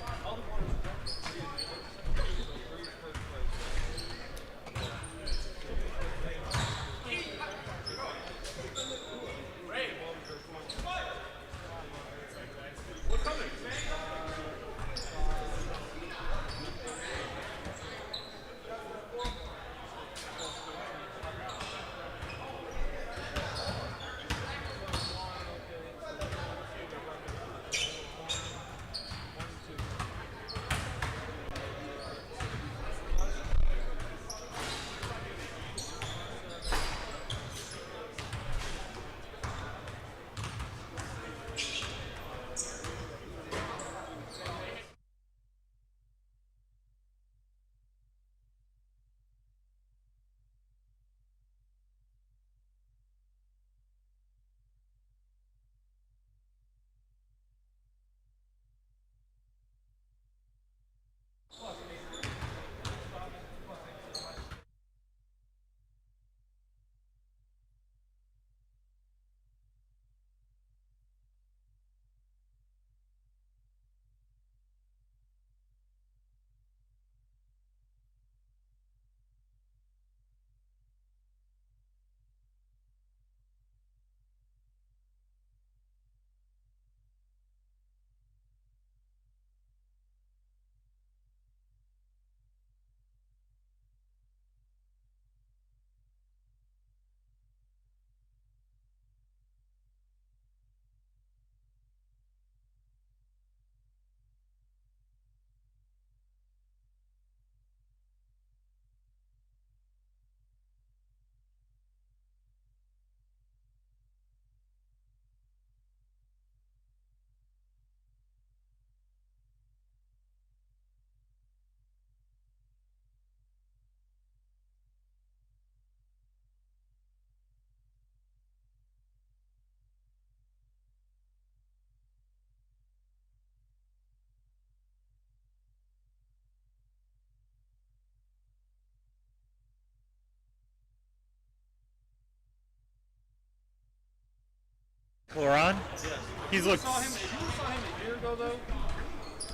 Laurent? Yes. He's If you looked. saw him a year ago, though,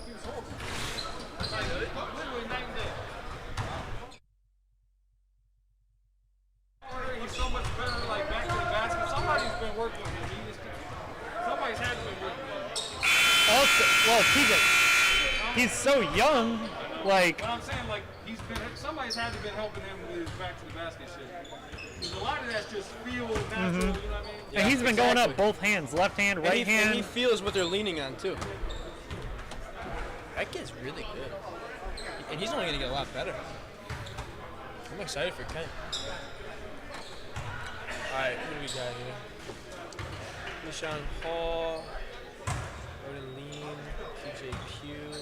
he was horrible. Like, literally night and day. He's so much better, like, back to the basket. Somebody's been working with him. Somebody's had to be working with him. Also, well, he's so young. Like, But I'm saying, like, somebody's had to have been helping him with his back to the basket shit. Because a lot of that's just feel natural, you know what I mean? and he's been going up exactly. both hands, left hand, right And hand. he feels what they're leaning on too. That kid's really good, and he's only gonna get a lot better. I'm excited for Kent. All right, who do we got here? Keyshawn Hall, Roden Lean, TJ Pugh,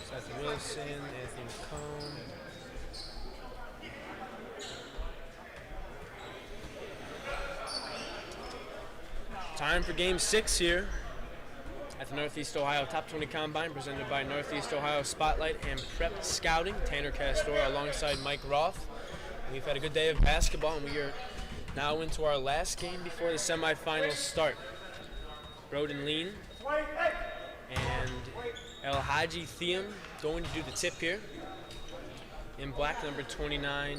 Seth Wilson, Anthony McComb. Time for Game 6 here at the Northeast Ohio Top 20 Combine, presented by Northeast Ohio Spotlight and Prep Scouting. Tanner Castor alongside Mike Roth. We've had a good day of basketball, and we are now into our last game before the semifinals start. Roden Lean and El Haji Thiem going to do the tip here. In black, number 29,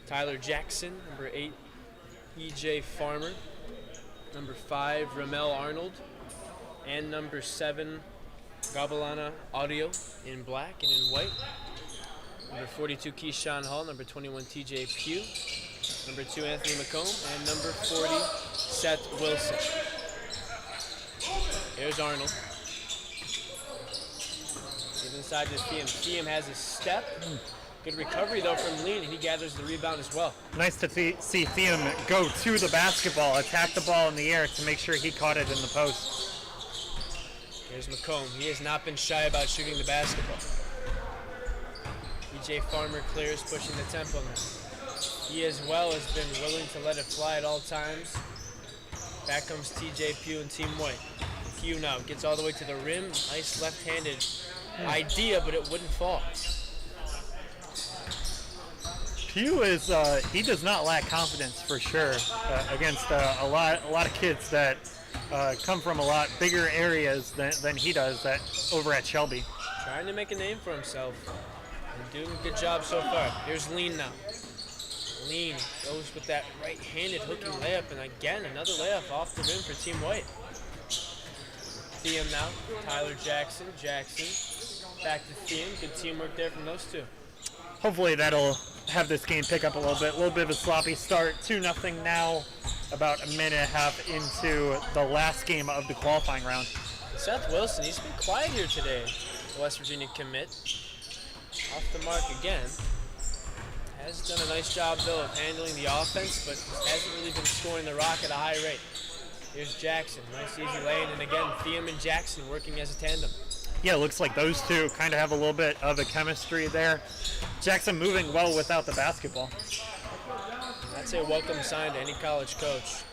Tyler Jackson. Number 8, EJ Farmer. Number 5, Ramel Arnold. And number 7, Gabalana Audio in black and in white. Number 42, Keyshawn Hall. Number 21, TJ Pugh. Number 2, Anthony McComb. And number 40, Seth Wilson. Here's Arnold. He's inside to Thiem. Thiem has a step. Good recovery, though, from Lean, and he gathers the rebound as well. Nice to see Thiem go to the basketball, attack the ball in the air to make sure he caught it in the post. Here's McComb. He has not been shy about shooting the basketball. EJ Farmer clears, pushing the tempo now. He as well has been willing to let it fly at all times. Back comes TJ Pugh and Team White. Pugh now gets all the way to the rim. Nice left-handed idea, but it wouldn't fall. Pugh is he does not lack confidence for sure against a lot of kids that come from a lot bigger areas than he does that over at Shelby. Trying to make a name for himself and doing a good job so far. Here's Lean now. Lean goes with that right-handed hooking layup, and again another layup off the rim for Team White. Thiem now, Tyler Jackson. Back to Thiem. Good teamwork there from those two. Hopefully that'll have this game pick up a little bit. A little bit of a sloppy start. 2-0 now, about a minute and a half into the last game of the qualifying round. Seth Wilson, he's been quiet here today. The West Virginia commit. Off the mark again. Has done a nice job, though, of handling the offense, but hasn't really been scoring the rock at a high rate. Here's Jackson. Nice easy lane, and again, Thiem and Jackson working as a tandem. Yeah, it looks like those two kind of have a little bit of a chemistry there. Jackson moving well without the basketball. That's a welcome sign to any college coach.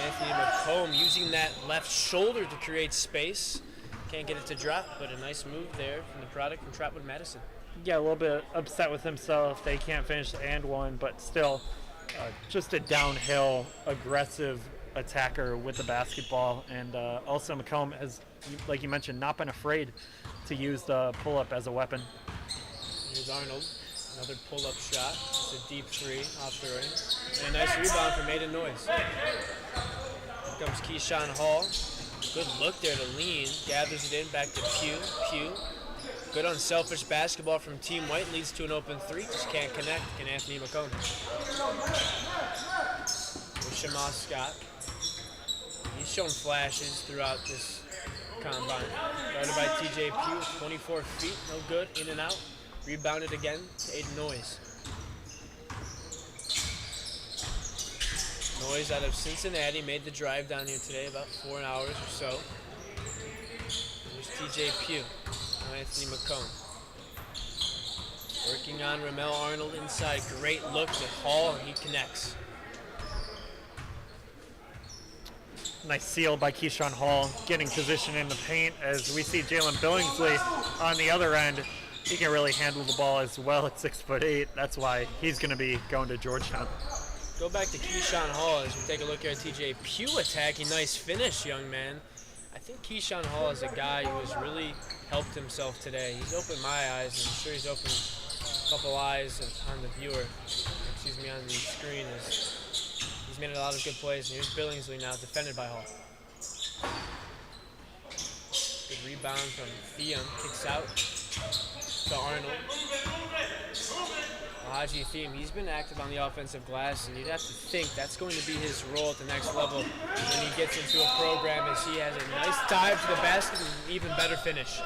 Anthony McComb using that left shoulder to create space. Can't get it to drop, but a nice move there from the product from Trotwood Madison. Yeah, a little bit upset with himself. They can't finish the and one, but still just a downhill, aggressive attacker with the basketball. And also McComb has, like you mentioned, not been afraid to use the pull-up as a weapon. Here's Arnold. Another pull-up shot. It's a deep three off the ring. And a nice rebound from Aiden Noyes. Here comes Keyshawn Hall. Good look there to Lean. Gathers it in back to Pugh. Good unselfish basketball from Team White. Leads to an open three. Just can't connect. And Anthony McComb. With Shamas Scott. He's shown flashes throughout this combine. Guarded by TJ Pugh. 24 feet. No good. In and out. Rebounded again to Aiden Noyes. Noyes out of Cincinnati made the drive down here today, about 4 hours or so. There's TJ Pugh. Now Anthony McComb. Working on Ramel Arnold inside. Great look to Hall, and he connects. Nice seal by Keyshawn Hall, getting position in the paint as we see Jalen Billingsley on the other end. He can really handle the ball as well at 6'8". That's why he's going to be going to Georgetown. Go back to Keyshawn Hall as we take a look here at TJ Pugh attacking. Nice finish, young man. I think Keyshawn Hall is a guy who has really helped himself today. He's opened my eyes, and I'm sure he's opened a couple eyes on the viewer, on the screen. He's made a lot of good plays, and here's Billingsley now, defended by Hall. Good rebound from Thiem, kicks out to Arnold. Haji Thiem, he's been active on the offensive glass, and you'd have to think that's going to be his role at the next level when he gets into a program, as he has a nice dive to the basket and an even better finish.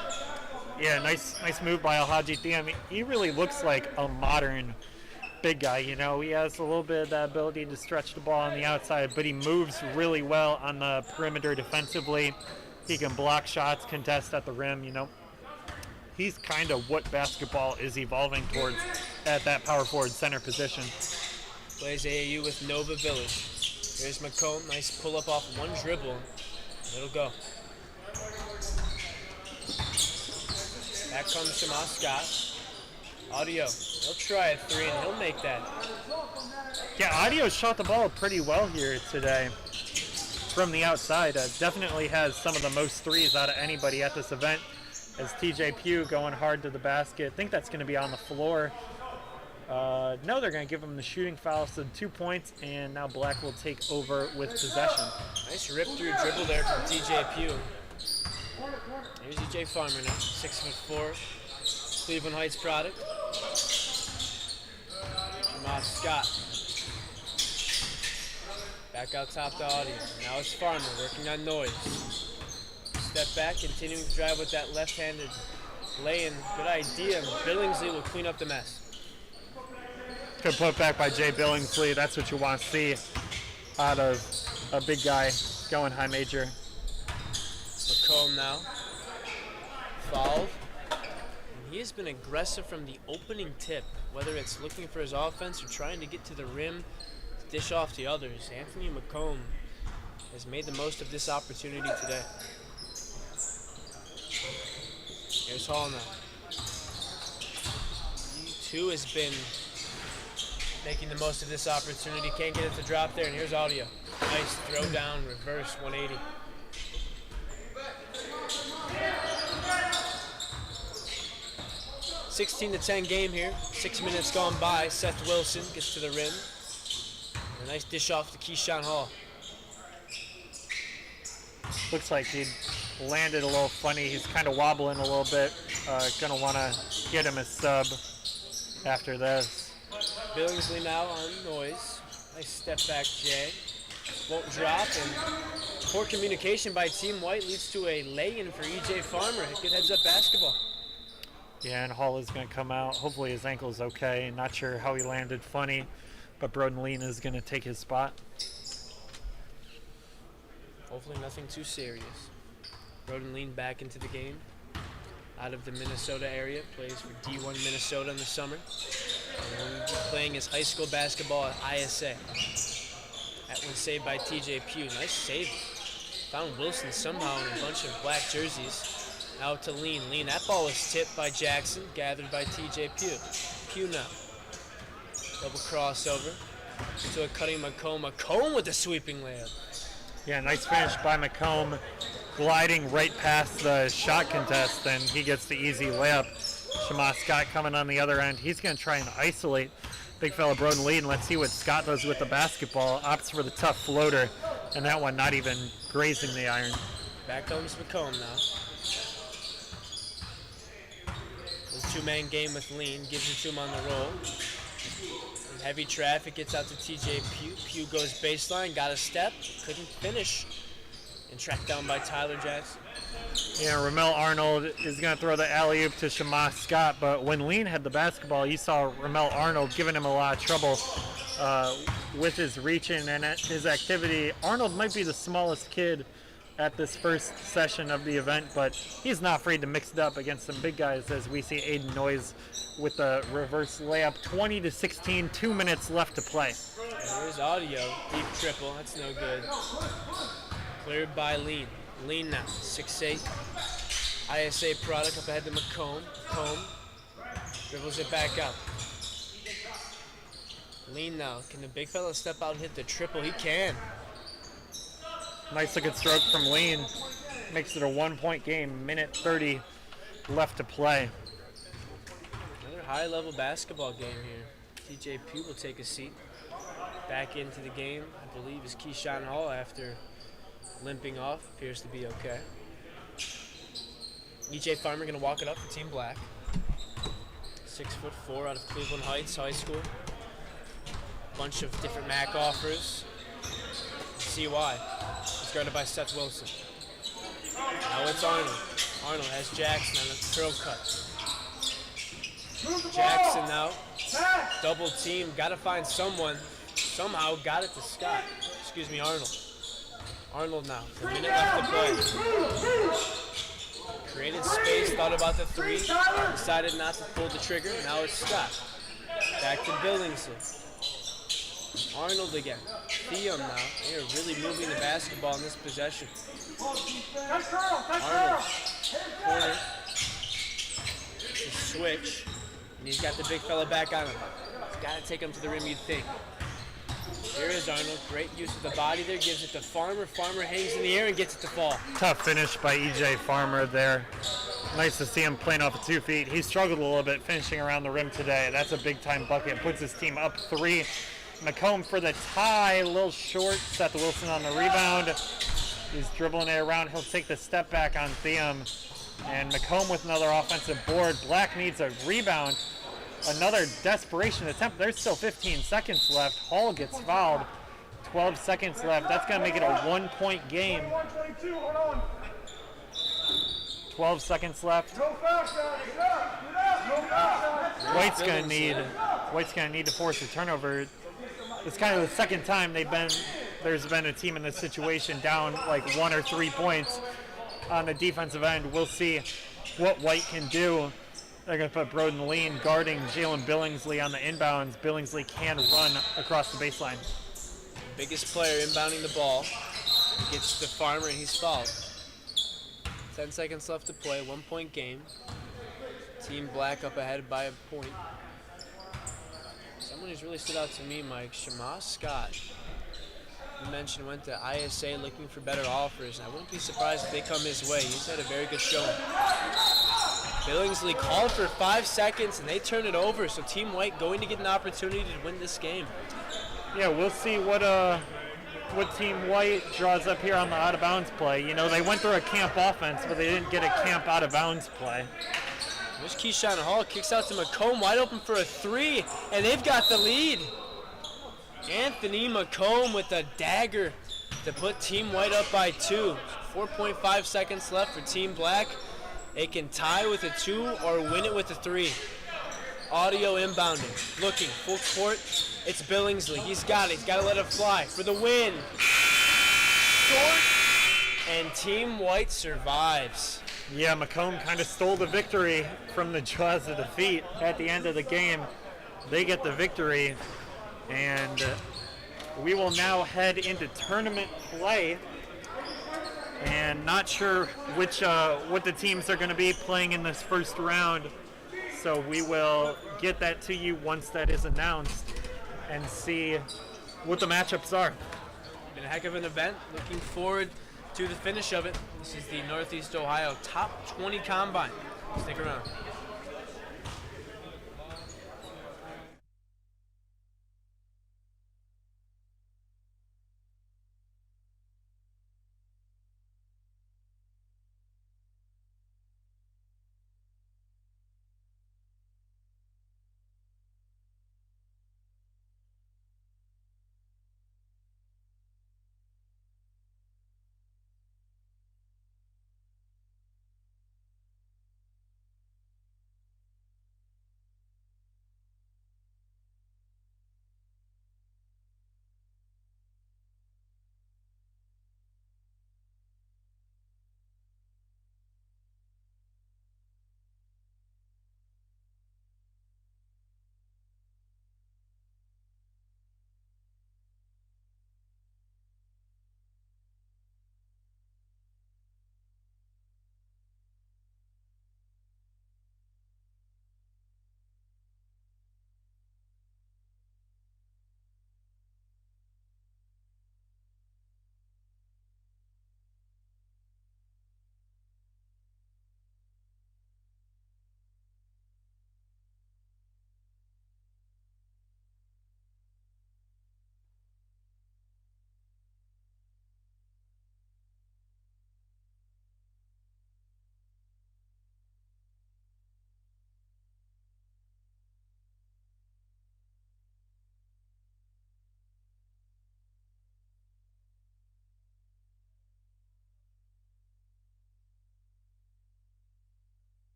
Yeah, nice move by Alhaji Thiem. He really looks like a modern big guy. You know, he has a little bit of that ability to stretch the ball on the outside, but he moves really well on the perimeter defensively. He can block shots, contest at the rim, you know. He's kind of what basketball is evolving towards at that power forward center position. Plays AAU with Nova Village. Here's McComb, nice pull up off one dribble. It'll go. Back comes Shamas Scott. Audio, he'll try a three and he'll make that. Yeah, Audio shot the ball pretty well here today from the outside. Definitely has some of the most threes out of anybody at this event. As TJ Pugh going hard to the basket. I think that's going to be on the floor. No, they're going to give him the shooting foul, so 2 points, and now Black will take over with possession. Nice rip-through dribble there from TJ Pugh. Here's EJ Farmer now, 6'4", Cleveland Heights product. Shamas Scott. Back out top to Audio. Now it's Farmer working on Noise. Step back, continuing to drive with that left-handed lay-in. Good idea. Billingsley will clean up the mess. Good put back by Jay Billingsley. That's what you want to see out of a big guy going high major. McComb now. Fouled. And he has been aggressive from the opening tip, whether it's looking for his offense or trying to get to the rim, to dish off to others. Anthony McComb has made the most of this opportunity today. Here's Hall now. He, has been making the most of this opportunity. Can't get it to drop there, and here's Audio. Nice throw down, reverse 180. (16-10) game here. 6 minutes gone by. Seth Wilson gets to the rim. A nice dish off to Keyshawn Hall. Looks like he landed a little funny. He's kind of wobbling a little bit. Gonna want to get him a sub after this. Billingsley now on Noise. Nice step back, Jay. Won't drop, and poor communication by Team White leads to a lay-in for EJ Farmer. Good heads-up basketball. Yeah, and Hall is going to come out. Hopefully his ankle's okay. Not sure how he landed funny, but Broden Lean is going to take his spot. Hopefully nothing too serious. Broden Lean back into the game. Out of the Minnesota area, plays for D1 Minnesota in the summer. And will be playing his high school basketball at ISA. That one saved by TJ Pugh. Nice save. Found Wilson somehow in a bunch of black jerseys. Out to Lean. Lean, that ball was tipped by Jackson, gathered by TJ Pugh. Pugh now. Double crossover to a cutting McComb. McComb with the sweeping layup. Yeah, nice finish by McComb, gliding right past the shot contest, and he gets the easy layup. Shamas Scott coming on the other end. He's going to try and isolate big fella Broden Lean. Let's see what Scott does with the basketball. Opts for the tough floater, and that one not even grazing the iron. Back comes McComb now. This two-man game with Lean, gives it to him on the roll. And heavy traffic gets out to TJ Pugh. Pugh goes baseline, got a step, couldn't finish. And tracked down by Tyler Jackson. Yeah, Ramel Arnold is going to throw the alley-oop to Shamas Scott, but when Lean had the basketball, you saw Ramel Arnold giving him a lot of trouble with his reaching and his activity. Arnold might be the smallest kid at this first session of the event, but he's not afraid to mix it up against some big guys, as we see Aiden Noyes with the reverse layup. 20-16, 2 minutes left to play. There's Audio, deep triple, that's no good. Cleared by Lean. Lean now, 6'8". ISA product up ahead to McComb. Comb dribbles it back out. Lean now. Can the big fella step out and hit the triple? He can. Nice looking stroke from Lean. Makes it a 1-point game. Minute 30 left to play. Another high-level basketball game here. TJ Pugh will take a seat. Back into the game, I believe, is Keyshawn Hall after limping off. Appears to be okay. EJ Farmer going to walk it up for Team Black. 6'4" out of Cleveland Heights High School. Bunch of different MAC offers. See why. He's guarded by Seth Wilson. Now it's Arnold. Arnold has Jackson on a curl cut. Jackson now. Double team. Got to find someone. Somehow got it to Scott. Excuse me, Arnold. Arnold now. A minute left to play. Created space, thought about the three. Decided not to pull the trigger. Now it's Scott. Back to Billingsley. Arnold again. Theum now. They are really moving the basketball in this possession. Arnold. Corner. The switch. And he's got the big fella back on him. He's got to take him to the rim, you'd think. Here is Arnold. Great use of the body there. Gives it to Farmer. Farmer hangs in the air and gets it to fall. Tough finish by EJ Farmer there. Nice to see him playing off of 2 feet. He struggled a little bit finishing around the rim today. That's a big-time bucket. Puts his team up 3. McComb for the tie. A little short. Seth Wilson on the rebound. He's dribbling it around. He'll take the step back on Theum. And McComb with another offensive board. Black needs a rebound. Another desperation attempt. There's still 15 seconds left. Hall gets fouled. 12 seconds left. That's going to make it a 1-point game. 12 seconds left. White's going to need to force a turnover. It's kind of the second time there's been a team in this situation down like 1 or 3 points on the defensive end. We'll see what White can do. They're going to put Broden Lean guarding Jalen Billingsley on the inbounds. Billingsley can run across the baseline. Biggest player inbounding the ball. Gets to Farmer and he's fouled. 10 seconds left to play. 1-point game. Team Black up ahead by a point. Someone who's really stood out to me, Mike, Shamas Scott. You mentioned went to ISA looking for better offers, and I wouldn't be surprised if they come his way. He's had a very good showing. Billingsley called for 5 seconds, and they turn it over, so Team White going to get an opportunity to win this game. Yeah, we'll see what Team White draws up here on the out-of-bounds play. You know, they went through a camp offense, but they didn't get a camp out-of-bounds play. There's Keyshawn Hall, kicks out to McComb, wide open for a 3, and they've got the lead. Anthony McComb with a dagger to put Team White up by 2. 4.5 seconds left for Team Black. They can tie with a 2 or win it with a 3. Audio inbounding, looking, full court. It's Billingsley, he's got it, he's got to let it fly for the win. Short, and Team White survives. Yeah, McComb kind of stole the victory from the jaws of defeat at the end of the game. They get the victory, and we will now head into tournament play. And not sure what the teams are going to be playing in this first round. So we will get that to you once that is announced and see what the matchups are. Been a heck of an event. Looking forward to the finish of it. This is the Northeast Ohio Top 20 Combine. Stick around.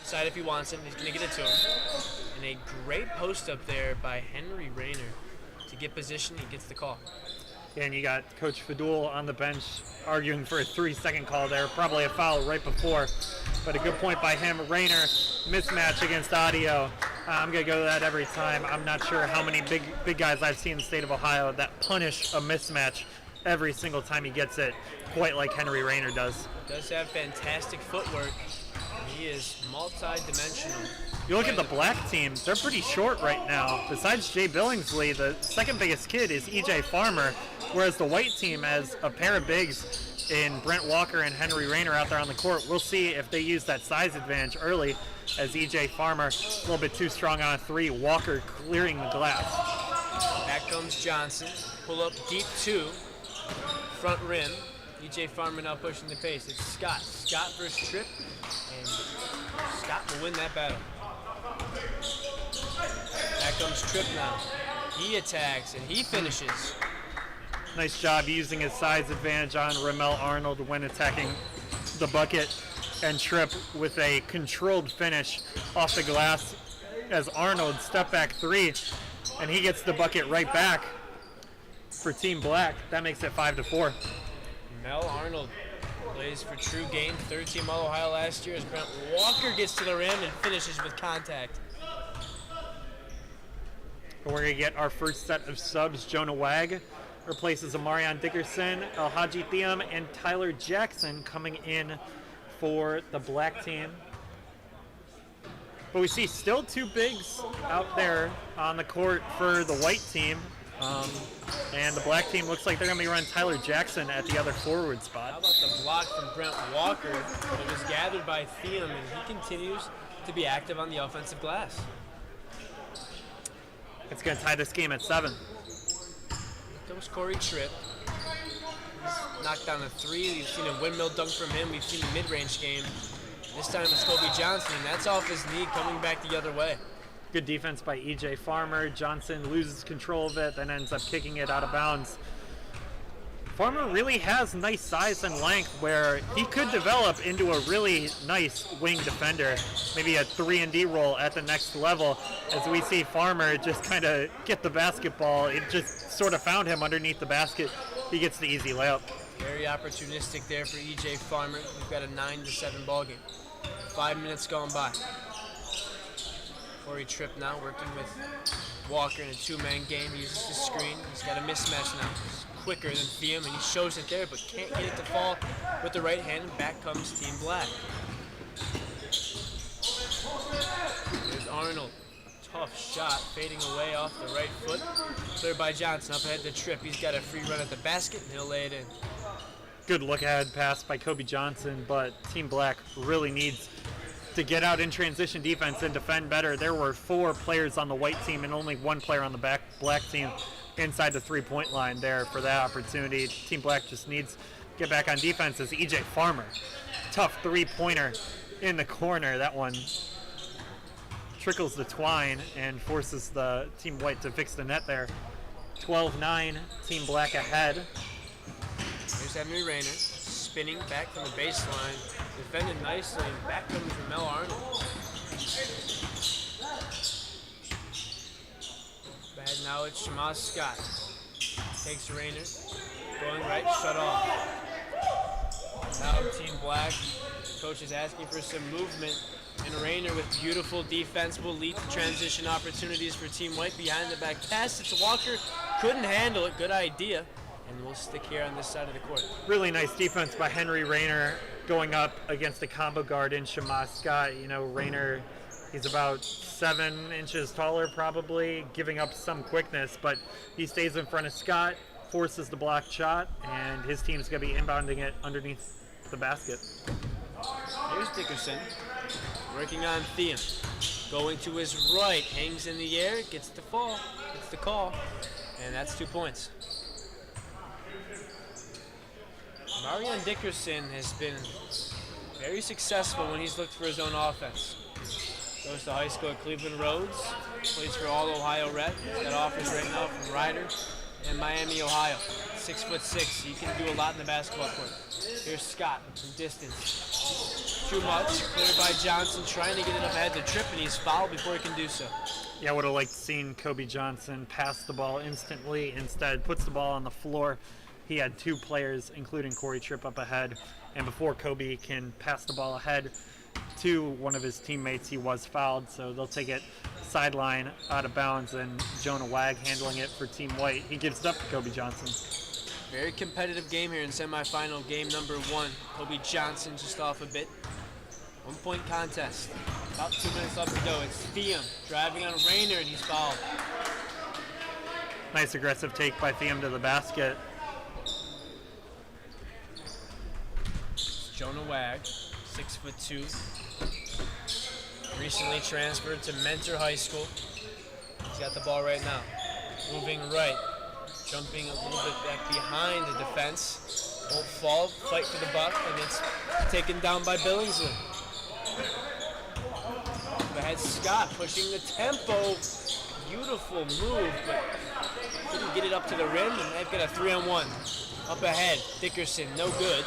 decide if he wants it. He's going to get it to him. And a great post up there by Henry Rayner to get position. He gets the call. And you got Coach Fadul on the bench arguing for a 3-second call there. Probably a foul right before. But a good point by him. Rayner, mismatch against Audio. I'm going to go to that every time. I'm not sure how many big guys I've seen in the state of Ohio that punish a mismatch every single time he gets it, quite like Henry Rayner does. Does have fantastic footwork. He is multi-dimensional. You look at the black team, they're pretty short right now. Besides Jay Billingsley, the second biggest kid is E.J. Farmer, whereas the white team has a pair of bigs in Brent Walker and Henry Rayner out there on the court. We'll see if they use that size advantage early, as E.J. Farmer a little bit too strong on a three. Walker clearing the glass. Back comes Johnson. Pull up deep 2. Front rim. E.J. Farmer now pushing the pace. It's Scott. Scott versus Tripp. And Scott will win that battle. Back comes Tripp now. He attacks and he finishes. Nice job using his size advantage on Ramel Arnold when attacking the bucket. And Tripp with a controlled finish off the glass as Arnold step back 3. And he gets the bucket right back for Team Black. That makes it 5-4. Mel Arnold plays for True Game, third team All-Ohio last year, as Brent Walker gets to the rim and finishes with contact. We're going to get our first set of subs. Jonah Wag replaces Amarion Dickerson, Alhaji Thiam, and Tyler Jackson coming in for the black team. But we see still 2 bigs out there on the court for the white team. And the black team looks like they're going to be running Tyler Jackson at the other forward How spot. about the block from Brent Walker? It was gathered by Thiam, and he continues to be active on the offensive glass. It's going to tie this game at 7. Here comes Corey Tripp. He's knocked down a 3. We've seen a windmill dunk from him. We've seen a mid-range game. This time it's Kobe Johnson, and that's off his knee coming back the other way. Good defense by E.J. Farmer. Johnson loses control of it, then ends up kicking it out of bounds. Farmer really has nice size and length where he could develop into a really nice wing defender, maybe a 3-and-D role at the next level. As we see Farmer just kind of get the basketball, it just sort of found him underneath the basket. He gets the easy layup. Very opportunistic there for E.J. Farmer. We've got a 9-7 ball game. 5 minutes gone by. Corey Tripp now working with Walker in a 2-man game. He uses the screen. He's got a mismatch now. He's quicker than Thiam, and he shows it there, but can't get it to fall with the right hand, and back comes Team Black. There's Arnold. Tough shot, fading away off the right foot. Cleared by Johnson, up ahead to Tripp. He's got a free run at the basket, and he'll lay it in. Good look ahead pass by Kobe Johnson, but Team Black really needs to get out in transition defense and defend better. There were 4 players on the white team and only 1 player on the black team inside the 3-point line there for that opportunity. Team Black just needs to get back on defense as E.J. Farmer. Tough 3-pointer in the corner. That one trickles the twine and forces the Team White to fix the net there. 12-9, Team Black ahead. Here's Henry Rayner, spinning back from the baseline, defended nicely, and back comes Ramel Arnold. Bad now it's Shamaz Scott. Takes Rayner, going right, shut off. Now Team Black, coach is asking for some movement, and Rayner with beautiful defense will lead to transition opportunities for Team White. Behind the back pass, it's Walker, couldn't handle it, good idea. And we'll stick here on this side of the court. Really nice defense by Henry Rayner going up against the combo guard in Shamaz Scott. You know, Rayner, he's about 7 inches taller probably, giving up some quickness, but he stays in front of Scott, forces the block shot, and his team's going to be inbounding it underneath the basket. Here's Dickerson, working on Thiam. Going to his right, hangs in the air, gets the fall, gets the call, and that's 2 points. Marion Dickerson has been very successful when he's looked for his own offense. Goes to high school at Cleveland Rhodes, plays for All Ohio Rep, got offers right now from Rider and Miami, Ohio. 6'6". He can do a lot in the basketball court. Here's Scott from distance. Too much. Cleared by Johnson, trying to get it up ahead to trip, and he's fouled before he can do so. Yeah, I would have liked seeing Kobe Johnson pass the ball instantly. Instead, puts the ball on the floor. He had two players, including Corey Tripp, up ahead. And before Kobe can pass the ball ahead to one of his teammates, he was fouled. So they'll take it sideline out of bounds, and Jonah Wag handling it for Team White. He gives it up to Kobe Johnson. Very competitive game here in semifinal game number 1. Kobe Johnson just off a bit. 1-point contest. About 2 minutes left to go. It's Thiem driving on Rayner, and he's fouled. Nice aggressive take by Thiem to the basket. Jonah Wag, 6'2". Recently transferred to Mentor High School. He's got the ball right now. Moving right. Jumping a little bit back behind the defense. Won't fall, fight for the buck, and it's taken down by Billingsley. Ahead Scott pushing the tempo. Beautiful move, but couldn't get it up to the rim, and they've got a 3-on-1. Up ahead, Dickerson, no good.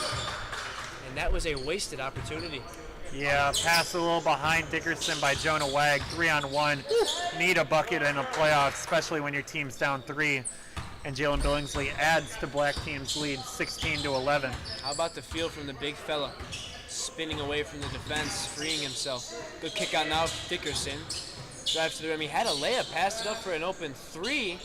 And that was a wasted opportunity. Yeah, pass a little behind Dickerson by Jonah Wag. 3-on-1. Need a bucket in a playoff, especially when your team's down 3. And Jalen Billingsley adds to Black Team's lead, 16-11. How about the feel from the big fella? Spinning away from the defense, freeing himself. Good kick out now, Dickerson. Drives to the rim. He had a layup, passed it up for an open 3,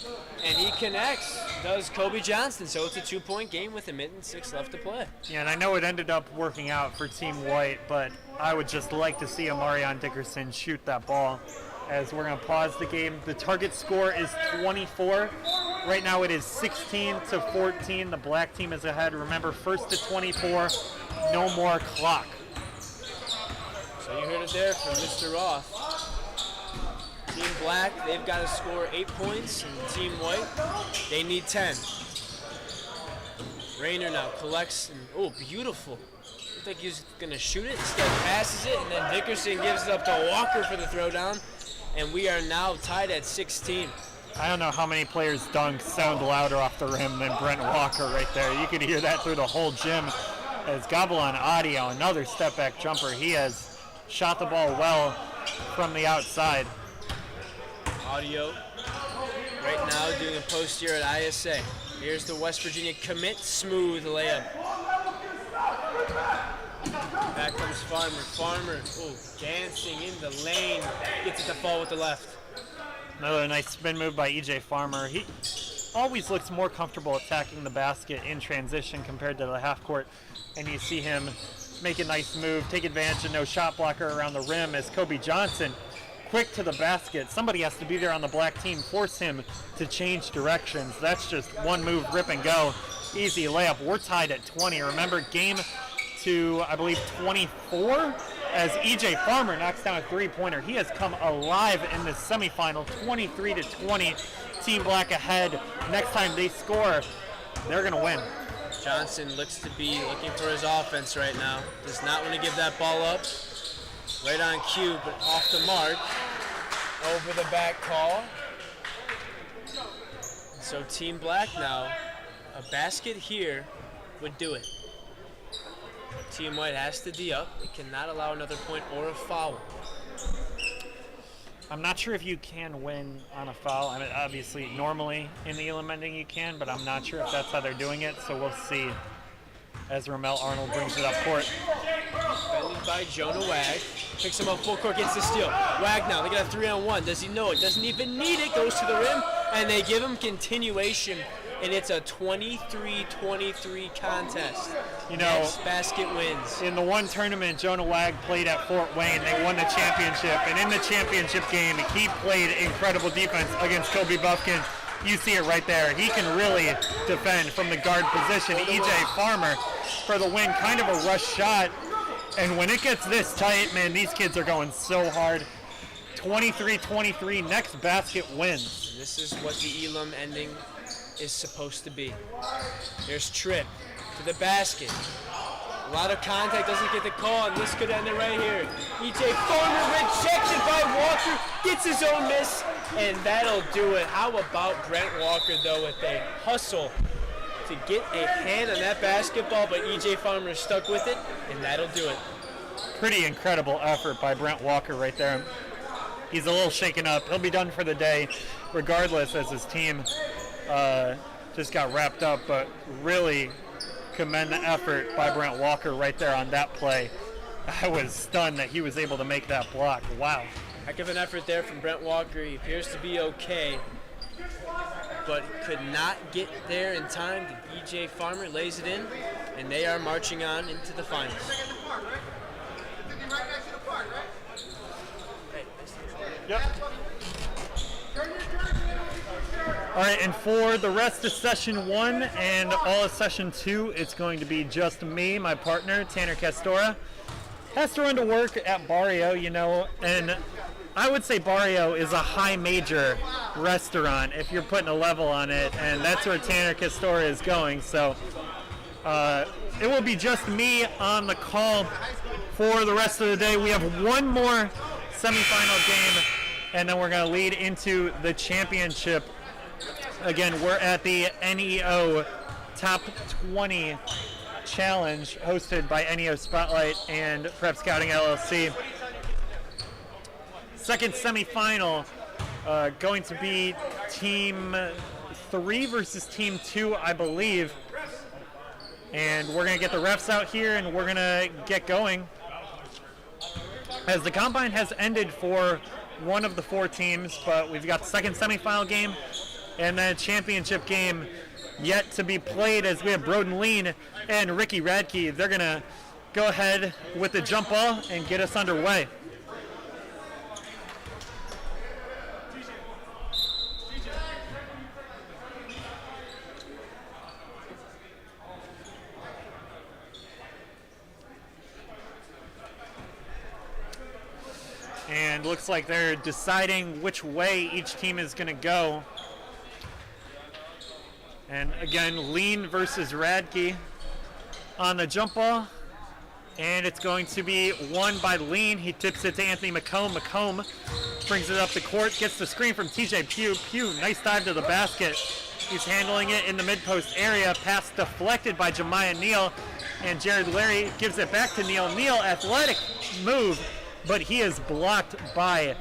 and he connects. Does Kobe Johnson. So it's a 2-point game with a minute and 6 left to play. Yeah, and I know it ended up working out for Team White, but I would just like to see Amarion Dickerson shoot that ball. As we're going to pause the game. The target score is 24. Right now it is 16-14. The Black Team is ahead. Remember, first to 24, no more clock. So you heard it there from Mr. Roth. Team Black, they've got to score 8 points, and Team White, they need 10. Rayner now collects, and oh, beautiful. Looked like he was going to shoot it, instead passes it, and then Dickerson gives it up to Walker for the throwdown, and we are now tied at 16. I don't know how many players' dunks sound louder off the rim than Brent Walker right there. You could hear that through the whole gym. As Gobble on audio, another step-back jumper. He has shot the ball well from the outside. Audio right now doing a post here at ISA. Here's the West Virginia commit, smooth layup. Back comes Farmer. Farmer, oh, dancing in the lane. Gets it to fall with the left. Another nice spin move by E.J. Farmer. He always looks more comfortable attacking the basket in transition compared to the half court. And you see him make a nice move, take advantage of no shot blocker around the rim as Kobe Johnson quick to the basket. Somebody has to be there on the Black Team, force him to change directions. That's just one move, rip and go. Easy layup. We're tied at 20. Remember, game to, I believe, 24 as E.J. Farmer knocks down a three-pointer. He has come alive in this semifinal, 23-20. Team Black ahead. Next time they score, they're going to win. Johnson looks to be looking for his offense right now. Does not want to give that ball up. Right on cue, but off the mark. Over the back call. So Team Black now, a basket here would do it. Team White has to D up. It cannot allow another point or a foul. I'm not sure if you can win on a foul. I mean, obviously, normally in the Elam ending you can, but I'm not sure if that's how they're doing it, so we'll see as Ramel Arnold brings it up court. Defended by Jonah Wag. Picks him up full court, gets the steal. Wag now, they got a 3-on-1. Does he know it? Doesn't even need it. Goes to the rim, and they give him continuation, and it's a 23-23 contest. You know, Next basket wins. In the one tournament Jonah Wag played at Fort Wayne, they won the championship, and in the championship game, he played incredible defense against Kobe Buffkin. You see it right there. He can really defend from the guard position. E.J. Farmer for the win, kind of a rush shot. And when it gets this tight, man, these kids are going so hard. 23-23, next basket wins. This is what the Elam ending is supposed to be. There's Tripp to the basket. A lot of contact, doesn't get the call, and this could end it right here. E.J. Farmer rejected by Walker, gets his own miss, and that'll do it. How about Brent Walker, though, with a hustle to to get a hand on that basketball, but E.J. Farmer stuck with it, and that'll do it. Pretty incredible effort by Brent Walker right there. He's a little shaken up. He'll be done for the day regardless, as his team just got wrapped up, but really commend the effort by Brent Walker right there on that play. I was stunned that he was able to make that block. Wow. Heck of an effort there from Brent Walker. He appears to be okay, but could not get there in time. E.J. Farmer lays it in, and they are marching on into the finals. Yep. All right, and for the rest of session 1 and all of session 2, it's going to be just me, my partner, Tanner Castora. Has to run to work at Barrio, you know, and I would say Barrio is a high major restaurant if you're putting a level on it, and that's where Tanner Castora is going. So it will be just me on the call for the rest of the day. We have one more semifinal game, and then we're going to lead into the championship. Again, we're at the NEO Top 20 Challenge hosted by NEO Spotlight and Prep Scouting LLC. Second semifinal going to be Team 3 versus Team 2, I believe. And we're going to get the refs out here and we're going to get going. As the combine has ended for one of the 4 teams, but we've got the second semifinal game and then championship game yet to be played, as we have Broden Lean and Ricky Radke. They're going to go ahead with the jump ball and get us underway. And looks like they're deciding which way each team is going to go. And again, Lean versus Radke on the jump ball. And it's going to be won by Lean. He tips it to Anthony McComb. McComb brings it up the court, gets the screen from TJ Pugh. Pugh, nice dive to the basket. He's handling it in the mid-post area. Pass deflected by Jemiah Neal. And Jared Larry gives it back to Neal. Neal, athletic move, but he is blocked by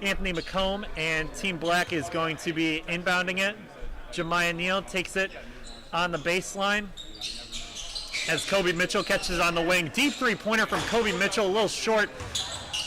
Anthony McComb, and Team Black is going to be inbounding it. Jemiah Neal takes it on the baseline as Kobe Mitchell catches on the wing. Deep three-pointer from Kobe Mitchell, a little short,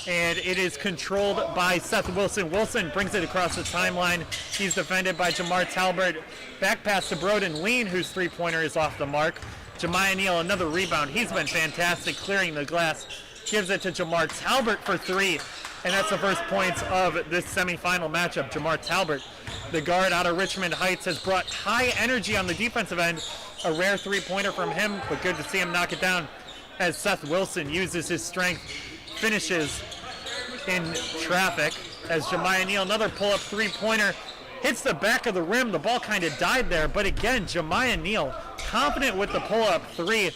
and it is controlled by Seth Wilson. Wilson brings it across the timeline. He's defended by Jamar Talbert. Back pass to Broden Lean, whose three-pointer is off the mark. Jemiah Neal, another rebound. He's been fantastic clearing the glass. Gives it to Jamar Talbert for 3, and that's the first points of this semifinal matchup. Jamar Talbert, the guard out of Richmond Heights, has brought high energy on the defensive end. A rare three-pointer from him, but good to see him knock it down as Seth Wilson uses his strength, finishes in traffic as Jemiah Neal, another pull-up three-pointer, hits the back of the rim. The ball kind of died there, but again, Jemiah Neal confident with the pull-up 3.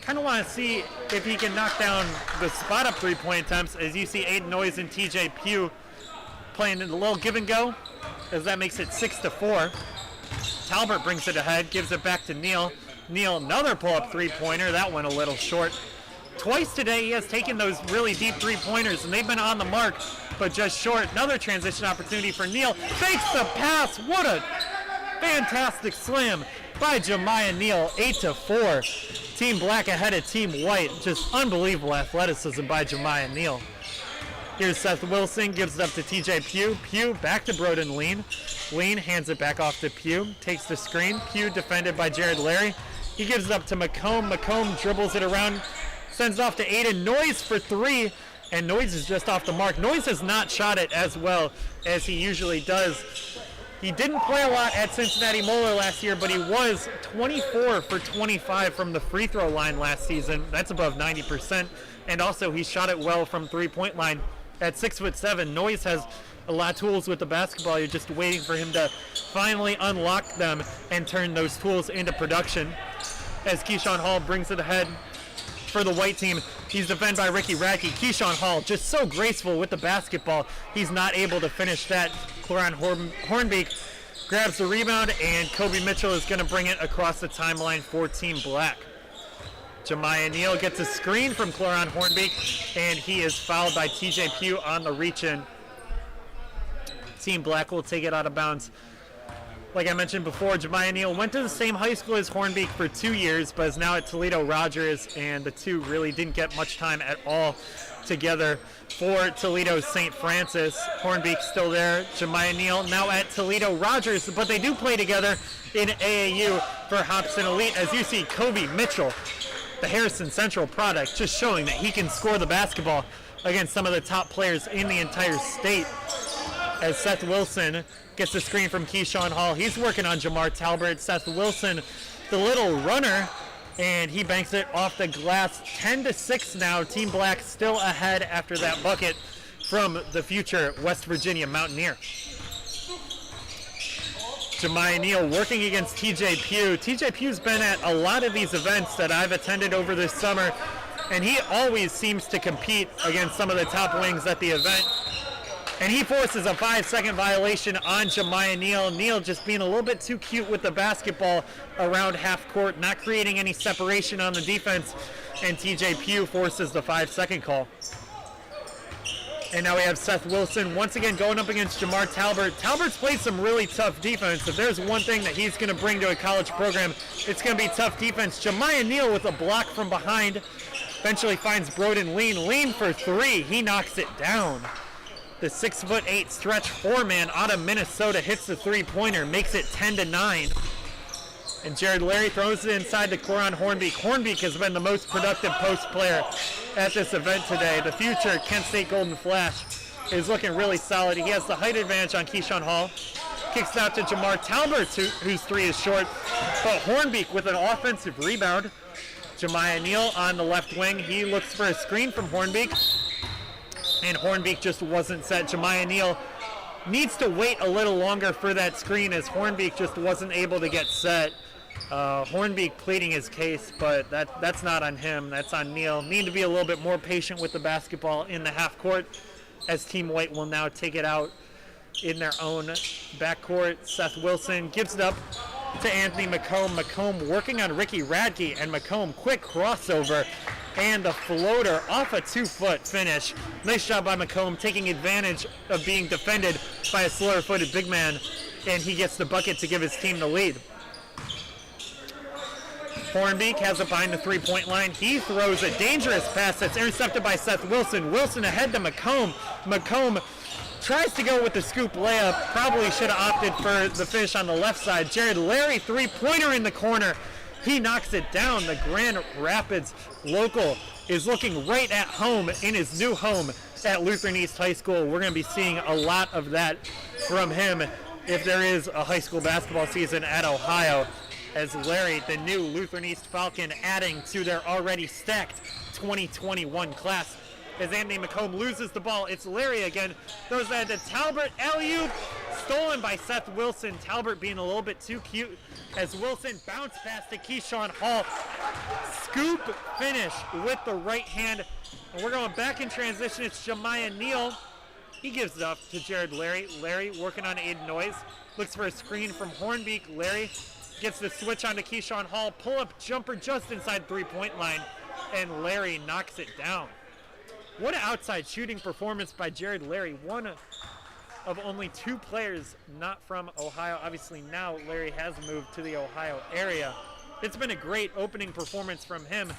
Kind of want to see if he can knock down the spot-up three-point attempts, as you see Aiden Noyes and TJ Pugh playing in a little give-and-go, as that makes it 6-4. Talbert brings it ahead, gives it back to Neal. Neal, another pull-up three-pointer. That went a little short. Twice today he has taken those really deep three-pointers, and they've been on the mark, but just short. Another transition opportunity for Neal. Fakes the pass. What a fantastic slam by Jemiah Neal, 8-4. Team Black ahead of Team White. Just unbelievable athleticism by Jemiah Neal. Here's Seth Wilson, gives it up to TJ Pugh. Pugh back to Broden Lean. Lean hands it back off to Pugh, takes the screen. Pugh defended by Jared Larry. He gives it up to McComb. McComb dribbles it around, sends it off to Aiden Noyes for 3, and Noyes is just off the mark. Noyes has not shot it as well as he usually does. He didn't play a lot at Cincinnati Moeller last year, but he was 24 for 25 from the free throw line last season. That's above 90%. And also he shot it well from three-point line. At 6'7", Noyes has a lot of tools with the basketball. You're just waiting for him to finally unlock them and turn those tools into production. As Keyshawn Hall brings it ahead for the white team, he's defended by Ricky Radke. Keyshawn Hall just so graceful with the basketball. He's not able to finish that. Cloran Hornbeek grabs the rebound, and Kobe Mitchell is going to bring it across the timeline for Team Black. Jemiah Neal gets a screen from Cloran Hornbeek, and he is fouled by TJ Pugh on the reach-in. Team Black will take it out of bounds. Like I mentioned before, Jemiah Neal went to the same high school as Hornbeek for 2 years, but is now at Toledo Rogers, and the two really didn't get much time at all together. For Toledo St. Francis, Hornbeek still there. Jemiah Neal now at Toledo Rogers, but they do play together in AAU for Hobson Elite. As you see, Kobe Mitchell, the Harrison Central product, just showing that he can score the basketball against some of the top players in the entire state. As Seth Wilson gets a screen from Keyshawn Hall, he's working on Jamar Talbert. Seth Wilson, the little runner, and he banks it off the glass. 10-6 now. Team Black still ahead after that bucket from the future West Virginia Mountaineer. Jemiah Neal working against TJ Pugh. TJ Pugh's been at a lot of these events that I've attended over this summer, and he always seems to compete against some of the top wings at the event. And he forces a 5-second violation on Jemiah Neal. Neal just being a little bit too cute with the basketball around half court, not creating any separation on the defense. And TJ Pugh forces the 5-second call. And now we have Seth Wilson once again going up against Jamar Talbert. Talbert's played some really tough defense. If there's one thing that he's going to bring to a college program, it's going to be tough defense. Jemiah Neal with a block from behind. Eventually finds Broden Lean. Lean for three. He knocks it down. The 6'8" stretch four-man out of Minnesota hits the three-pointer, makes it 10-9. And Jared Larry throws it inside to Cloran Hornbeek. Hornbeek has been the most productive post player at this event today. The future Kent State Golden Flash is looking really solid. He has the height advantage on Keyshawn Hall. Kicks it out to Jamar Talbert, whose three is short. But Hornbeek with an offensive rebound. Jemiah Neal on the left wing. He looks for a screen from Hornbeek. And Hornbeek just wasn't set. Jemiah Neal needs to wait a little longer for that screen as Hornbeek just wasn't able to get set. Hornbeek pleading his case, but that's not on him. That's on Neal. Need to be a little bit more patient with the basketball in the half court as Team White will now take it out in their own backcourt. Seth Wilson gives it up to Anthony McComb. McComb working on Ricky Radke, and McComb quick crossover and the floater off a 2-foot finish. Nice job by McComb taking advantage of being defended by a slower-footed big man, and he gets the bucket to give his team the lead. Hornbeek has it behind the three-point line. He throws a dangerous pass that's intercepted by Seth Wilson. Wilson ahead to McComb. McComb tries to go with the scoop layup. Probably should have opted for the finish on the left side. Jared Larry, three-pointer in the corner. He knocks it down. The Grand Rapids local is looking right at home in his new home at Lutheran East High School. We're going to be seeing a lot of that from him if there is a high school basketball season at Ohio, as Larry, the new Lutheran East Falcon, adding to their already stacked 2021 class. As Anthony McComb loses the ball, it's Larry again. Throws that to Talbert. Alley-oop stolen by Seth Wilson. Talbert being a little bit too cute as Wilson bounced past to Keyshawn Hall. Scoop finish with the right hand. And we're going back in transition. It's Jemiah Neal. He gives it up to Jared Larry. Larry working on Aiden Noyes. Looks for a screen from Hornbeek. Larry gets the switch onto Keyshawn Hall. Pull-up jumper just inside three-point line. And Larry knocks it down. What an outside shooting performance by Jared Larry. One of only two players not from Ohio. Obviously now Larry has moved to the Ohio area. It's been a great opening performance from him,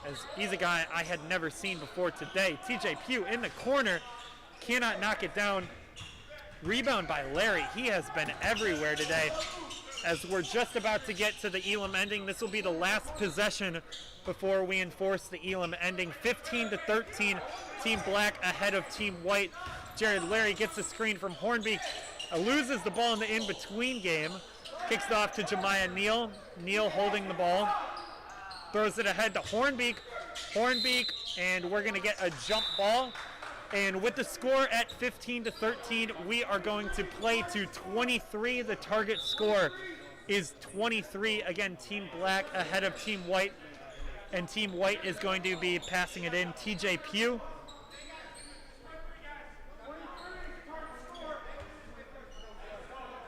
as he's a guy I had never seen before today. TJ Pugh in the corner, cannot knock it down. Rebound by Larry. He has been everywhere today. As we're just about to get to the Elam ending, this will be the last possession before we enforce the Elam ending. 15-13, Team Black ahead of Team White. Jared Larry gets the screen from Hornbeek, loses the ball in the in-between game, kicks it off to Jemiah Neal. Neal holding the ball, throws it ahead to Hornbeek. Hornbeek, and we're going to get a jump ball. And with the score at 15-13, we are going to play to 23. The target score is 23. Again, Team Black ahead of Team White. And Team White is going to be passing it in. TJ Pugh.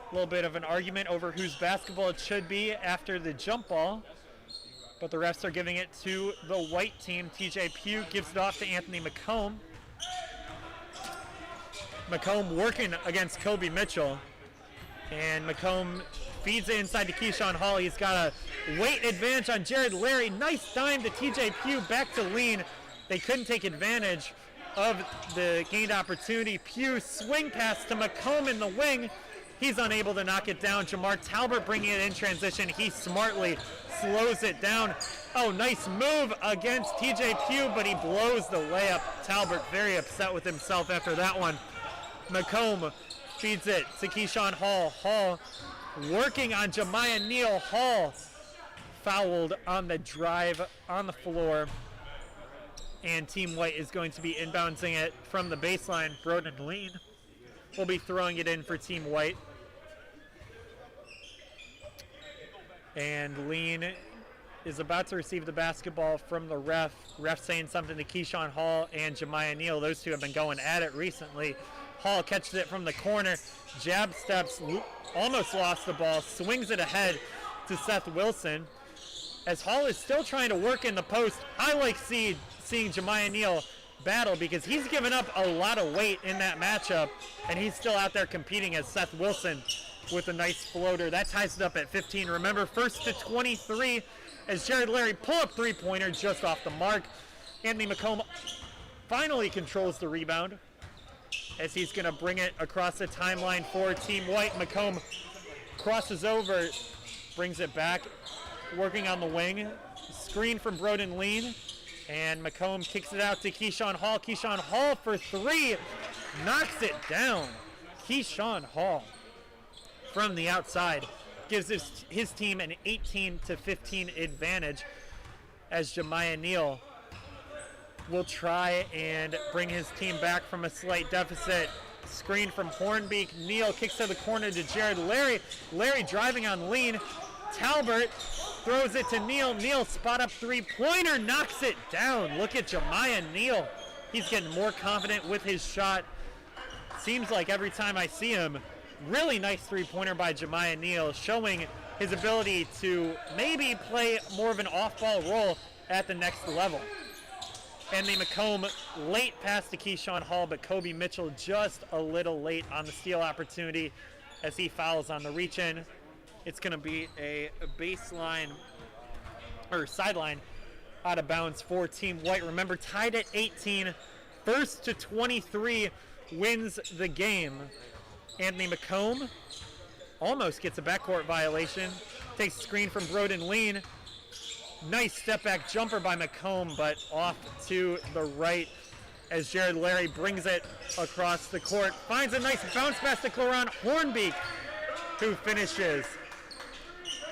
A little bit of an argument over whose basketball it should be after the jump ball. But the refs are giving it to the white team. TJ Pugh gives it off to Anthony McComb. McComb working against Kobe Mitchell. And McComb feeds it inside to Keyshawn Hall. He's got a weight advantage on Jared Larry. Nice dime to TJ Pugh, back to Lean. They couldn't take advantage of the gained opportunity. Pugh swing pass to McComb in the wing. He's unable to knock it down. Jamar Talbert bringing it in transition. He smartly slows it down. Oh, nice move against TJ Pugh, but he blows the layup. Talbert very upset with himself after that one. McComb feeds it to Keyshawn Hall. Hall working on Jemiah Neal. Hall fouled on the drive on the floor. And Team White is going to be inbouncing it from the baseline. Broden Lean will be throwing it in for Team White. And Lean is about to receive the basketball from the ref. Ref saying something to Keyshawn Hall and Jemiah Neal. Those two have been going at it recently. Hall catches it from the corner. Jab steps, almost lost the ball. Swings it ahead to Seth Wilson. As Hall is still trying to work in the post, I like seeing Jemiah Neal battle because he's given up a lot of weight in that matchup, and he's still out there competing as Seth Wilson with a nice floater. That ties it up at 15. Remember, first to 23 as Jared Larry pull-up three-pointer just off the mark. Anthony McComb finally controls the rebound as he's going to bring it across the timeline for Team White. McComb crosses over, brings it back, working on the wing. Screen from Broden Lean. And McComb kicks it out to Keyshawn Hall. Keyshawn Hall for three. Knocks it down. Keyshawn Hall from the outside gives his team an 18-15 advantage as Jemiah Neal will try and bring his team back from a slight deficit. Screen from Hornbeak. Neal kicks to the corner to Jared Larry. Larry driving on Lean. Talbert throws it to Neal. Neal spot up three-pointer, knocks it down. Look at Jemiah Neal. He's getting more confident with his shot. Seems like every time I see him, really nice three-pointer by Jemiah Neal, showing his ability to maybe play more of an off-ball role at the next level. Anthony McComb late pass to Keyshawn Hall, but Kobe Mitchell just a little late on the steal opportunity as he fouls on the reach-in. It's going to be a baseline or sideline out of bounds for Team White. Remember, tied at 18, first to 23 wins the game. Anthony McComb almost gets a backcourt violation. Takes a screen from Broden Lean. Nice step back jumper by McComb, but off to the right as Jared Larry brings it across the court. Finds a nice bounce pass to Cloran Hornbeak, who finishes.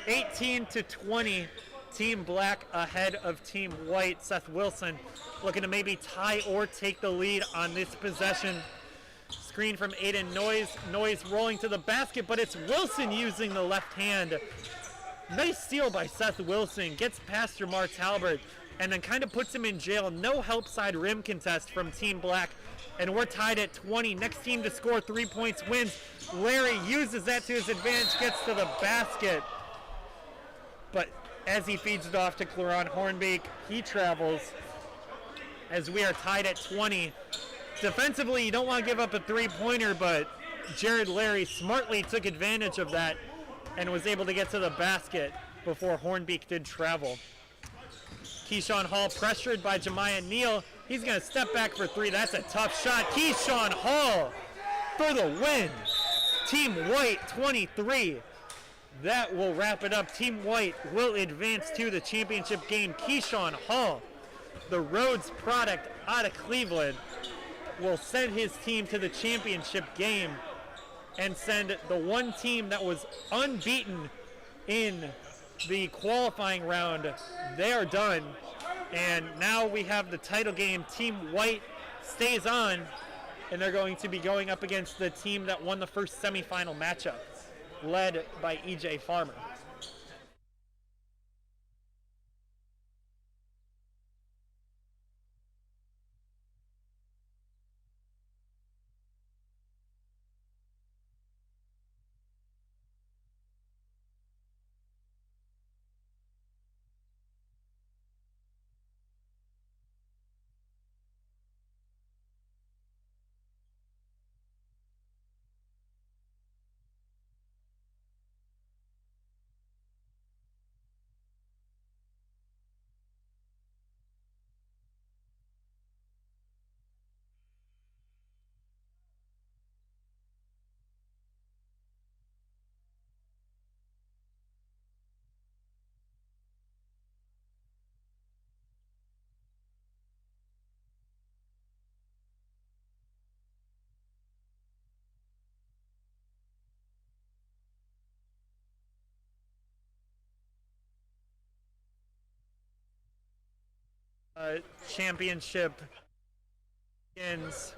18-20, Team Black ahead of Team White. Seth Wilson looking to maybe tie or take the lead on this possession. Screen from Aiden Noyes. Noyes rolling to the basket, but it's Wilson using the left hand. Nice steal by Seth Wilson. Gets past Jamar Talbert and then kind of puts him in jail. No help side rim contest from Team Black. And we're tied at 20. Next team to score 3 points wins. Larry uses that to his advantage, gets to the basket. But as he feeds it off to Cloran Hornbeak, he travels as we are tied at 20. Defensively, you don't want to give up a three-pointer, but Jared Larry smartly took advantage of that and was able to get to the basket before Hornbeak did travel. Keyshawn Hall pressured by Jemiah Neal. He's going to step back for three. That's a tough shot. Keyshawn Hall for the win. Team White 23. That will wrap it up. Team White will advance to the championship game. Keyshawn Hall, the Rhodes product out of Cleveland, will send his team to the championship game and send the one team that was unbeaten in the qualifying round. They are done. And now we have the title game. Team White stays on, and they're going to be going up against the team that won the first semifinal matchup, led by EJ Farmer. championship begins.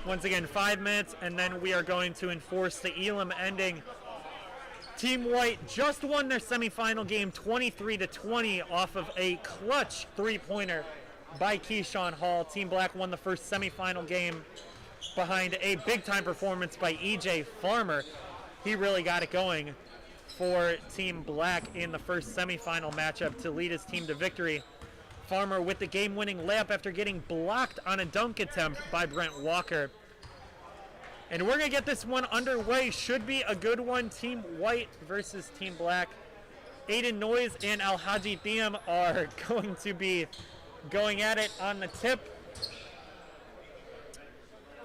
Once again, 5 minutes, and then we are going to enforce the Elam ending. Team White just won their semifinal game 23-20 off of a clutch three-pointer by Keyshawn Hall. Team Black won the first semifinal game behind a big-time performance by EJ Farmer. He really got it going for Team Black in the first semifinal matchup to lead his team to victory. Farmer with the game-winning layup after getting blocked on a dunk attempt by Brent Walker. And we're going to get this one underway. Should be a good one. Team White versus Team Black. Aiden Noyes and Alhaji Thiam are going to be going at it on the tip.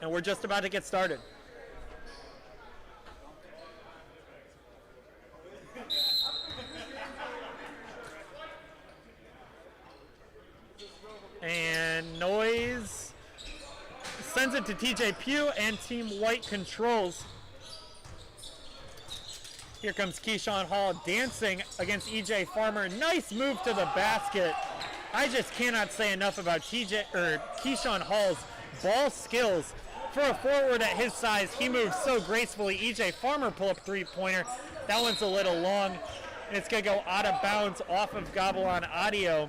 And we're just about to get started. And Noyes sends it to TJ Pugh, and Team White controls. Here comes Keyshawn Hall dancing against EJ Farmer. Nice move to the basket. I just cannot say enough about Keyshawn Hall's ball skills. For a forward at his size, he moves so gracefully. EJ Farmer pull-up three-pointer. That one's a little long, and it's going to go out of bounds off of Gobelin Audio.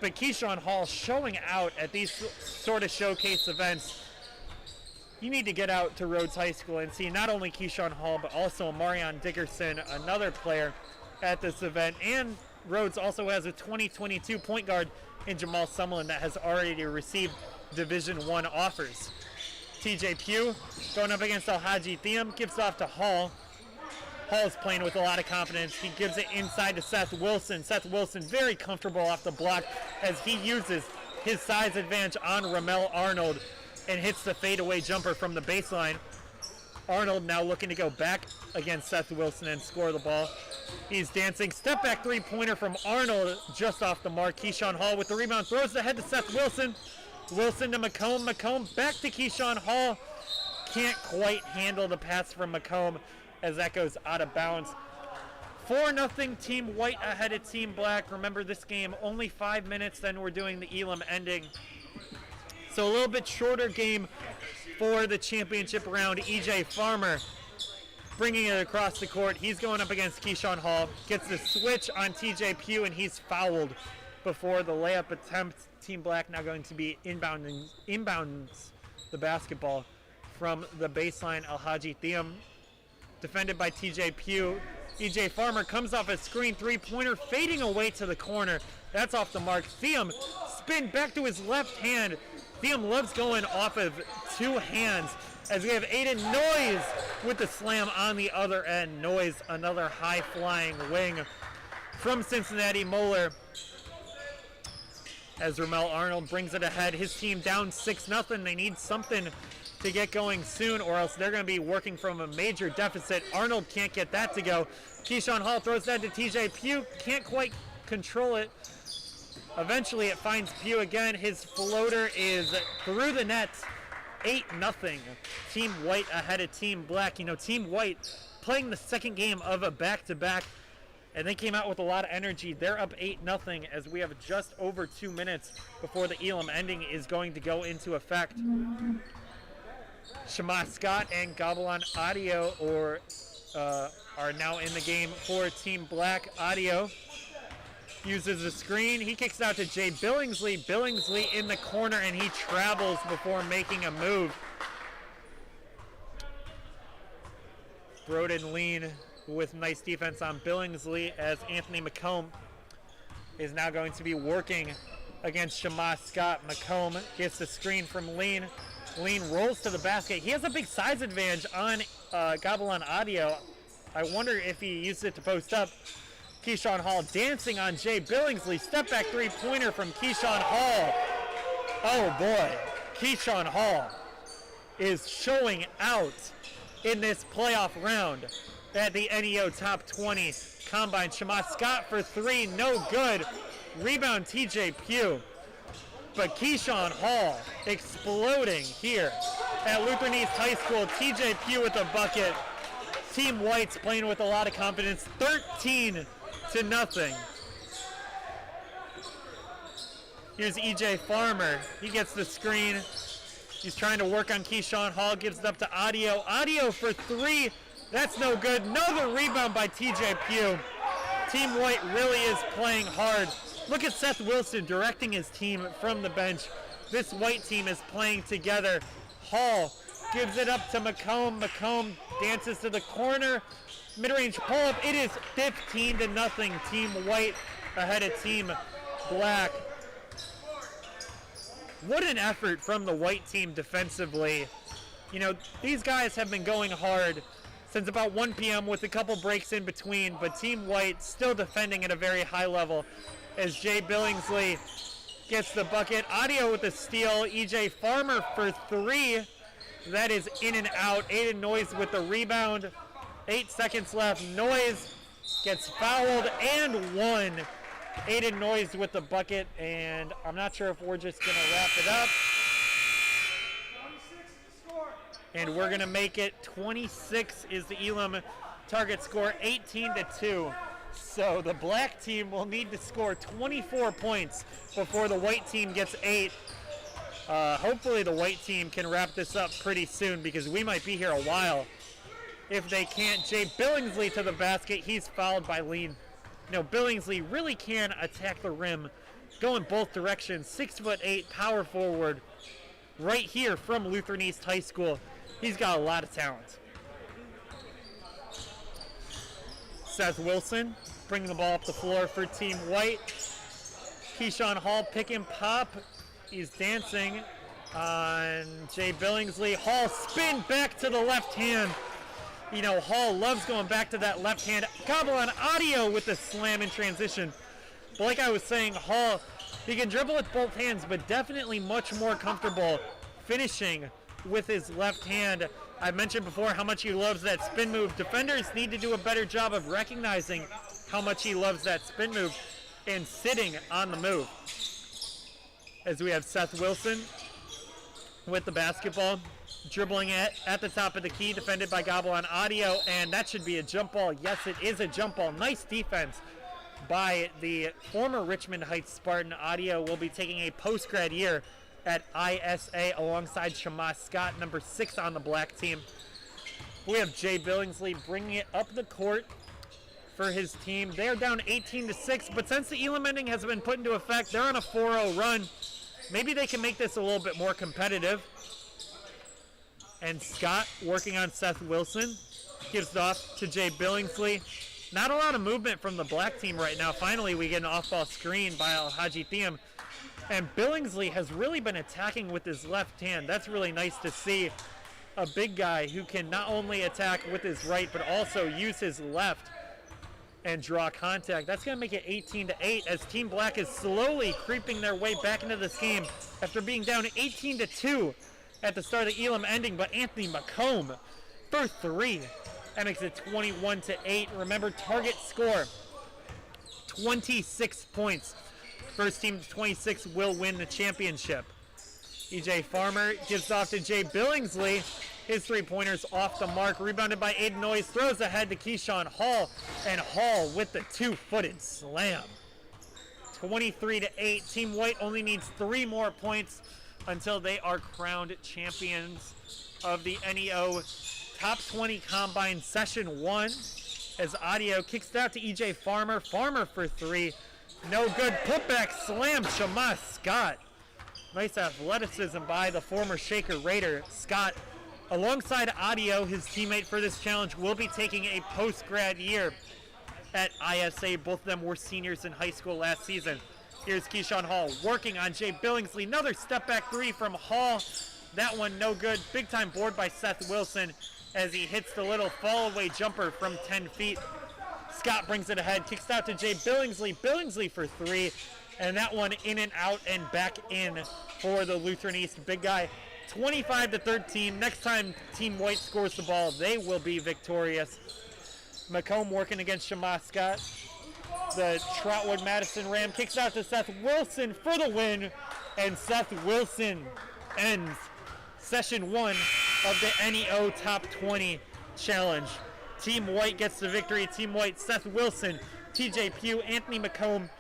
But Keyshawn Hall showing out at these sort of showcase events. You need to get out to Rhodes High School and see not only Keyshawn Hall, but also Marion Dickerson, another player at this event. And Rhodes also has a 2022 point guard in Jamal Sumlin that has already received Division I offers. TJ Pugh going up against Alhaji Thiam, gives off to Hall. Hall's playing with a lot of confidence. He gives it inside to Seth Wilson. Seth Wilson very comfortable off the block as he uses his size advantage on Ramel Arnold and hits the fadeaway jumper from the baseline. Arnold now looking to go back against Seth Wilson and score the ball. He's dancing. Step back three-pointer from Arnold just off the mark. Keyshawn Hall with the rebound. Throws the head to Seth Wilson. Wilson to McComb. McComb back to Keyshawn Hall. Can't quite handle the pass from McComb as that goes out of bounds. 4-0 Team White ahead of Team Black. Remember, this game only 5 minutes, then we're doing the Elam ending. So a little bit shorter game for the championship round. EJ Farmer bringing it across the court. He's going up against Keyshawn Hall. Gets the switch on TJ Pugh, and he's fouled before the layup attempt. Team Black now going to be inbounds the basketball from the baseline. Alhaji Thiam defended by TJ Pugh. EJ Farmer comes off a screen three-pointer, fading away to the corner. That's off the mark. Thiam spin back to his left hand. Thiam loves going off of two hands as we have Aiden Noyes with the slam on the other end. Noyes, another high-flying wing from Cincinnati Moeller. As Ramel Arnold brings it ahead, his team down 6-0. They need something to get going soon, or else they're going to be working from a major deficit. Arnold can't get that to go. Keyshawn Hall throws that to TJ Pugh. Can't quite control it. Eventually it finds Pugh again. His floater is through the net. 8-0. Team White ahead of Team Black. You know, Team White playing the second game of a back-to-back, and they came out with a lot of energy. They're up 8-0 as we have just over 2 minutes before the Elam ending is going to go into effect. Shema Scott and Gobelin Audio are now in the game for Team Black. Audio uses the screen. He kicks it out to Jay Billingsley. Billingsley in the corner, and he travels before making a move. Broden Lean with nice defense on Billingsley as Anthony McComb is now going to be working against Shema Scott. McComb gets the screen from Lean. Lean rolls to the basket. He has a big size advantage on Gobelin Audio. I wonder if he used it to post up. Keyshawn Hall dancing on Jay Billingsley. Step back three-pointer from Keyshawn Hall. Oh boy, Keyshawn Hall is showing out in this playoff round at the NEO Top 20 Combine. Shema Scott for three, no good. Rebound TJ Pugh. But Keyshawn Hall exploding here at Lutheran East High School. TJ Pugh with a bucket. Team White's playing with a lot of confidence. 13-0. Here's EJ Farmer. He gets the screen. He's trying to work on Keyshawn Hall. Gives it up to Audio. Audio for three. That's no good. Another rebound by TJ Pugh. Team White really is playing hard. Look at Seth Wilson directing his team from the bench. This White team is playing together. Hall gives it up to McComb. McComb dances to the corner. Mid-range pull-up. It is 15-0. Team White ahead of Team Black. What an effort from the White team defensively. You know, these guys have been going hard since about 1 p.m. with a couple breaks in between, but Team White still defending at a very high level as Jay Billingsley gets the bucket. Audio with the steal. EJ Farmer for three. That is in and out. Aiden Noyes with the rebound. 8 seconds left. Noyes gets fouled and one. Aiden Noyes with the bucket, and I'm not sure if we're just going to wrap it up. And we're going to make it 26 is the Elam target score, 18-2. So the black team will need to score 24 points before the white team gets 8. Hopefully the white team can wrap this up pretty soon because we might be here a while. If they can't, Jay Billingsley to the basket. He's fouled by Lean. You know, Billingsley really can attack the rim, going both directions. 6'8", power forward, right here from Lutheran East High School. He's got a lot of talent. Seth Wilson bringing the ball up the floor for Team White. Keyshawn Hall pick and pop. He's dancing on Jay Billingsley. Hall spin back to the left hand. You know, Hall loves going back to that left hand. Gobble on Audio with the slam in transition. But like I was saying, Hall, he can dribble with both hands, but definitely much more comfortable finishing with his left hand. I mentioned before how much he loves that spin move. Defenders need to do a better job of recognizing how much he loves that spin move and sitting on the move. As we have Seth Wilson with the basketball, dribbling at the top of the key, defended by Gobble on Audio, and that should be a jump ball. Yes, it is a jump ball. Nice defense by the former Richmond Heights Spartan. Audio will be taking a post-grad year at ISA alongside Shamas Scott, number 6 on the black team. We have Jay Billingsley bringing it up the court for his team. They're down 18-6, but since the Elam ending has been put into effect, they're on a 4-0 run. Maybe they can make this a little bit more competitive. And Scott working on Seth Wilson. Gives it off to Jay Billingsley. Not a lot of movement from the black team right now. Finally, we get an off-ball screen by Al-Haji Thiam. And Billingsley has really been attacking with his left hand. That's really nice to see. A big guy who can not only attack with his right, but also use his left and draw contact. That's going to make it 18-8 as Team Black is slowly creeping their way back into this game after being down 18-2 at the start of the Elam ending. But Anthony McComb for 3. That makes it 21-8. Remember, target score 26 points. First team to 26 will win the championship. EJ Farmer gives off to Jay Billingsley. His three-pointers off the mark. Rebounded by Aiden Noyes. Throws ahead to Keyshawn Hall. And Hall with the two-footed slam. 23-8. Team White only needs 3 more points until they are crowned champions of the NEO Top 20 Combine Session 1. As Audio kicks it out to EJ Farmer. Farmer for 3. No good. Putback slam. Shamas Scott. Nice athleticism by the former Shaker Raider. Scott, alongside Audio, his teammate for this challenge, will be taking a post-grad year at ISA. Both of them were seniors in high school last season. Here's Keyshawn Hall working on Jay Billingsley. Another step-back 3 from Hall. That one no good. Big-time board by Seth Wilson as he hits the little fall-away jumper from 10 feet. Scott brings it ahead, kicks out to Jay Billingsley. Billingsley for 3. And that one in and out and back in for the Lutheran East big guy. 25-13. Next time Team White scores the ball, they will be victorious. McComb working against Shamas Scott. The Trotwood Madison Ram kicks out to Seth Wilson for the win. And Seth Wilson ends Session 1 of the NEO Top 20 Challenge. Team White gets the victory. Team White, Seth Wilson, TJ Pugh, Anthony McComb,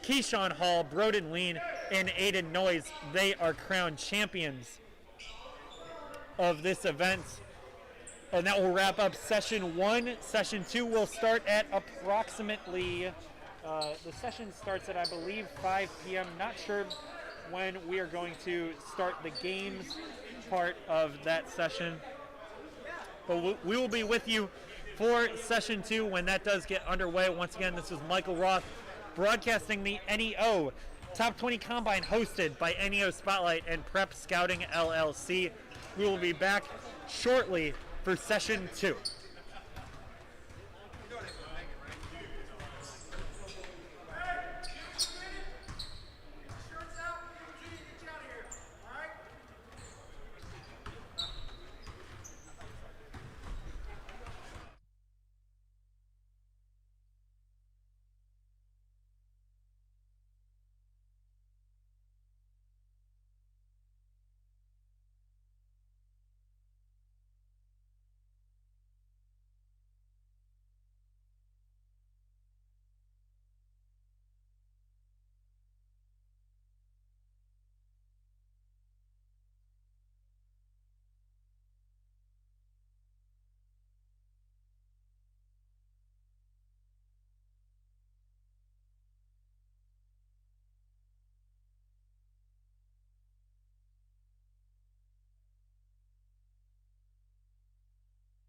Keyshawn Hall, Broden Lean, and Aiden Noyes. They are crowned champions of this event. And that will wrap up session 1. Session 2 will start at approximately, the session starts at, I believe, 5 p.m. Not sure when we are going to start the games part of that session. But we will be with you for session 2 when that does get underway. Once again, this is Michael Roth broadcasting the NEO Top 20 Combine hosted by NEO Spotlight and Prep Scouting LLC. We will be back shortly for session 2.